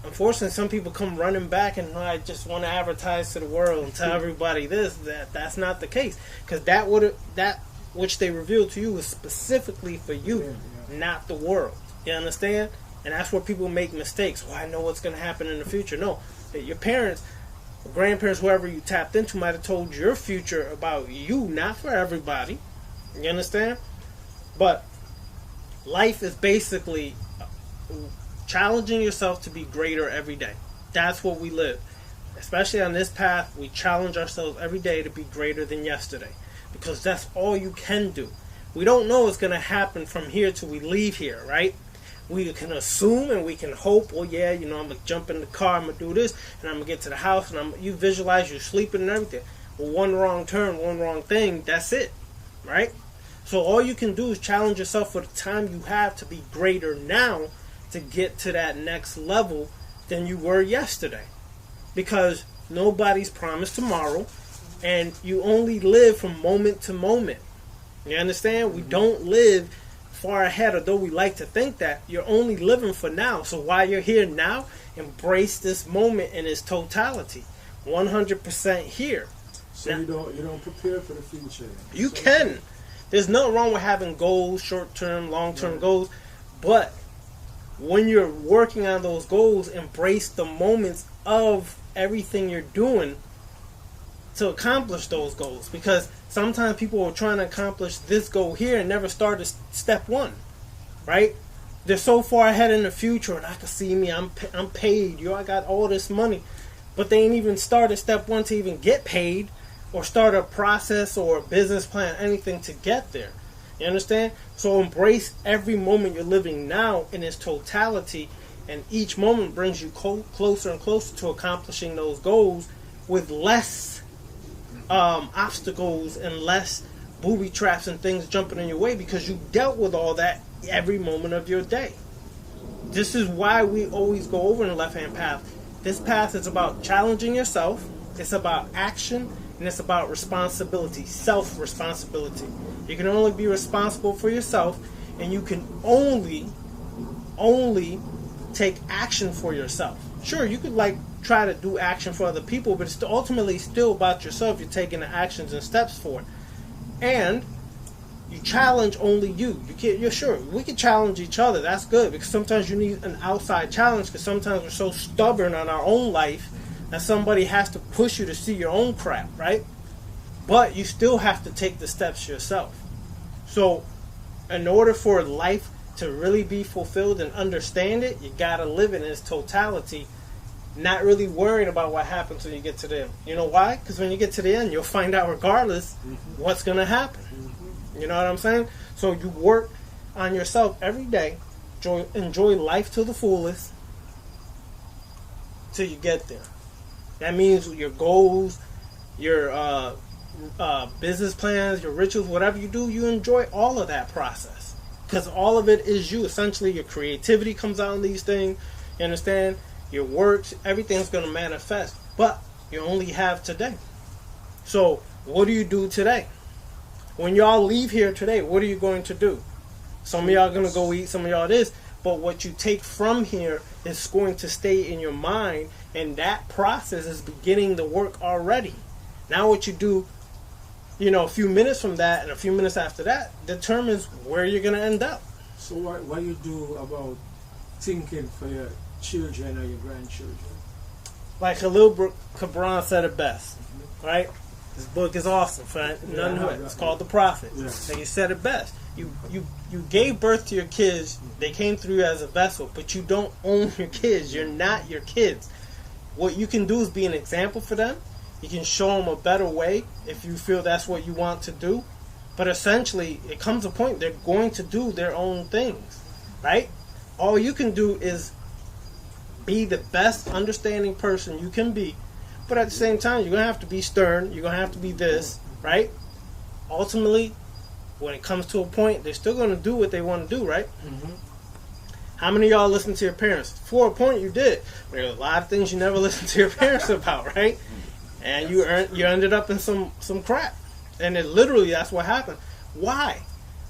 [SPEAKER 5] unfortunately, some people come running back and I just want to advertise to the world and tell everybody this, that. That's not the case. Because that which they revealed to you is specifically for you, not the world. You understand? And that's where people make mistakes. Well, I know what's going to happen in the future. No, your parents, grandparents, whoever you tapped into might have told your future about you, not for everybody. You understand? But life is basically challenging yourself to be greater every day. That's what we live. Especially on this path, we challenge ourselves every day to be greater than yesterday. Because that's all you can do. We don't know what's going to happen from here till we leave here, right? We can assume and we can hope, well, yeah, I'm going to jump in the car, I'm going to do this, and I'm going to get to the house, and you visualize you're sleeping and everything. Well, one wrong turn, one wrong thing, that's it, right? So all you can do is challenge yourself for the time you have to be greater now to get to that next level than you were yesterday. Because nobody's promised tomorrow, and you only live from moment to moment. You understand? We don't live far ahead, although we like to think that. You're only living for now. So while you're here now, embrace this moment in its totality. 100% here.
[SPEAKER 7] So now, you don't prepare for the future.
[SPEAKER 5] You can. There's nothing wrong with having goals, short-term, long-term goals, but when you're working on those goals, embrace the moments of everything you're doing to accomplish those goals. Because sometimes people are trying to accomplish this goal here and never started step one, right? They're so far ahead in the future, and I can see me, I'm paid, I got all this money, but they ain't even started step one to even get paid, or start a process or a business plan, anything to get there. You understand? So embrace every moment you're living now in its totality, and each moment brings you closer and closer to accomplishing those goals with less obstacles and less booby traps and things jumping in your way, because you dealt with all that every moment of your day. This is why we always go over in the left-hand path. This path is about challenging yourself, it's about action, and it's about responsibility, self-responsibility. You can only be responsible for yourself, and you can only take action for yourself. Sure, you could try to do action for other people, but it's ultimately still about yourself. You're taking the actions and steps for it. And you challenge only you. You're sure. We can challenge each other. That's good, because sometimes you need an outside challenge, because sometimes we're so stubborn on our own life that somebody has to push you to see your own crap, right? But you still have to take the steps yourself. So in order for life to really be fulfilled and understand it, you got to live it in its totality, not really worrying about what happens when you get to the end. You know why? Because when you get to the end, you'll find out regardless what's going to happen. You know what I'm saying? So you work on yourself every day, enjoy life to the fullest till you get there. That means your goals, your business plans, your rituals, whatever you do, you enjoy all of that process. Because all of it is you. Essentially, your creativity comes out in these things. You understand? Your works, everything's going to manifest. But you only have today. So, what do you do today? When y'all leave here today, what are you going to do? Some of y'all are going to go eat, some of y'all this. But what you take from here is going to stay in your mind. And that process is beginning the work already. Now what you do, a few minutes from that and a few minutes after that determines where you're going to end up.
[SPEAKER 7] So what you do about thinking for your children or your grandchildren?
[SPEAKER 5] Like Khalil Gibran said it best, right? This book is awesome. None of it. It's called The Prophet. Yeah. And he said it best. You gave birth to your kids. They came through you as a vessel, but you don't own your kids. You're not your kids. What you can do is be an example for them. You can show them a better way if you feel that's what you want to do. But essentially, it comes a point they're going to do their own things, right? All you can do is be the best understanding person you can be. But at the same time, you're going to have to be stern. You're going to have to be this, right? ultimately, when it comes to a point, they're still going to do what they want to do, right?
[SPEAKER 7] Mm-hmm.
[SPEAKER 5] How many of y'all listen to your parents? For a point, you did. There are a lot of things you never listened to your parents about, right? And you ended up in some crap. And it literally, that's what happened. Why?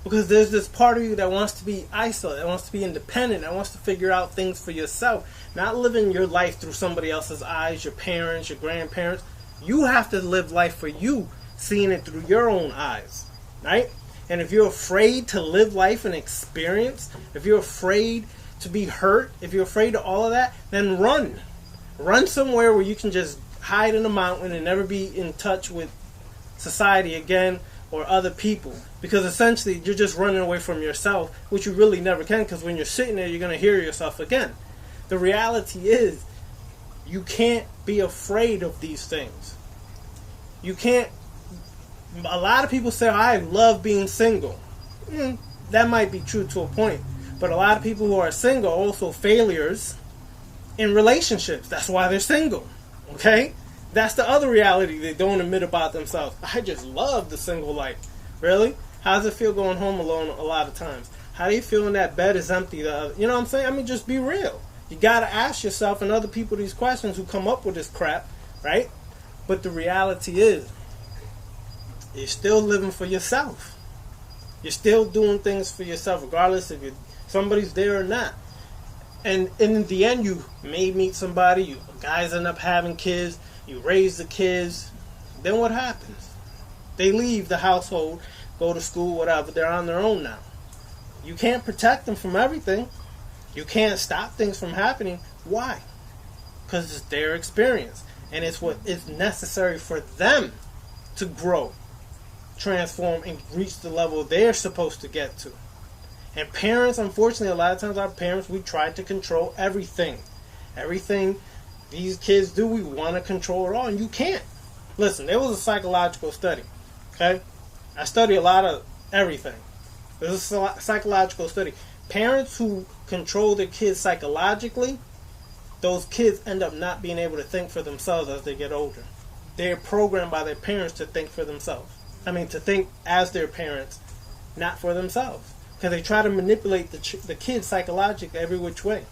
[SPEAKER 5] Because there's this part of you that wants to be isolated, that wants to be independent, that wants to figure out things for yourself, not living your life through somebody else's eyes, your parents, your grandparents. You have to live life for you, seeing it through your own eyes, right? And if you're afraid to live life and experience, if you're afraid to be hurt, if you're afraid of all of that, then run. Run somewhere where you can just hide in a mountain and never be in touch with society again or other people. Because essentially you're just running away from yourself, which you really never can, because when you're sitting there, you're going to hear yourself again. The reality is, you can't be afraid of these things. You can't. A lot of people say, I love being single. That might be true to a point. But a lot of people who are single are also failures in relationships. That's why they're single. Okay? That's the other reality they don't admit about themselves. I just love the single life. Really? How does it feel going home alone a lot of times? How do you feel when that bed is empty? You know what I'm saying? I mean, just be real. You got to ask yourself and other people these questions who come up with this crap, right? But the reality is, you're still living for yourself. You're still doing things for yourself, regardless if somebody's there or not. And in the end, you may meet somebody, you guys end up having kids, you raise the kids, then what happens? They leave the household, go to school, whatever, they're on their own now. You can't protect them from everything. You can't stop things from happening. Why? Because it's their experience. And it's what is necessary for them to grow, transform, and reach the level they're supposed to get to. And parents, unfortunately, a lot of times our parents, we try to control everything. Everything these kids do, we want to control it all, and you can't. Listen, there was a psychological study, okay? I study a lot of everything. There's a psychological study. Parents who control their kids psychologically, those kids end up not being able to think for themselves as they get older. They're programmed by their parents to think for themselves. I mean, to think as their parents, not for themselves. Because they try to manipulate the kid psychologically every which way.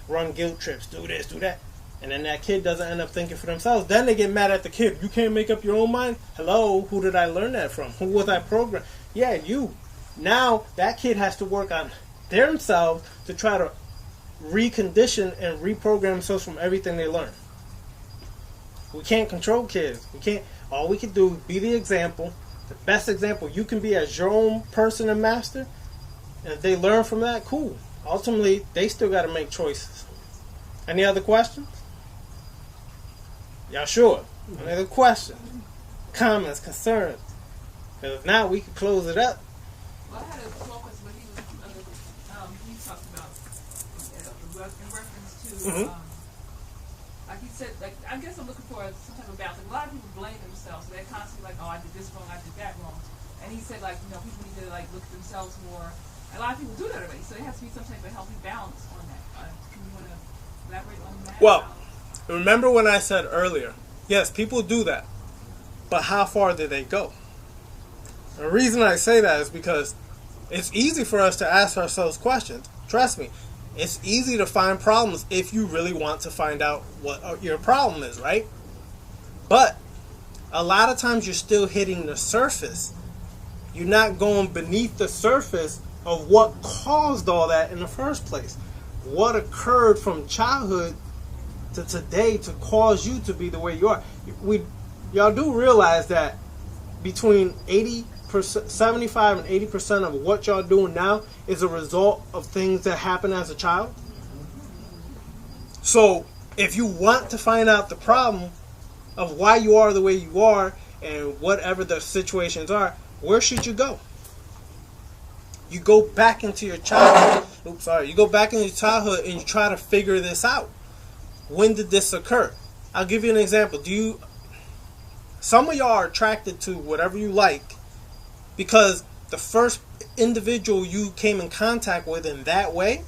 [SPEAKER 5] Run guilt trips, do this, do that. And then that kid doesn't end up thinking for themselves. Then they get mad at the kid. You can't make up your own mind? Hello, who did I learn that from? Who was I programmed? Yeah, you. Now that kid has to work on themselves to try to recondition and reprogram themselves from everything they learn. We can't control kids. We can't. All we can do is be the example, the best example you can be as your own person and master. And if they learn from that, cool. Ultimately, they still got to make choices. Any other questions? Y'all sure? Any other questions? Comments, concerns? Because if not, we can close it up.
[SPEAKER 8] Well, I had a talk with what he talked about in reference to, like he said, like, I guess I'm looking for some type of balance. Like, a lot of people blame themselves, so they're constantly like, oh, I did this wrong, I did that wrong. And he said, like, people need to, like, look at themselves more. A lot of people do that already, so there has to be some type of healthy balance on that. Can you want to elaborate on that?
[SPEAKER 5] Well, remember when I said earlier, yes, people do that, but how far did they go? The reason I say that is because it's easy for us to ask ourselves questions. Trust me, it's easy to find problems if you really want to find out what your problem is, right? But a lot of times you're still hitting the surface. You're not going beneath the surface of what caused all that in the first place. What occurred from childhood to today to cause you to be the way you are. Y'all do realize that between 75 and 80% of what y'all doing now is a result of things that happened as a child. So if you want to find out the problem of why you are the way you are and whatever the situations are, where should you go? You go back into your childhood. You go back into your childhood and you try to figure this out. When did this occur? I'll give you an example. Some of y'all are attracted to whatever you like because the first individual you came in contact with in that way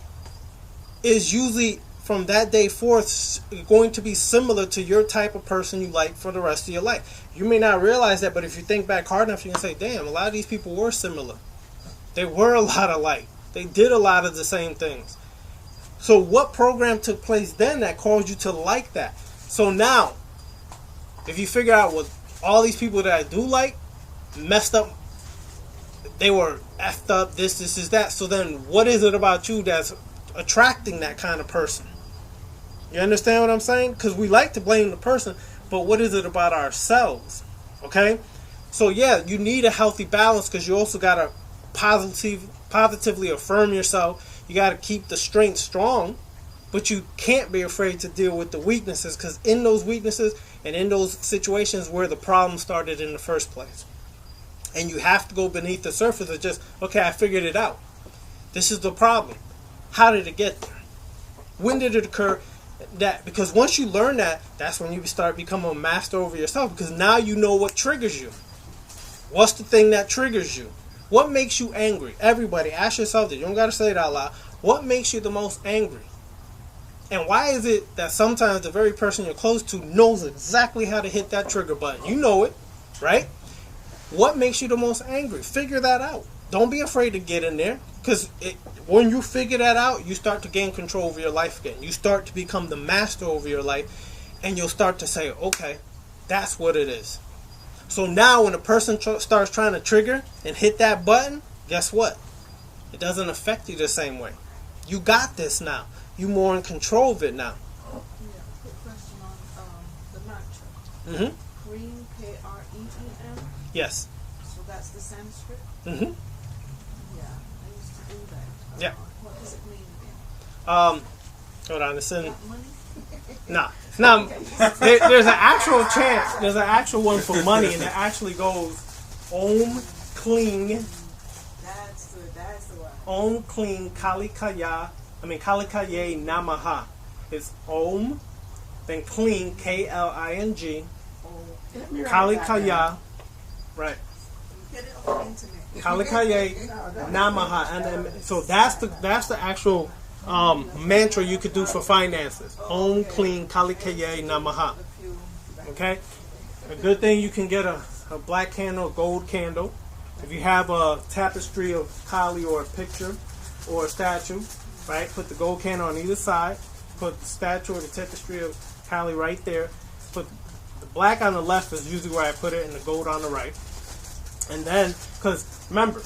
[SPEAKER 5] is usually from that day forth going to be similar to your type of person you like for the rest of your life. You may not realize that, but if you think back hard enough, you can say, damn, a lot of these people were similar. They were a lot alike. They did a lot of the same things. So what program took place then that caused you to like that? So now, if you figure out what all these people that I do like messed up, they were effed up, this is that. So then what is it about you that's attracting that kind of person? You understand what I'm saying? Because we like to blame the person, but what is it about ourselves? Okay? So yeah, you need a healthy balance because you also got to positively affirm yourself. You got to keep the strength strong, but you can't be afraid to deal with the weaknesses, because in those weaknesses and in those situations where the problem started in the first place. And you have to go beneath the surface of just, okay, I figured it out. This is the problem. How did it get there? When did it occur? That because once you learn that, that's when you start becoming a master over yourself, because now you know what triggers you. What's the thing that triggers you? What makes you angry? Everybody, ask yourself this. You don't got to say it out loud. What makes you the most angry? And why is it that sometimes the very person you're close to knows exactly how to hit that trigger button? You know it, right? What makes you the most angry? Figure that out. Don't be afraid to get in there, because when you figure that out, you start to gain control over your life again. You start to become the master over your life, and you'll start to say, okay, that's what it is. So now when a person starts trying to trigger and hit that button, guess what? It doesn't affect you the same way. You got this now. You're more in control of it now.
[SPEAKER 2] Yeah, quick question on the mantra.
[SPEAKER 5] Mm-hmm.
[SPEAKER 2] Cream, K-R-E-E-M.
[SPEAKER 5] Yes.
[SPEAKER 2] So that's the Sanskrit?
[SPEAKER 5] Mm-hmm.
[SPEAKER 2] Yeah, I used to do that.
[SPEAKER 5] Yeah.
[SPEAKER 2] What does it mean again?
[SPEAKER 5] Hold on, it's in.
[SPEAKER 2] Got money?
[SPEAKER 5] Nah. Now, there's an actual chant. There's an actual one for money, and it actually goes Om Kling.
[SPEAKER 2] That's the one.
[SPEAKER 5] Om Kling Kalikaye Namaha. It's Om, then Kling, K-L-I-N-G, Kalikaye, right?
[SPEAKER 2] Get it on the internet.
[SPEAKER 5] Kalikaye Namaha, and then, so that's the actual mantra you could do for finances. Om Kling Kalikaye Namaha. Okay, a good thing you can get a black candle, a gold candle. If you have a tapestry of Kali or a picture or a statue, right? Put the gold candle on either side. Put the statue or the tapestry of Kali right there. Put the black on the left is usually where I put it, and the gold on the right. And then, because remember,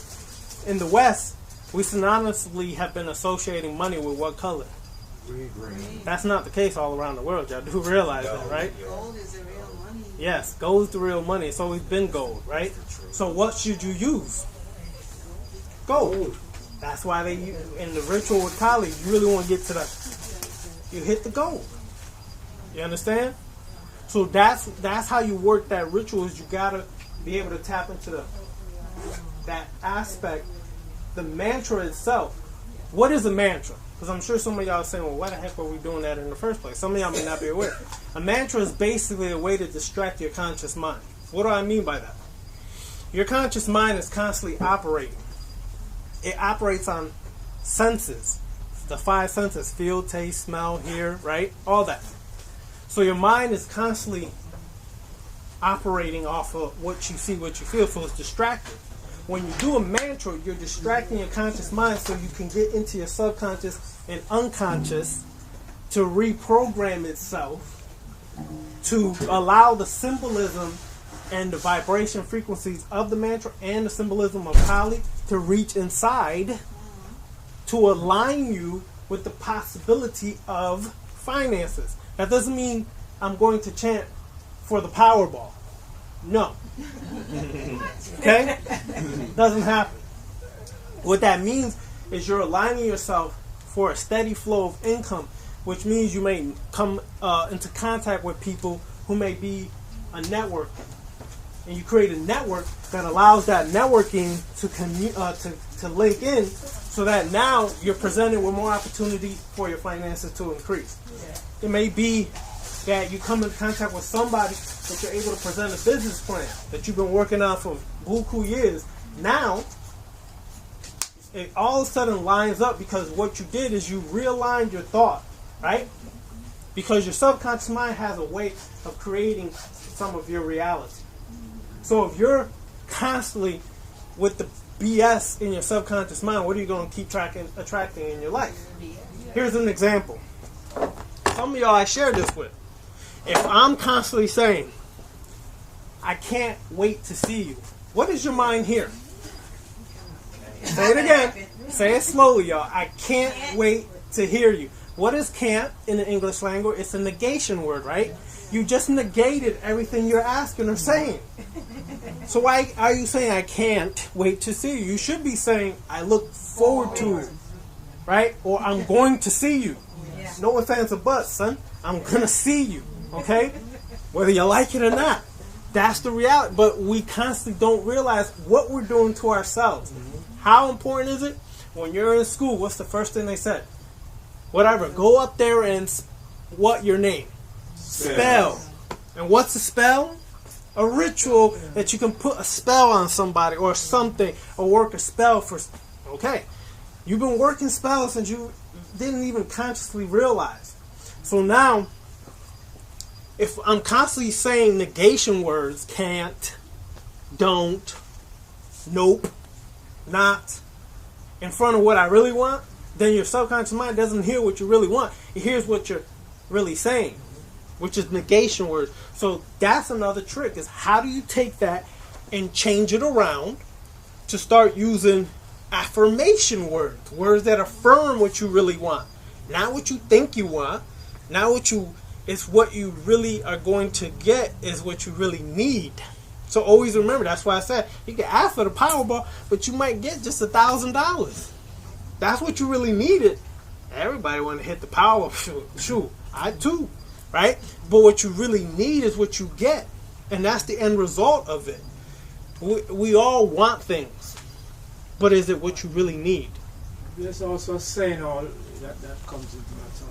[SPEAKER 5] in the West, we synonymously have been associating money with what color?
[SPEAKER 1] Green.
[SPEAKER 5] That's not the case all around the world. Y'all do realize that, right?
[SPEAKER 3] Gold is the real money.
[SPEAKER 5] Yes, gold is the real money. It's always been gold, right? So what should you use? Gold. That's why they in the ritual with Kali, you really want to get to you hit the gold. You understand? So that's how you work that ritual. Is you gotta be able to tap into that aspect. The mantra itself. What is a mantra? Because I'm sure some of y'all are saying, well, why the heck were we doing that in the first place? Some of y'all may not be aware. A mantra is basically a way to distract your conscious mind. What do I mean by that? Your conscious mind is constantly operating. It operates on senses. The 5 senses: feel, taste, smell, hear, right? All that. So your mind is constantly operating off of what you see, what you feel, so it's distracted. When you do a mantra, you're distracting your conscious mind so you can get into your subconscious and unconscious to reprogram itself to allow the symbolism and the vibration frequencies of the mantra and the symbolism of Kali to reach inside to align you with the possibility of finances. That doesn't mean I'm going to chant for the Powerball. No. Okay? Doesn't happen. What that means is you're aligning yourself for a steady flow of income, which means you may come into contact with people who may be a network. And you create a network that allows that networking to link in, so that now you're presented with more opportunity for your finances to increase. It may be that you come in contact with somebody that you're able to present a business plan that you've been working on for buku years. Now, it all of a sudden lines up because what you did is you realigned your thought right? Because your subconscious mind has a way of creating some of your reality. So if you're constantly with the BS in your subconscious mind, what are you going to keep attracting in your life? Here's an example. Some of y'all I share this with. If I'm constantly saying, I can't wait to see you, what does your mind hear? Say it again. Say it slowly, y'all. I can't wait to hear you. What is can't in the English language? It's a negation word, right? You just negated everything you're asking or saying. So why are you saying I can't wait to see you? You should be saying I look forward to it, right? Or I'm going to see you. No offense or buts, son. I'm going to see you, okay? Whether you like it or not. That's the reality. But we constantly don't realize what we're doing to ourselves. How important is it? When you're in school, what's the first thing they said? Whatever. Go up there and what your name? Spell. And what's a spell? A ritual that you can put a spell on somebody or something, or work a spell for. Okay. You've been working spells since you didn't even consciously realize. So now, if I'm constantly saying negation words, can't, don't, nope, not, in front of what I really want, then your subconscious mind doesn't hear what you really want. It hears what you're really saying, which is negation words. So that's another trick, is how do you take that and change it around to start using affirmation words, words that affirm what you really want, not what you think you want, not what you, it's what you really are going to get is what you really need. So always remember, that's why I said you can ask for the Powerball, but you might get just $1,000. That's what you really needed. Everybody want to hit the Powerball. Shoot, I too, right? But what you really need is what you get, and that's the end result of it. We all want things, but is it what you really need?
[SPEAKER 7] There's also a saying that comes into my talk,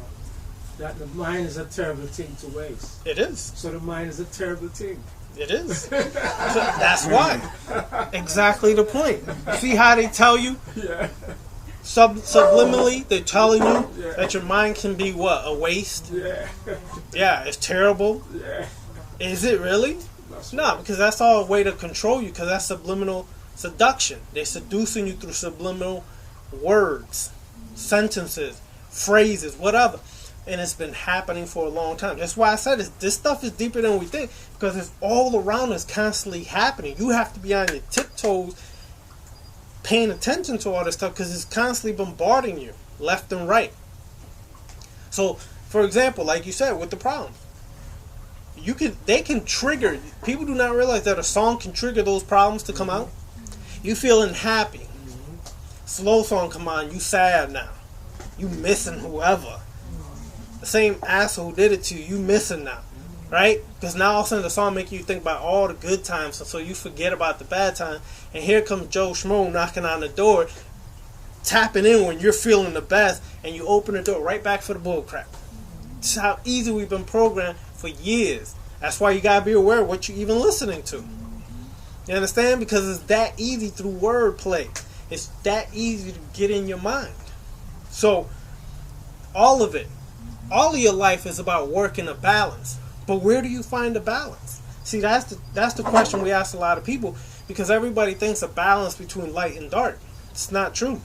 [SPEAKER 7] that the mind is a terrible thing to waste.
[SPEAKER 5] It is.
[SPEAKER 7] So the mind is a terrible thing.
[SPEAKER 5] It is. That's why. Exactly the point. See how they tell you?
[SPEAKER 7] Yeah.
[SPEAKER 5] Subliminally, they're telling you that your mind can be what? A waste?
[SPEAKER 7] Yeah.
[SPEAKER 5] Yeah, it's terrible.
[SPEAKER 7] Yeah.
[SPEAKER 5] Is it really? No, because that's all a way to control you, because that's subliminal seduction. They're seducing you through subliminal words, sentences, phrases, whatever. And it's been happening for a long time. That's why I said this stuff is deeper than we think, because it's all around us, constantly happening. You have to be on your tiptoes paying attention to all this stuff, because it's constantly bombarding you left and right. So, for example, like you said, with the problems, they can trigger. People do not realize that a song can trigger those problems to come out. You feeling happy, slow song come on, you sad now, you missing whoever. The same asshole who did it to you, you missing now, right? Because now all of a sudden the song making you think about all the good times, so you forget about the bad time. And here comes Joe Schmo knocking on the door, tapping in when you're feeling the best, and you open the door right back for the bullcrap. It's how easy we've been programmed for years. That's why you gotta be aware of what you're even listening to. You understand? Because it's that easy through wordplay. It's that easy to get in your mind. So all of your life is about working a balance. But where do you find the balance? See, that's the question we ask a lot of people, because everybody thinks a balance between light and dark. It's not true.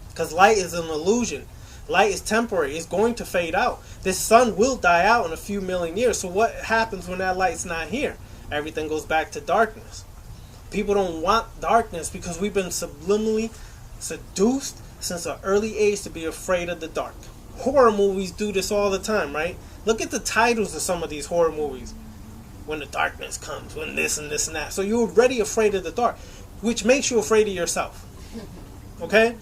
[SPEAKER 5] Because light is an illusion. Light is temporary. It's going to fade out. This sun will die out in a few million years. So what happens when that light's not here? Everything goes back to darkness. People don't want darkness because we've been subliminally seduced since an early age to be afraid of the dark. Horror movies do this all the time, right? Look at the titles of some of these horror movies. When the darkness comes, when this and this and that. So you're already afraid of the dark, which makes you afraid of yourself. Okay?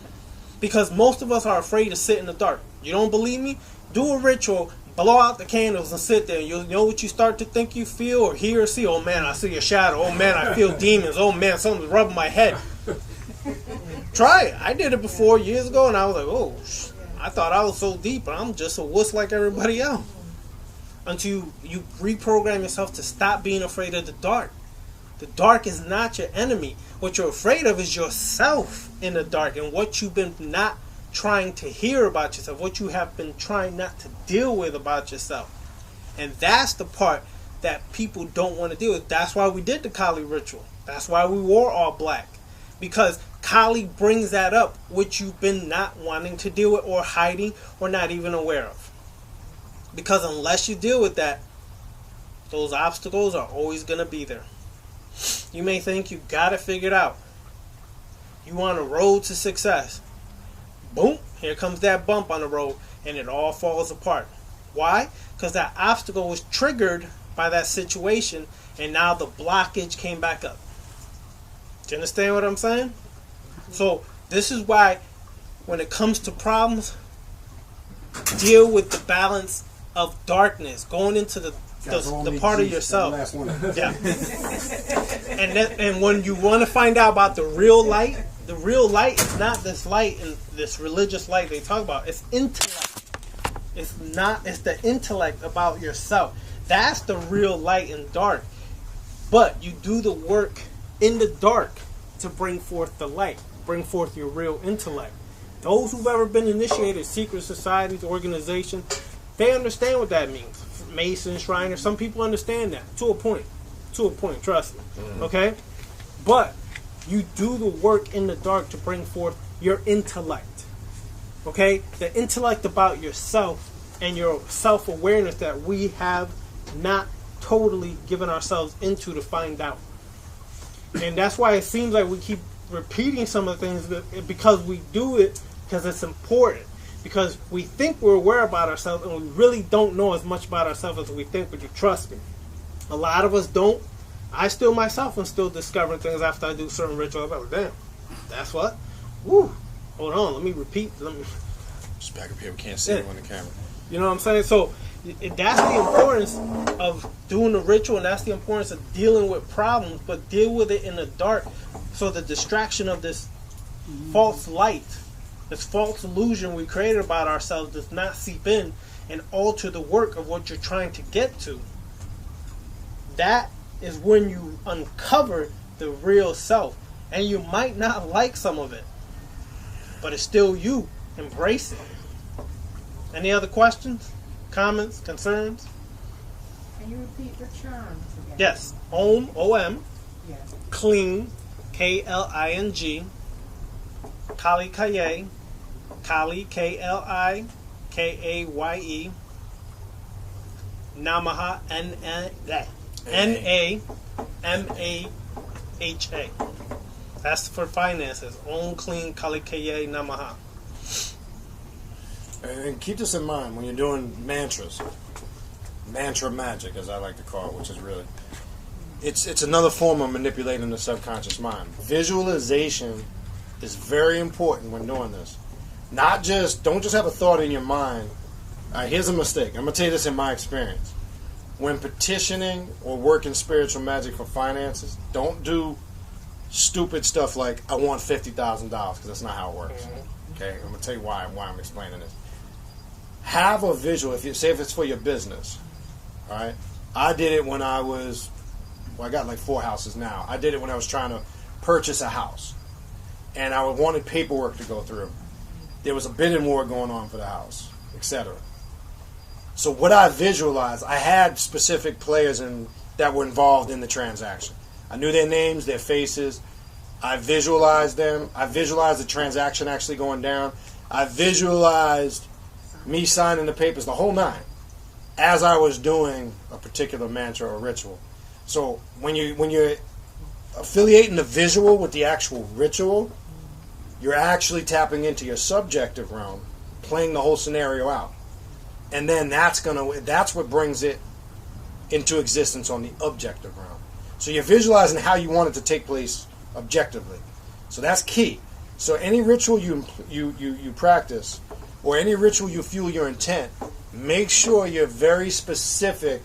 [SPEAKER 5] Because most of us are afraid to sit in the dark. You don't believe me? Do a ritual, blow out the candles and sit there. You'll know what you start to think you feel or hear or see. Oh man, I see a shadow. Oh man, I feel demons. Oh man, something's rubbing my head. Try it. I did it before years ago and I was like, oh, I thought I was so deep, but I'm just a wuss like everybody else. Until you reprogram yourself to stop being afraid of the dark. The dark is not your enemy. What you're afraid of is yourself in the dark and what you've been not trying to hear about yourself, what you have been trying not to deal with about yourself. And that's the part that people don't want to deal with. That's why we did the Kali ritual. That's why we wore all black. Because Kali brings that up, which you've been not wanting to deal with or hiding or not even aware of. Because unless you deal with that, those obstacles are always going to be there. You may think you got it figured out. You on a road to success. Boom, here comes that bump on the road and it all falls apart. Why? Because that obstacle was triggered by that situation and now the blockage came back up. Do you understand what I'm saying? So this is why when it comes to problems, deal with the balance of darkness, going into the part of yourself. Yeah. And when you want to find out about the real light is not this light and this religious light they talk about. It's intellect. It's the intellect about yourself. That's the real light and dark. But you do the work in the dark to bring forth the light, bring forth your real intellect. Those who've ever been initiated, secret societies, organizations, they understand what that means. Masons, Shriners, some people understand that to a point, trust me. Okay? But you do the work in the dark to bring forth your intellect. Okay? The intellect about yourself and your self-awareness that we have not totally given ourselves into to find out. And that's why it seems like we keep repeating some of the things, because we do it because it's important. Because we think we're aware about ourselves and we really don't know as much about ourselves as we think, but you trust me. A lot of us don't. I still myself am still discovering things after I do certain rituals. I'm like, damn, that's what? Woo. Hold on, let me repeat.
[SPEAKER 1] Just back up here, we can't see you on the camera.
[SPEAKER 5] You know what I'm saying? So that's the importance of doing the ritual, and that's the importance of dealing with problems, but deal with it in the dark so the distraction of this false light, this false illusion we created about ourselves does not seep in and alter the work of what you're trying to get to. That is when you uncover the real self. And you might not like some of it, but it's still you. Embrace it. Any other questions, comments, concerns?
[SPEAKER 2] Can you repeat the charms again?
[SPEAKER 5] Yes. Om, O-M.
[SPEAKER 2] Yes.
[SPEAKER 5] Cling, K-L-I-N-G. Kali Kaye. Kali, K-L-I-K-A-Y-E. Namaha, N-A-M-A-H-A. That's for finances. Om, Clean, Kali Kaye, Namaha.
[SPEAKER 1] And keep this in mind when you're doing mantras. Mantra magic, as I like to call it, which is really... It's another form of manipulating the subconscious mind. Visualization is very important when doing this. Don't just have a thought in your mind. Here's a mistake. I'm going to tell you this in my experience. When petitioning or working spiritual magic for finances, don't do stupid stuff like, I want $50,000, because that's not how it works. Okay, I'm going to tell you why I'm explaining this. Have a visual. If it's for your business, all right? I did it when I got like 4 houses now. I did it when I was trying to purchase a house, and I wanted paperwork to go through. There was a bidding war going on for the house, etc. So what I visualized, I had specific players that were involved in the transaction. I knew their names, their faces. I visualized them. I visualized the transaction actually going down. I visualized me signing the papers, the whole nine, as I was doing a particular mantra or ritual. So when you're affiliating the visual with the actual ritual, you're actually tapping into your subjective realm, playing the whole scenario out. And then that's what brings it into existence on the objective realm. So you're visualizing how you want it to take place objectively. So that's key. So any ritual you practice, or any ritual you fuel your intent, make sure you're very specific.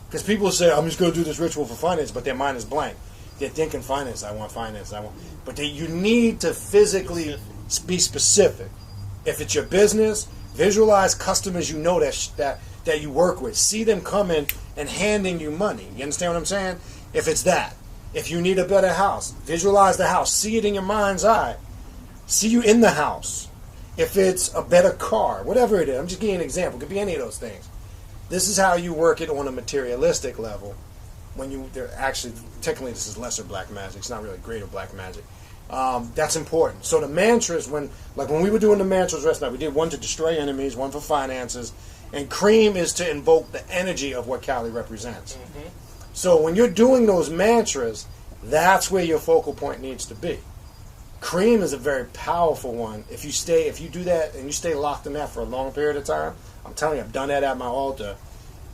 [SPEAKER 1] Because people say, I'm just going to do this ritual for finance, but their mind is blank. They're thinking finance, I want finance, I want. But you need to physically be specific. If it's your business, visualize customers you know that you work with. See them coming and handing you money. You understand what I'm saying? If it's that. If you need a better house, visualize the house. See it in your mind's eye. See you in the house. if it's a better car, whatever it is. I'm just giving you an example. It could be any of those things. This is how you work it on a materialistic level. When they're actually, technically this is lesser black magic. It's not really greater black magic. That's important. So the mantras, when we were doing the mantras last night, we did one to destroy enemies, one for finances, and cream is to invoke the energy of what Kali represents. Mm-hmm. So when you're doing those mantras, that's where your focal point needs to be. Cream is a very powerful one. If you do that and you stay locked in that for a long period of time, I'm telling you, I've done that at my altar,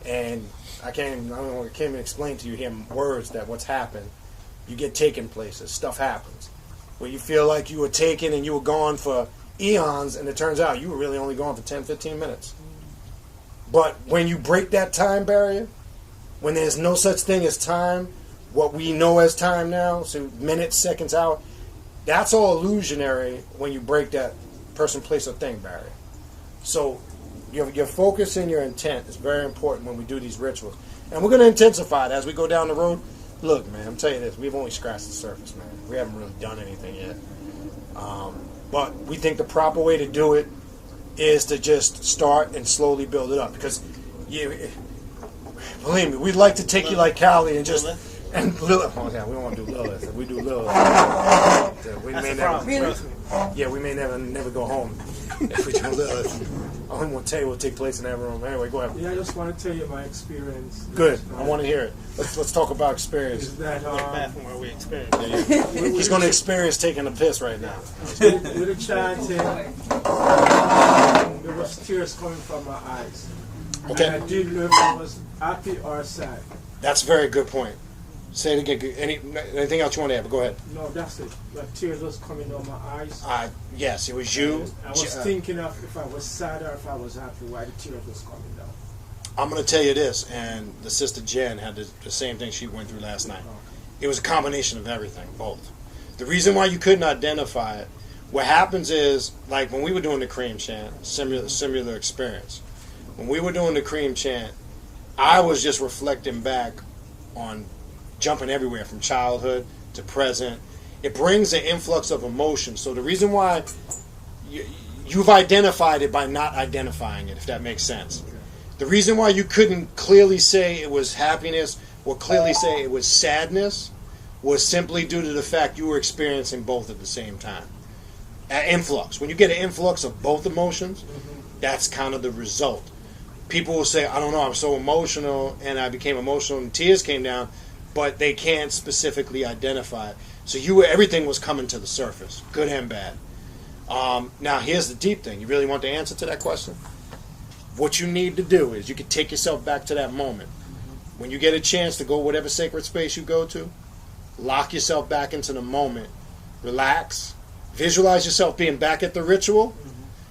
[SPEAKER 1] and I can't even explain to you here in words that what's happened. You get taken places, stuff happens, where you feel like you were taken and you were gone for eons, and it turns out you were really only gone for 10, 15 minutes. But when you break that time barrier, when there's no such thing as time, what we know as time now, so minutes, seconds, hours, that's all illusionary when you break that person, place, or thing barrier. So your focus and your intent is very important when we do these rituals. And we're going to intensify it as we go down the road. Look, man, I'm telling you this, we've only scratched the surface, man. We haven't really done anything yet. But we think the proper way to do it is to just start and slowly build it up. Because, believe me, we'd like to take you like Kali and just... And Lilith, oh yeah, we don't want to do Lilith. If we do Lilith, we may never go home if we do Lilith. I only want to tell you what will take place in that room. Anyway, go ahead.
[SPEAKER 7] Yeah, I just want to tell you my experience.
[SPEAKER 1] Good. I want to hear it. Let's talk about experience.
[SPEAKER 7] Is that
[SPEAKER 5] bathroom where we experience?
[SPEAKER 1] He's going to experience taking a piss right now.
[SPEAKER 7] With the chanting, there was tears coming from my eyes.
[SPEAKER 1] Okay.
[SPEAKER 7] And I didn't know if I was happy or sad.
[SPEAKER 1] That's a very good point. Say it again. Anything else you want to add? But go ahead.
[SPEAKER 7] No, that's it. The tears was coming down my eyes.
[SPEAKER 1] Yes, it was you.
[SPEAKER 7] I was thinking of if I was sad or if I was happy, why the tears was coming down.
[SPEAKER 1] I'm going to tell you this, and the sister Jen had the same thing she went through last night. It was a combination of everything, both. The reason why you couldn't identify it, what happens is, like when we were doing the cream chant, similar experience. When we were doing the cream chant, I was just reflecting back on jumping everywhere from childhood to present. It brings an influx of emotion. So the reason why you've identified it by not identifying it, if that makes sense. The reason why you couldn't clearly say it was happiness or clearly say it was sadness was simply due to the fact you were experiencing both at the same time. Influx. When you get an influx of both emotions, that's kind of the result. People will say, I don't know, I'm so emotional, and I became emotional and tears came down, but they can't specifically identify it. So everything was coming to the surface, good and bad. Now, here's the deep thing. You really want the answer to that question? What you need to do is you can take yourself back to that moment. When you get a chance to go whatever sacred space you go to, lock yourself back into the moment. Relax. Visualize yourself being back at the ritual.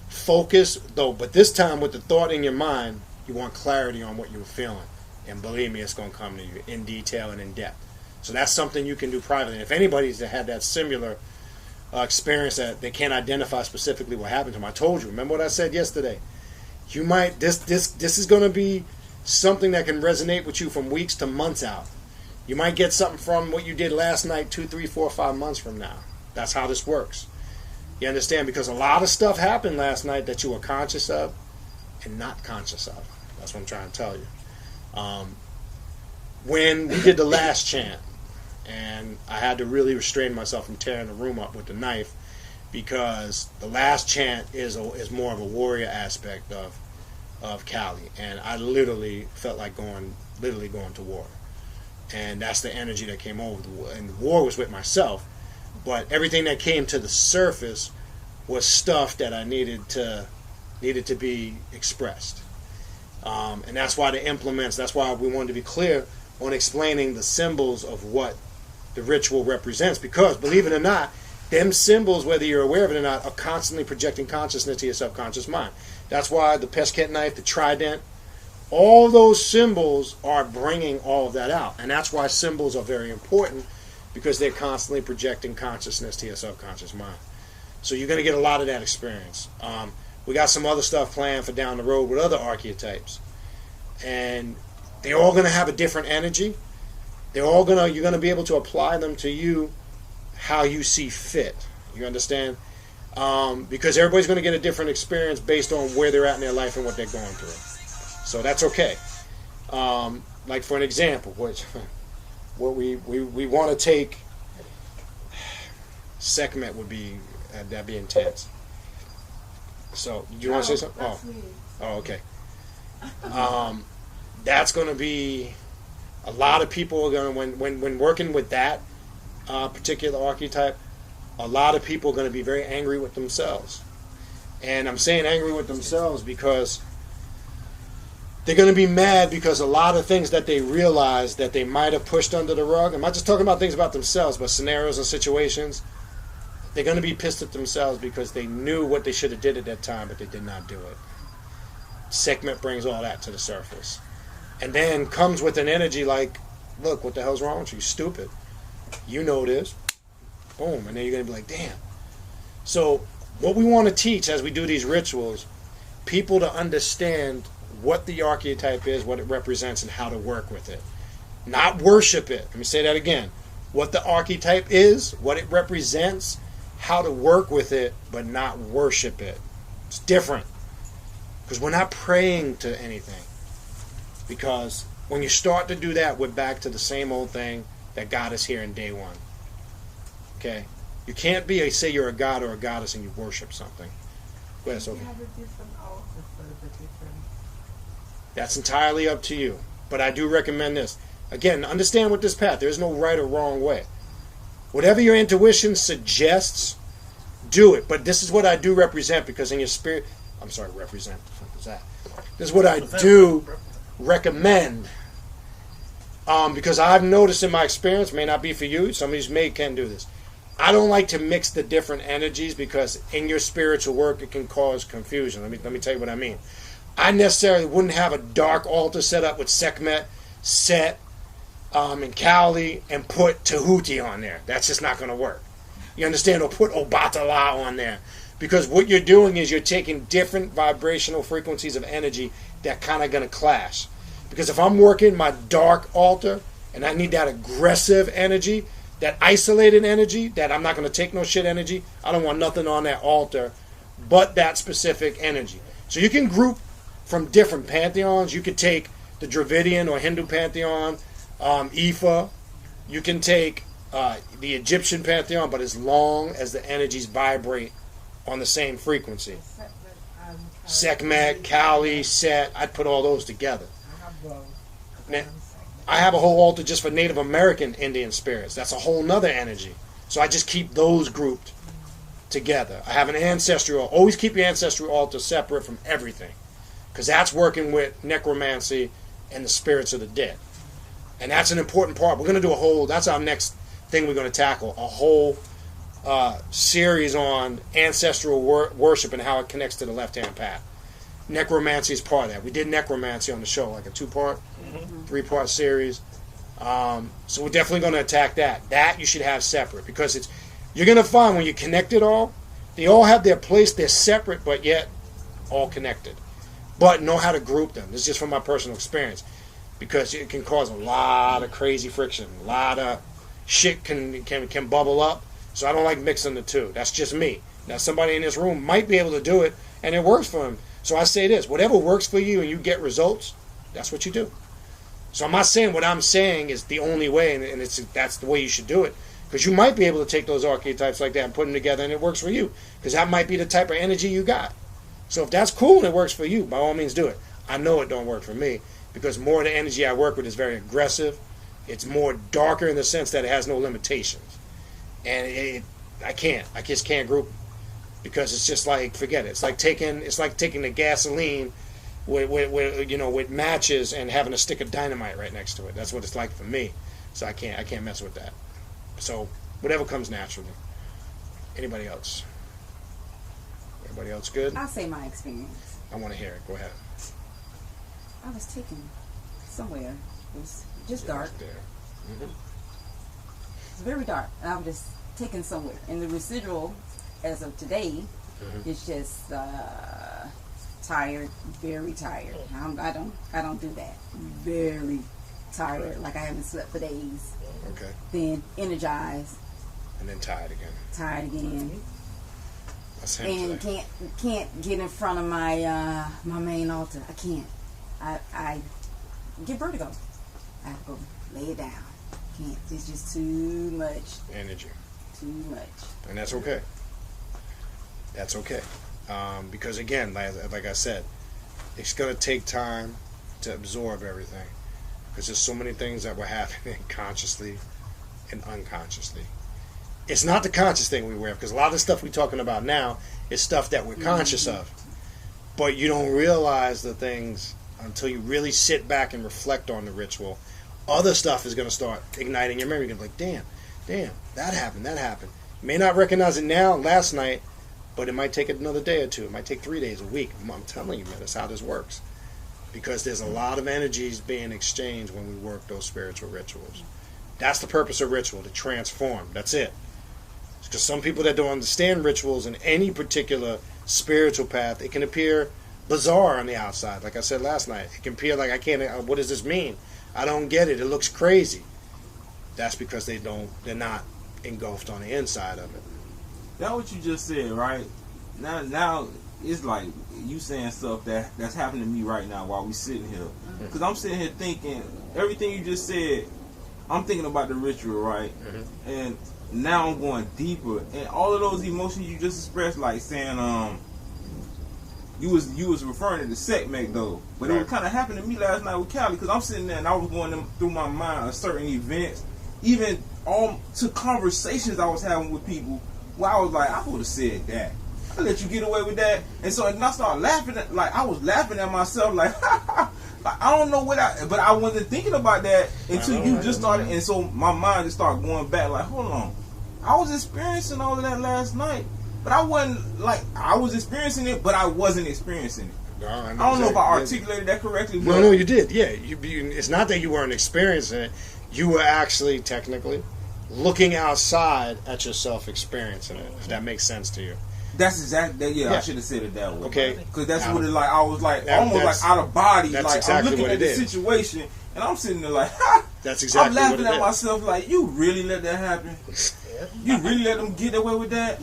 [SPEAKER 1] Focus, though, but this time with the thought in your mind, you want clarity on what you were feeling. And believe me, it's going to come to you in detail and in depth. So that's something you can do privately. And if anybody's had that similar experience that they can't identify specifically what happened to them, I told you. Remember what I said yesterday? You might this is going to be something that can resonate with you from weeks to months out. You might get something from what you did last night 2, 3, 4, 5 months from now. That's how this works. You understand? Because a lot of stuff happened last night that you were conscious of and not conscious of. That's what I'm trying to tell you. When we did the last chant, and I had to really restrain myself from tearing the room up with the knife, because the last chant is more of a warrior aspect of Kali, and I literally felt like going to war, and that's the energy that came over. And the war was with myself, but everything that came to the surface was stuff that I needed to be expressed. And that's why the implements, that's why we wanted to be clear on explaining the symbols of what the ritual represents. Because, believe it or not, them symbols, whether you're aware of it or not, are constantly projecting consciousness to your subconscious mind. That's why the pesket knife, the trident, all those symbols are bringing all of that out. And that's why symbols are very important, because they're constantly projecting consciousness to your subconscious mind. So you're going to get a lot of that experience. We got some other stuff planned for down the road with other archetypes, and they're all going to have a different energy. You're going to be able to apply them to you how you see fit. You understand? because everybody's going to get a different experience based on where they're at in their life and what they're going through. So that's okay. Like for an example, what we want to take, Sekhmet would be that'd be intense. So you want to say something? Oh, okay. That's going to be a lot of people are going to when working with that particular archetype. A lot of people are going to be very angry with themselves. And I'm saying angry with themselves because they're going to be mad because a lot of things that they realize that they might have pushed under the rug. I'm not just talking about things about themselves, but scenarios and situations. They're going to be pissed at themselves because they knew what they should have did at that time, but they did not do it. Sekhmet brings all that to the surface. And then comes with an energy like, look, what the hell's wrong with you? Stupid. You know this. Boom. And then you're going to be like, damn. So what we want to teach as we do these rituals, people to understand what the archetype is, what it represents, and how to work with it. Not worship it. Let me say that again. What the archetype is, what it represents, how to work with it, but not worship it. It's different. Because we're not praying to anything. Because when you start to do that, we're back to the same old thing that got us here in day one. Okay? You can't say you're a god or a goddess and you worship something. Go ahead, Sophie. That's entirely up to you. But I do recommend this. Again, understand with this path, there's no right or wrong way. Whatever your intuition suggests, do it. But this is what I do represent because in your spirit... I'm sorry, represent. What was that? This is what I do recommend. Because I've noticed in my experience, may not be for you, some of you can do this. I don't like to mix the different energies because in your spiritual work it can cause confusion. Let me tell you what I mean. I necessarily wouldn't have a dark altar set up with Sekhmet, Set, and Kali, and put Tahuti on there. That's just not going to work. You understand? Or put Obatala on there. Because what you're doing is you're taking different vibrational frequencies of energy that kind of going to clash. Because if I'm working my dark altar and I need that aggressive energy, that isolated energy, that I'm not going to take no shit energy, I don't want nothing on that altar but that specific energy. So you can group from different pantheons. You could take the Dravidian or Hindu pantheon, Ifa. You can take the Egyptian pantheon, but as long as the energies vibrate on the same frequency. Sekhmet, Kali, Set, I'd put all those together. Now, I have a whole altar just for Native American Indian spirits. That's a whole nother energy. So I just keep those grouped together. I have an ancestral. Always keep your ancestral altar separate from everything. Because that's working with necromancy and the spirits of the dead. And that's an important part. We're going to do that's our next thing we're going to tackle. A whole series on ancestral worship and how it connects to the left-hand path. Necromancy is part of that. We did necromancy on the show, like a 2-part, 3-part series. So we're definitely going to attack that. That you should have separate because you're going to find when you connect it all, they all have their place. They're separate, but yet all connected. But know how to group them. This is just from my personal experience because it can cause a lot of crazy friction. A lot of shit can bubble up. So I don't like mixing the two. That's just me. Now somebody in this room might be able to do it, and it works for them. So I say this, whatever works for you and you get results, that's what you do. So I'm not saying what I'm saying is the only way, and that's the way you should do it. Because you might be able to take those archetypes like that and put them together, and it works for you. Because that might be the type of energy you got. So if that's cool and it works for you, by all means do it. I know it don't work for me, because more of the energy I work with is very aggressive. It's more darker in the sense that it has no limitations. And I just can't group because it's just like, forget it. It's like taking the gasoline with matches and having a stick of dynamite right next to it. That's what it's like for me. So I can't mess with that. So whatever comes naturally. Anybody else? Everybody else good?
[SPEAKER 10] I'll say my experience.
[SPEAKER 1] I want to hear it. Go ahead.
[SPEAKER 10] I was taken somewhere. It was just dark.
[SPEAKER 1] There. Mm-hmm.
[SPEAKER 10] It's very dark. And I was just taken somewhere. And the residual, as of today, is just tired, very tired. I don't do that. Very tired, like I haven't slept for days.
[SPEAKER 1] Okay.
[SPEAKER 10] Then energized.
[SPEAKER 1] And then tired again.
[SPEAKER 10] Tired again. and can't get in front of my my main altar. I can't. I get vertigo. I have to go lay it down. Can't. It's just too much
[SPEAKER 1] energy.
[SPEAKER 10] Too much.
[SPEAKER 1] And that's okay. That's okay. Because again, like I said, it's going to take time to absorb everything. Because there's so many things that were happening consciously and unconsciously. It's not the conscious thing we wear, because a lot of the stuff we're talking about now is stuff that we're conscious of. But you don't realize the things until you really sit back and reflect on the ritual. Other stuff is going to start igniting your memory. You're going to be like, damn, that happened. You may not recognize it now, last night, but it might take another day or two. It might take 3 days, a week. I'm telling you, man, that's how this works. Because there's a lot of energies being exchanged when we work those spiritual rituals. That's the purpose of ritual, to transform. That's it. Because some people that don't understand rituals in any particular spiritual path, it can appear bizarre on the outside. Like I said last night, it can appear like, what does this mean? I don't get it. It looks crazy. That's because they're not engulfed on the inside of it.
[SPEAKER 4] That's what you just said, right? Now it's like you saying stuff that's happening to me right now while we sitting here. Because I'm sitting here thinking, everything you just said, I'm thinking about the ritual, right? Mm-hmm. And now I'm going deeper. And all of those emotions you just expressed, like saying, you was referring to the Sekhmet though. But it kind of happened to me last night with Callie, because I'm sitting there and I was going through my mind certain events, even to conversations I was having with people, where I was like, I would have said that. I let you get away with that. And so and I started laughing I was laughing at myself like, like I don't know but I wasn't thinking about that until you just started. And so my mind just started going back like, hold on, I was experiencing all of that last night, but I wasn't like, I was experiencing it, but I wasn't experiencing it. I don't know if I articulated that correctly. But
[SPEAKER 1] no, you did. Yeah, it's not that you weren't experiencing it. You were actually technically looking outside at yourself experiencing it, if that makes sense to you.
[SPEAKER 4] That's exactly, yeah. I should have said it that way.
[SPEAKER 1] Okay.
[SPEAKER 4] Because that's what it like, I was like, almost like out of body. Like, exactly I'm looking at the situation, and I'm sitting there like, ha! That's exactly I'm laughing at myself like, you really let that happen? You really let them get away with that?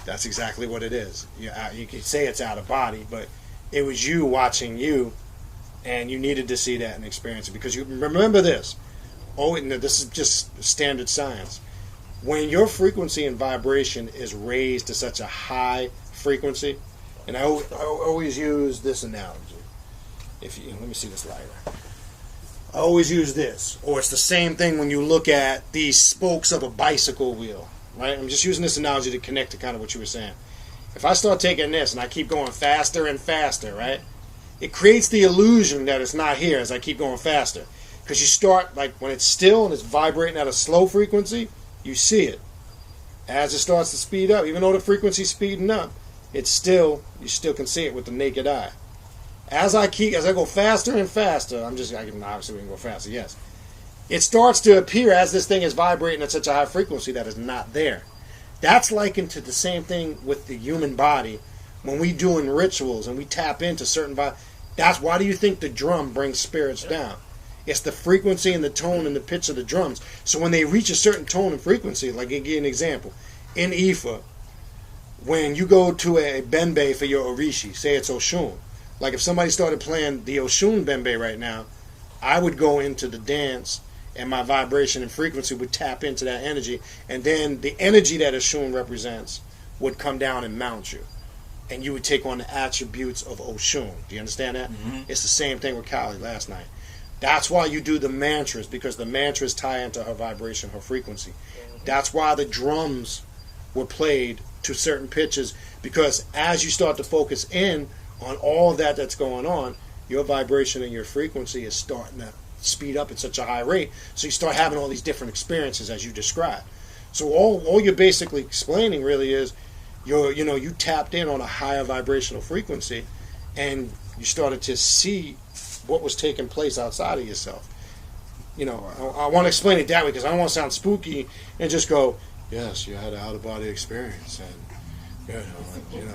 [SPEAKER 1] That's exactly what it is. You can say it's out of body, but it was you watching you, and you needed to see that and experience it. Because you remember this. Oh, and this is just standard science. When your frequency and vibration is raised to such a high frequency, and I always use this analogy. Let me see this lighter. I always use this, or it's the same thing when you look at the spokes of a bicycle wheel, right? I'm just using this analogy to connect to kind of what you were saying. If I start taking this and I keep going faster and faster, right? It creates the illusion that it's not here as I keep going faster. Because you start, like when it's still and it's vibrating at a slow frequency, you see it. As it starts to speed up, even though the frequency's speeding up, you still can see it with the naked eye. As I go faster and faster, obviously we can go faster, yes. It starts to appear as this thing is vibrating at such a high frequency that is not there. That's likened to the same thing with the human body when we doing rituals and we tap into certain that's why do you think the drum brings spirits down? It's the frequency and the tone and the pitch of the drums. So when they reach a certain tone and frequency, like I'll give you an example. In Ifa, when you go to a bembe for your Orishi, say it's Oshun. Like if somebody started playing the Oshun bembe right now, I would go into the dance and my vibration and frequency would tap into that energy. And then the energy that Oshun represents would come down and mount you. And you would take on the attributes of Oshun. Do you understand that? Mm-hmm. It's the same thing with Kali last night. That's why you do the mantras, because the mantras tie into her vibration, her frequency. That's why the drums were played to certain pitches, because as you start to focus in on all of that's going on, your vibration and your frequency is starting to speed up at such a high rate. So you start having all these different experiences as you described. So all you're basically explaining really is you tapped in on a higher vibrational frequency, and you started to see what was taking place outside of yourself. I want to explain it that way because I don't want to sound spooky and just go, yes, you had an out-of-body experience. And,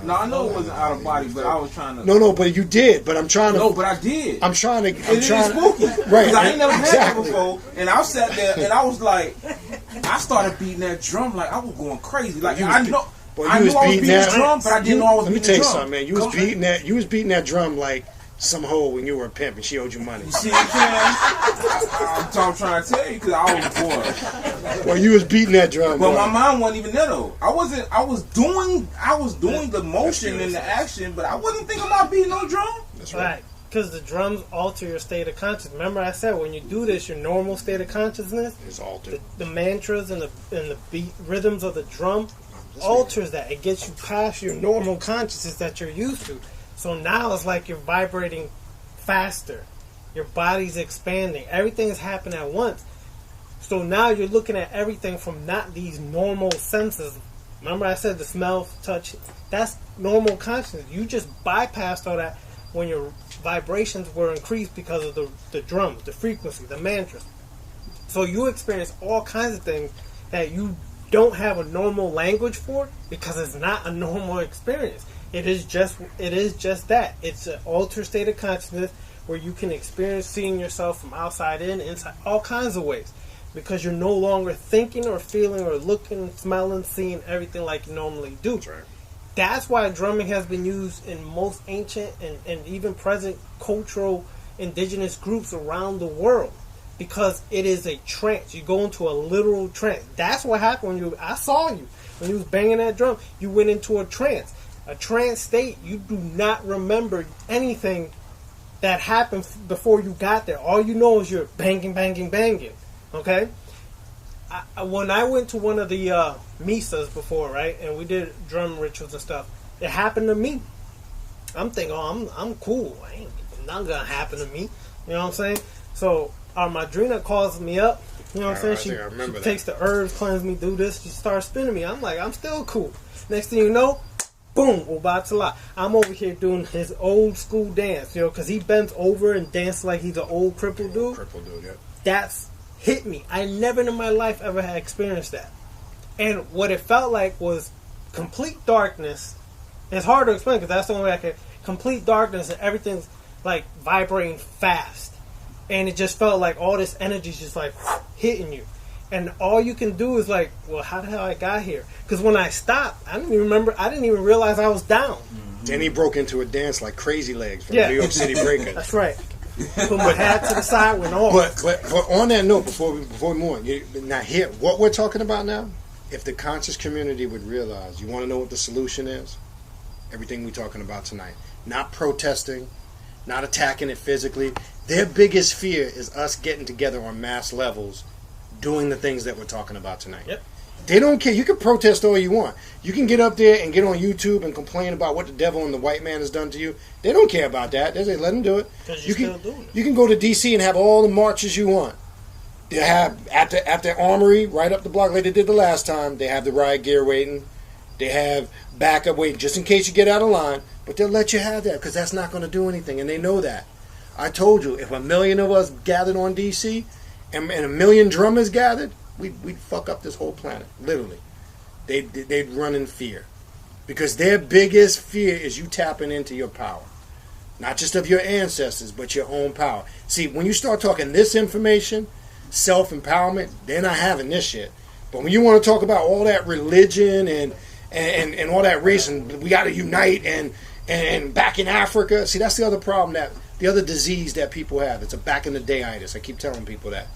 [SPEAKER 4] no, I know it wasn't out of body, but I was trying to...
[SPEAKER 1] No, but you did, but I'm trying to...
[SPEAKER 4] No, but I did.
[SPEAKER 1] I'm trying to...
[SPEAKER 4] It's spooky.
[SPEAKER 1] Right.
[SPEAKER 4] I ain't never had that before, and I sat there, and I was like... I started beating that drum like I was going crazy. Like, I know...
[SPEAKER 1] Boy,
[SPEAKER 4] I
[SPEAKER 1] you
[SPEAKER 4] knew
[SPEAKER 1] was
[SPEAKER 4] I was
[SPEAKER 1] beating
[SPEAKER 4] beating the
[SPEAKER 1] that
[SPEAKER 4] drum, but I didn't know I was
[SPEAKER 1] Let me
[SPEAKER 4] beating
[SPEAKER 1] tell
[SPEAKER 4] the
[SPEAKER 1] you
[SPEAKER 4] drum.
[SPEAKER 1] something, man. You was beating that drum like some hoe when you were a pimp and she owed you money.
[SPEAKER 4] You see what I'm saying? I'm trying to tell you because I was bored.
[SPEAKER 1] Well, you was beating that drum.
[SPEAKER 4] But
[SPEAKER 1] boy.
[SPEAKER 4] my mind wasn't even there though. I was doing the motion and the action, but I wasn't thinking about beating no drum.
[SPEAKER 1] That's
[SPEAKER 5] Right. Because the drums alter your state of consciousness. Remember I said when you do this, your normal state of consciousness,
[SPEAKER 1] It's altered.
[SPEAKER 5] the mantras and the beat rhythms of the drum alters that. It gets you past your normal consciousness that you're used to. So now it's like you're vibrating faster. Your body's expanding. Everything is happening at once. So now you're looking at everything from not these normal senses. Remember I said the smell, touch, that's normal consciousness. You just bypassed all that when your vibrations were increased because of the drums, the frequency, the mantras. So you experience all kinds of things that you don't have a normal language for because it's not a normal experience. It is just that. It's an altered state of consciousness where you can experience seeing yourself from outside in, inside, all kinds of ways. Because you're no longer thinking or feeling or looking, smelling, seeing everything like you normally do.
[SPEAKER 1] That's right.
[SPEAKER 5] That's why drumming has been used in most ancient and even present cultural indigenous groups around the world. Because it is a trance. You go into a literal trance. That's what happened when I saw you. When you was banging that drum, you went into a trance. A trance state, you do not remember anything that happened before you got there. All you know is you're banging, banging, banging. Okay? When I went to one of the misas before, right, and we did drum rituals and stuff, it happened to me. I'm thinking, oh, I'm cool. Ain't nothing gonna happen to me. You know what I'm saying? So our madrina calls me up. You know what I'm saying? She takes the herbs, cleanse me, do this. She starts spinning me. I'm like, I'm still cool. Next thing you know, boom, Ubatala. I'm over here doing his old school dance, you know, because he bends over and dances like he's an old crippled dude.
[SPEAKER 1] Yep.
[SPEAKER 5] That's hit me. I never in my life ever had experienced that. And what it felt like was complete darkness. It's hard to explain because that's the only way I can. Complete darkness and everything's like vibrating fast. And it just felt like all this energy is just like hitting you. And all you can do is like, well, how the hell I got here? Because when I stopped, I didn't even realize I was down.
[SPEAKER 1] Then he broke into a dance like Crazy Legs from New York City Breakers.
[SPEAKER 5] That's right. Put my hat to the side, went off.
[SPEAKER 1] But on that note, before we move on, now here, what we're talking about now, if the conscious community would realize, you want to know what the solution is? Everything we're talking about tonight. Not protesting, not attacking it physically. Their biggest fear is us getting together on mass levels, doing the things that we're talking about tonight.
[SPEAKER 5] Yep.
[SPEAKER 1] They don't care. You can protest all you want. You can get up there and get on YouTube and complain about what the devil and the white man has done to you. They don't care about that. They say, let them do it.
[SPEAKER 5] Because you're still doing it.
[SPEAKER 1] You can go to D.C. and have all the marches you want. They have, at the Armory, right up the block like they did the last time, they have the riot gear waiting. They have backup waiting just in case you get out of line. But they'll let you have that because that's not going to do anything. And they know that. I told you, if 1 million of us gathered on D.C. and 1 million drummers gathered, we'd fuck up this whole planet, literally. They'd run in fear. Because their biggest fear is you tapping into your power. Not just of your ancestors, but your own power. See, when you start talking this information, self-empowerment, they're not having this shit. But when you want to talk about all that religion and all that race, and we got to unite, and back in Africa, see, that's the other problem, the other disease that people have. It's a back-in-the-day-itis. I keep telling people that.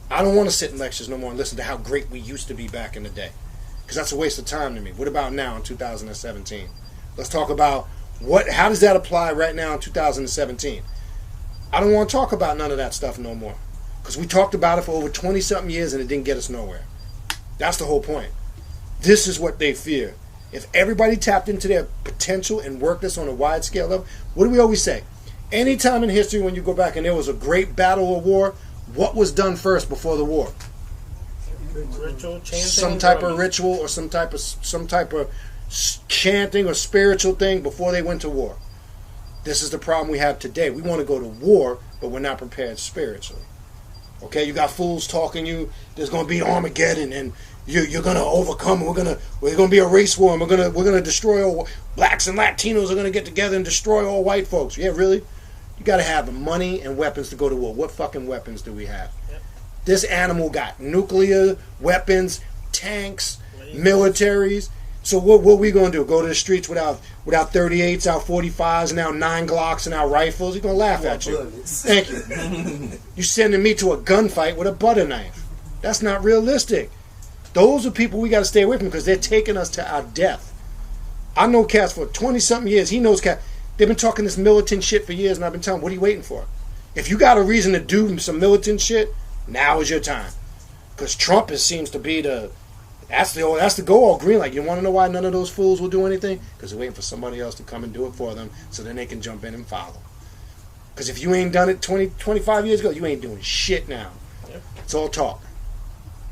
[SPEAKER 1] I don't want to sit in lectures no more and listen to how great we used to be back in the day. Because that's a waste of time to me. What about now in 2017? Let's talk about how does that apply right now in 2017? I don't want to talk about none of that stuff no more. Because we talked about it for over 20-something years and it didn't get us nowhere. That's the whole point. This is what they fear. If everybody tapped into their potential and worked this on a wide scale level, what do we always say? Any time in history when you go back and there was a great battle or war, what was done first before the war?
[SPEAKER 5] Ritual, chanting,
[SPEAKER 1] some type of ritual or some type of chanting or spiritual thing before they went to war. This is the problem we have today. We want to go to war, but we're not prepared spiritually. Okay, you got fools talking you. There's going to be Armageddon, and you're going to overcome. We're going to be a race war, and we're going to destroy all blacks and Latinos are going to get together and destroy all white folks. Yeah, really? You got to have money and weapons to go to war. What fucking weapons do we have? Yep. This animal got nuclear weapons, tanks, militaries. So what we gonna do? Go to the streets without 38s, out 45s, and out 9 Glocks and out rifles? He's gonna laugh at you. Thank you. You sending me to a gunfight with a butter knife? That's not realistic. Those are people we got to stay away from because they're taking us to our death. I know cats for 20-something years. He knows cats. They've been talking this militant shit for years, and I've been telling them, what are you waiting for? If you got a reason to do some militant shit, now is your time. Because Trump seems to be that's the goal, all green light. You want to know why none of those fools will do anything? Because they're waiting for somebody else to come and do it for them so then they can jump in and follow. Because if you ain't done it 20, 25 years ago, you ain't doing shit now. Yep. It's all talk.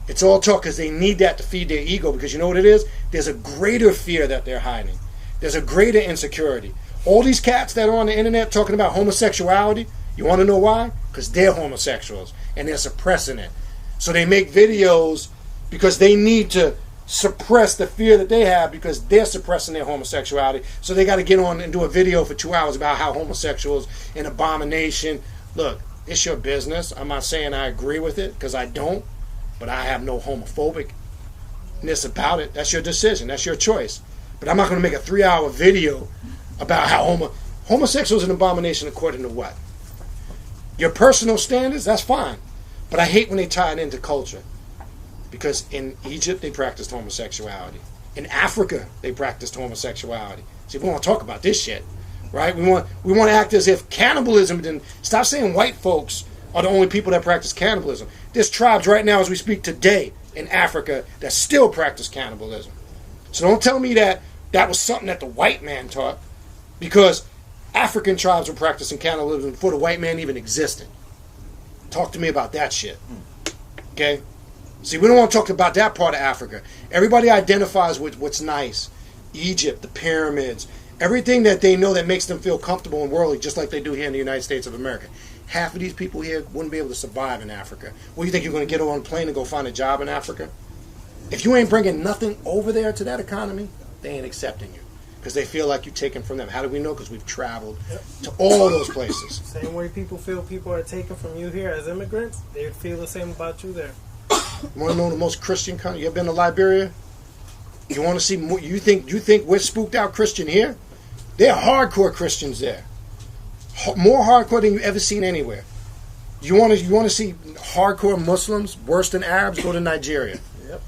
[SPEAKER 1] It's all talk because they need that to feed their ego because you know what it is? There's a greater fear that they're hiding. There's a greater insecurity. All these cats that are on the internet talking about homosexuality, you want to know why? Because they're homosexuals and they're suppressing it. So they make videos because they need to suppress the fear that they have because they're suppressing their homosexuality. So they got to get on and do a video for 2 hours about how homosexuals an abomination. Look, it's your business. I'm not saying I agree with it because I don't. But I have no homophobicness about it. That's your decision. That's your choice. But I'm not going to make a 3-hour video about how homosexuals an abomination according to what? Your personal standards, that's fine. But I hate when they tie it into culture. Because in Egypt, they practiced homosexuality. In Africa, they practiced homosexuality. See, we want to talk about this shit, right? We want to act as if cannibalism didn't... Stop saying white folks are the only people that practice cannibalism. There's tribes right now as we speak today in Africa that still practice cannibalism. So don't tell me that was something that the white man taught because African tribes were practicing cannibalism before the white man even existed. Talk to me about that shit. Okay? See, we don't want to talk about that part of Africa. Everybody identifies with what's nice. Egypt, the pyramids, everything that they know that makes them feel comfortable and worldly, just like they do here in the United States of America. Half of these people here wouldn't be able to survive in Africa. What do you think, you're going to get on a plane and go find a job in Africa? If you ain't bringing nothing over there to that economy, they ain't accepting you because they feel like you're taking from them. How do we know? Because we've traveled to all those places.
[SPEAKER 5] Same way people feel people are taken from you here as immigrants, they feel the same about you there.
[SPEAKER 1] You want to know the most Christian country? You ever been to Liberia? You want to see more? You think we're spooked out Christian here? They're hardcore Christians there. More hardcore than you've ever seen anywhere. You want to see hardcore Muslims worse than Arabs? Go to Nigeria.
[SPEAKER 5] Yep.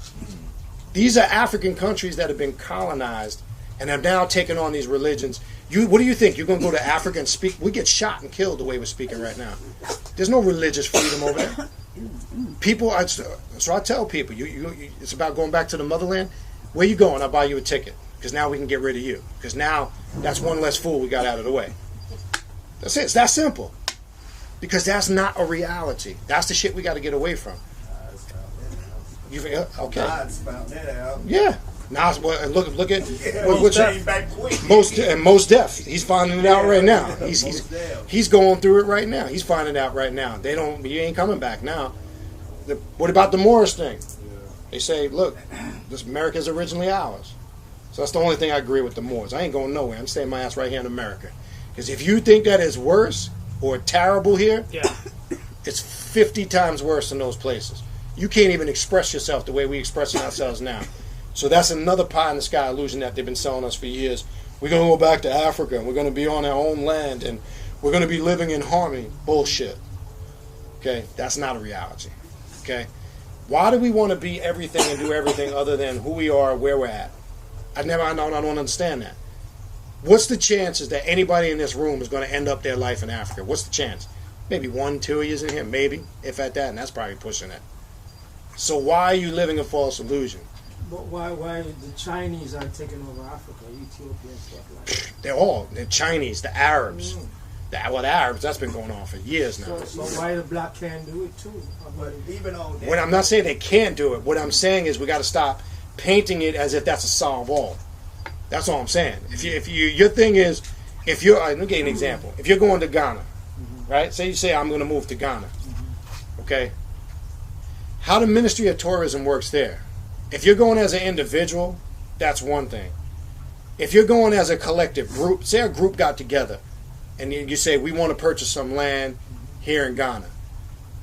[SPEAKER 1] These are African countries that have been colonized and have now taken on these religions. What do you think? You're going to go to Africa and speak? We get shot and killed the way we're speaking right now. There's no religious freedom over there. People, so I tell people, it's about going back to the motherland. Where you going? I'll buy you a ticket because now we can get rid of you. Because now that's one less fool we got out of the way. That's it. It's that simple. Because that's not a reality. That's the shit we got to get away from. Okay.
[SPEAKER 11] God's found that out.
[SPEAKER 1] Yeah. Now, look at
[SPEAKER 11] back
[SPEAKER 1] most deaf. He's finding it out right now. He's going through it right now. He's finding it out right now. You ain't coming back now. What about the Moorish thing? They say, look, this America's originally ours. So that's the only thing I agree with the Moors. I ain't going nowhere. I'm staying my ass right here in America. Because if you think that is worse or terrible here, it's 50 times worse in those places. You can't even express yourself the way we expressing ourselves now. So that's another pie in the sky illusion that they've been selling us for years. We're going to go back to Africa and we're going to be on our own land and we're going to be living in harmony. Bullshit. Okay? That's not a reality. Okay? Why do we want to be everything and do everything other than who we are, where we're at? I don't understand that. What's the chances that anybody in this room is going to end up their life in Africa? What's the chance? Maybe 1, 2 years in here, maybe, if at that, and that's probably pushing it. So why are you living a false illusion?
[SPEAKER 7] But why the Chinese are taking over Africa, Ethiopia and stuff like that?
[SPEAKER 1] They're Chinese, the Arabs. The Arabs, that's been going on for years now.
[SPEAKER 7] So why the black can't do it too?
[SPEAKER 11] But even on that,
[SPEAKER 1] When I'm not saying they can't do it, what I'm saying is we got to stop painting it as if that's a solve all. That's all I'm saying. If your thing is, let me give you an example. If you're going to Ghana, right? Say you say I'm going to move to Ghana, okay? How the Ministry of Tourism works there. If you're going as an individual, that's one thing. If you're going as a collective group, say a group got together, and you say we want to purchase some land here in Ghana.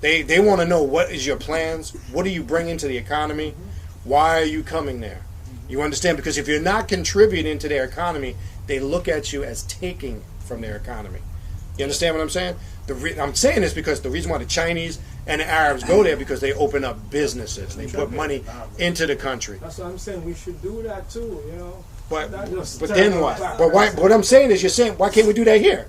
[SPEAKER 1] They want to know what is your plans, what are you bringing to the economy, why are you coming there? You understand? Because if you're not contributing to their economy, they look at you as taking from their economy. You understand what I'm saying? I'm saying this because the reason why the Chinese and the Arabs go there, because they open up businesses. They put money into the country.
[SPEAKER 7] That's what I'm saying. We should do that too, you know.
[SPEAKER 1] But then what? But why? What I'm saying is, you're saying, why can't we do that here?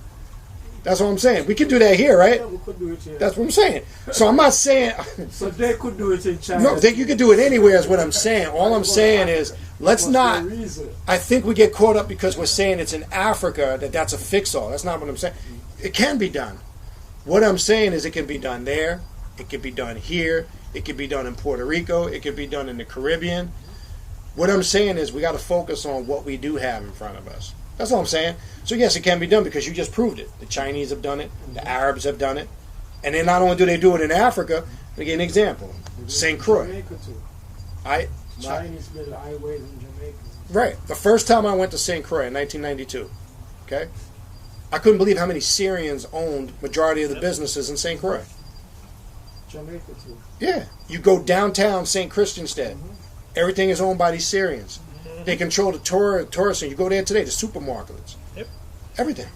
[SPEAKER 1] That's what I'm saying. We can do that here, right?
[SPEAKER 7] Yeah, we could do it here.
[SPEAKER 1] That's what I'm saying. So I'm not saying.
[SPEAKER 7] So they could do it in China.
[SPEAKER 1] No, you could do it anywhere. Is what I'm saying. All I'm saying is, let's not. I think we get caught up because we're saying it's in Africa that's a fix-all. That's not what I'm saying. It can be done. What I'm saying is, it can be done there. It can be done here. It can be done in Puerto Rico. It can be done in the Caribbean. What I'm saying is, we got to focus on what we do have in front of us. That's all I'm saying. So yes, it can be done because you just proved it. The Chinese have done it. The Arabs have done it. And then not only do they do it in Africa, let me give you an example. St. Croix.
[SPEAKER 7] Jamaica too. Chinese build highways in Jamaica.
[SPEAKER 1] Right. The first time I went to St. Croix in 1992, okay, I couldn't believe how many Syrians owned majority of the businesses in St. Croix.
[SPEAKER 7] Jamaica too.
[SPEAKER 1] Yeah. You go downtown St. Christianstead. Everything is owned by these Syrians. They control the tourists, and you go there today, the supermarkets.
[SPEAKER 5] Yep.
[SPEAKER 1] Everything.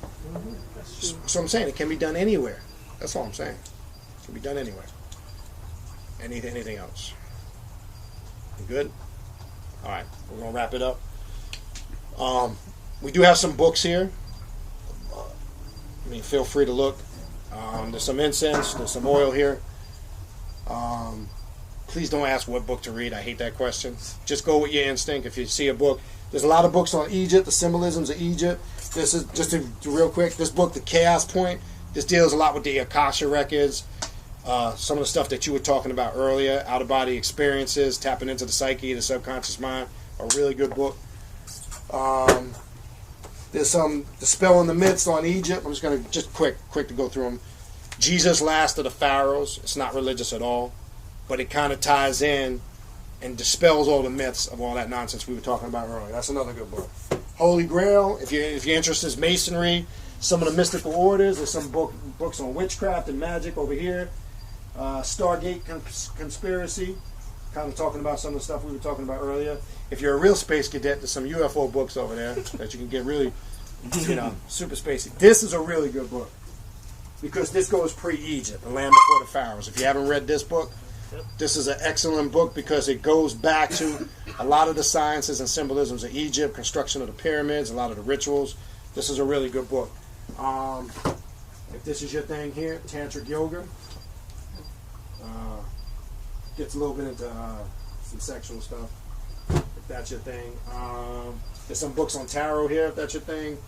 [SPEAKER 1] So I'm saying it can be done anywhere. That's all I'm saying. It can be done anywhere. Anything else? You good? All right. We're going to wrap it up. We do have some books here. I mean, feel free to look. There's some incense. There's some oil here. Please don't ask what book to read. I hate that question. Just go with your instinct. If you see a book, there's a lot of books on Egypt, the symbolisms of Egypt. This is just real quick. This book, The Chaos Point, this deals a lot with the Akasha records, some of the stuff that you were talking about earlier, out of body experiences, tapping into the psyche, the subconscious mind. A really good book. There's some The Spell in the Midst on Egypt. I'm just going to quick to go through them. Jesus, Last of the Pharaohs. It's not religious at all, but it kind of ties in and dispels all the myths of all that nonsense we were talking about earlier. That's another good book. Holy Grail, if your interest is masonry, some of the mystical orders, there's some books on witchcraft and magic over here. Stargate Conspiracy, kind of talking about some of the stuff we were talking about earlier. If you're a real space cadet, there's some UFO books over there that you can get really, super spacey. This is a really good book because this goes pre-Egypt, The Land Before the Pharaohs. If you haven't read this book, this is an excellent book because it goes back to a lot of the sciences and symbolisms of Egypt, construction of the pyramids, a lot of the rituals. This is a really good book. If this is your thing here, Tantric Yoga. Gets a little bit into some sexual stuff, if that's your thing. There's some books on tarot here, if that's your thing.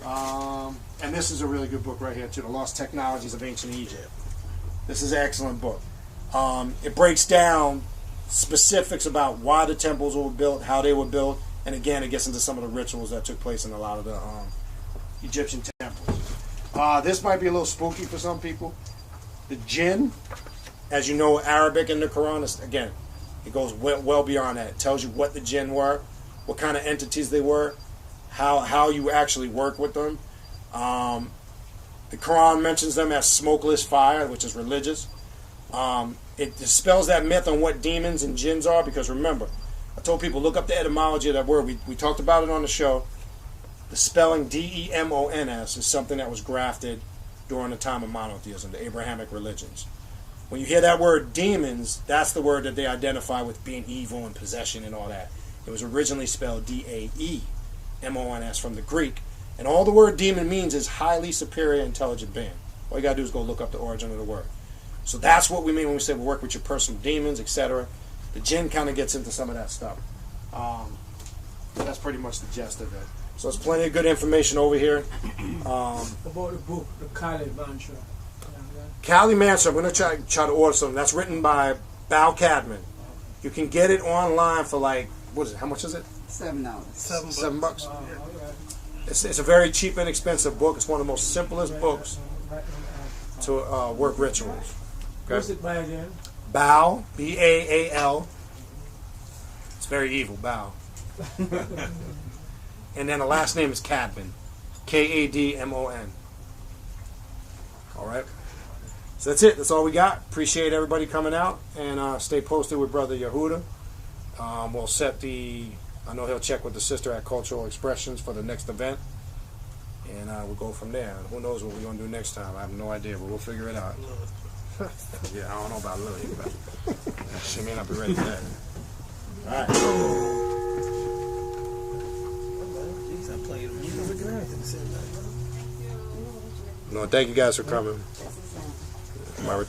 [SPEAKER 1] And this is a really good book right here, too, The Lost Technologies of Ancient Egypt. This is an excellent book. It breaks down specifics about why the temples were built, how they were built, and again, it gets into some of the rituals that took place in a lot of the Egyptian temples. This might be a little spooky for some people. The jinn, as you know, Arabic in the Quran, again, it goes well beyond that. It tells you what the jinn were, what kind of entities they were, how you actually work with them. The Quran mentions them as smokeless fire, which is religious. It dispels that myth on what demons and jinns are, because remember, I told people, look up the etymology of that word. We talked about it on the show. The spelling D-E-M-O-N-S is something that was grafted during the time of monotheism, the Abrahamic religions. When you hear that word demons, that's the word that they identify with being evil and possession and all that. It was originally spelled D-A-E-M-O-N-S from the Greek. And all the word demon means is highly superior intelligent being. All you got to do is go look up the origin of the word. So that's what we mean when we say we work with your personal demons, etc. The jinn kind of gets into some of that stuff. That's pretty much the gist of it. So there's plenty of good information over here.
[SPEAKER 7] About the book, the Kali Mantra.
[SPEAKER 1] Kali Mantra, I'm going to try to order something. That's written by Bal Cadman. You can get it online for like, what is it? How much is it?
[SPEAKER 10] $7.
[SPEAKER 1] $7. It's a very cheap and inexpensive book. It's one of the most simplest books to work rituals. Okay?
[SPEAKER 7] What's it by again?
[SPEAKER 1] Baal, B-A-A-L. It's very evil, Baal. And then the last name is Cadman, K-A-D-M-O-N. All right. So that's it. That's all we got. Appreciate everybody coming out, and stay posted with Brother Yehuda. We'll set the I know he'll check with the sister at Cultural Expressions for the next event, and we'll go from there. Who knows what we're gonna do next time? I have no idea, but we'll figure it out. Yeah, I don't know about Lily, but she may not be ready for that. All right.
[SPEAKER 5] Jeez, I played music and everything.
[SPEAKER 1] No, thank you guys for coming. My return.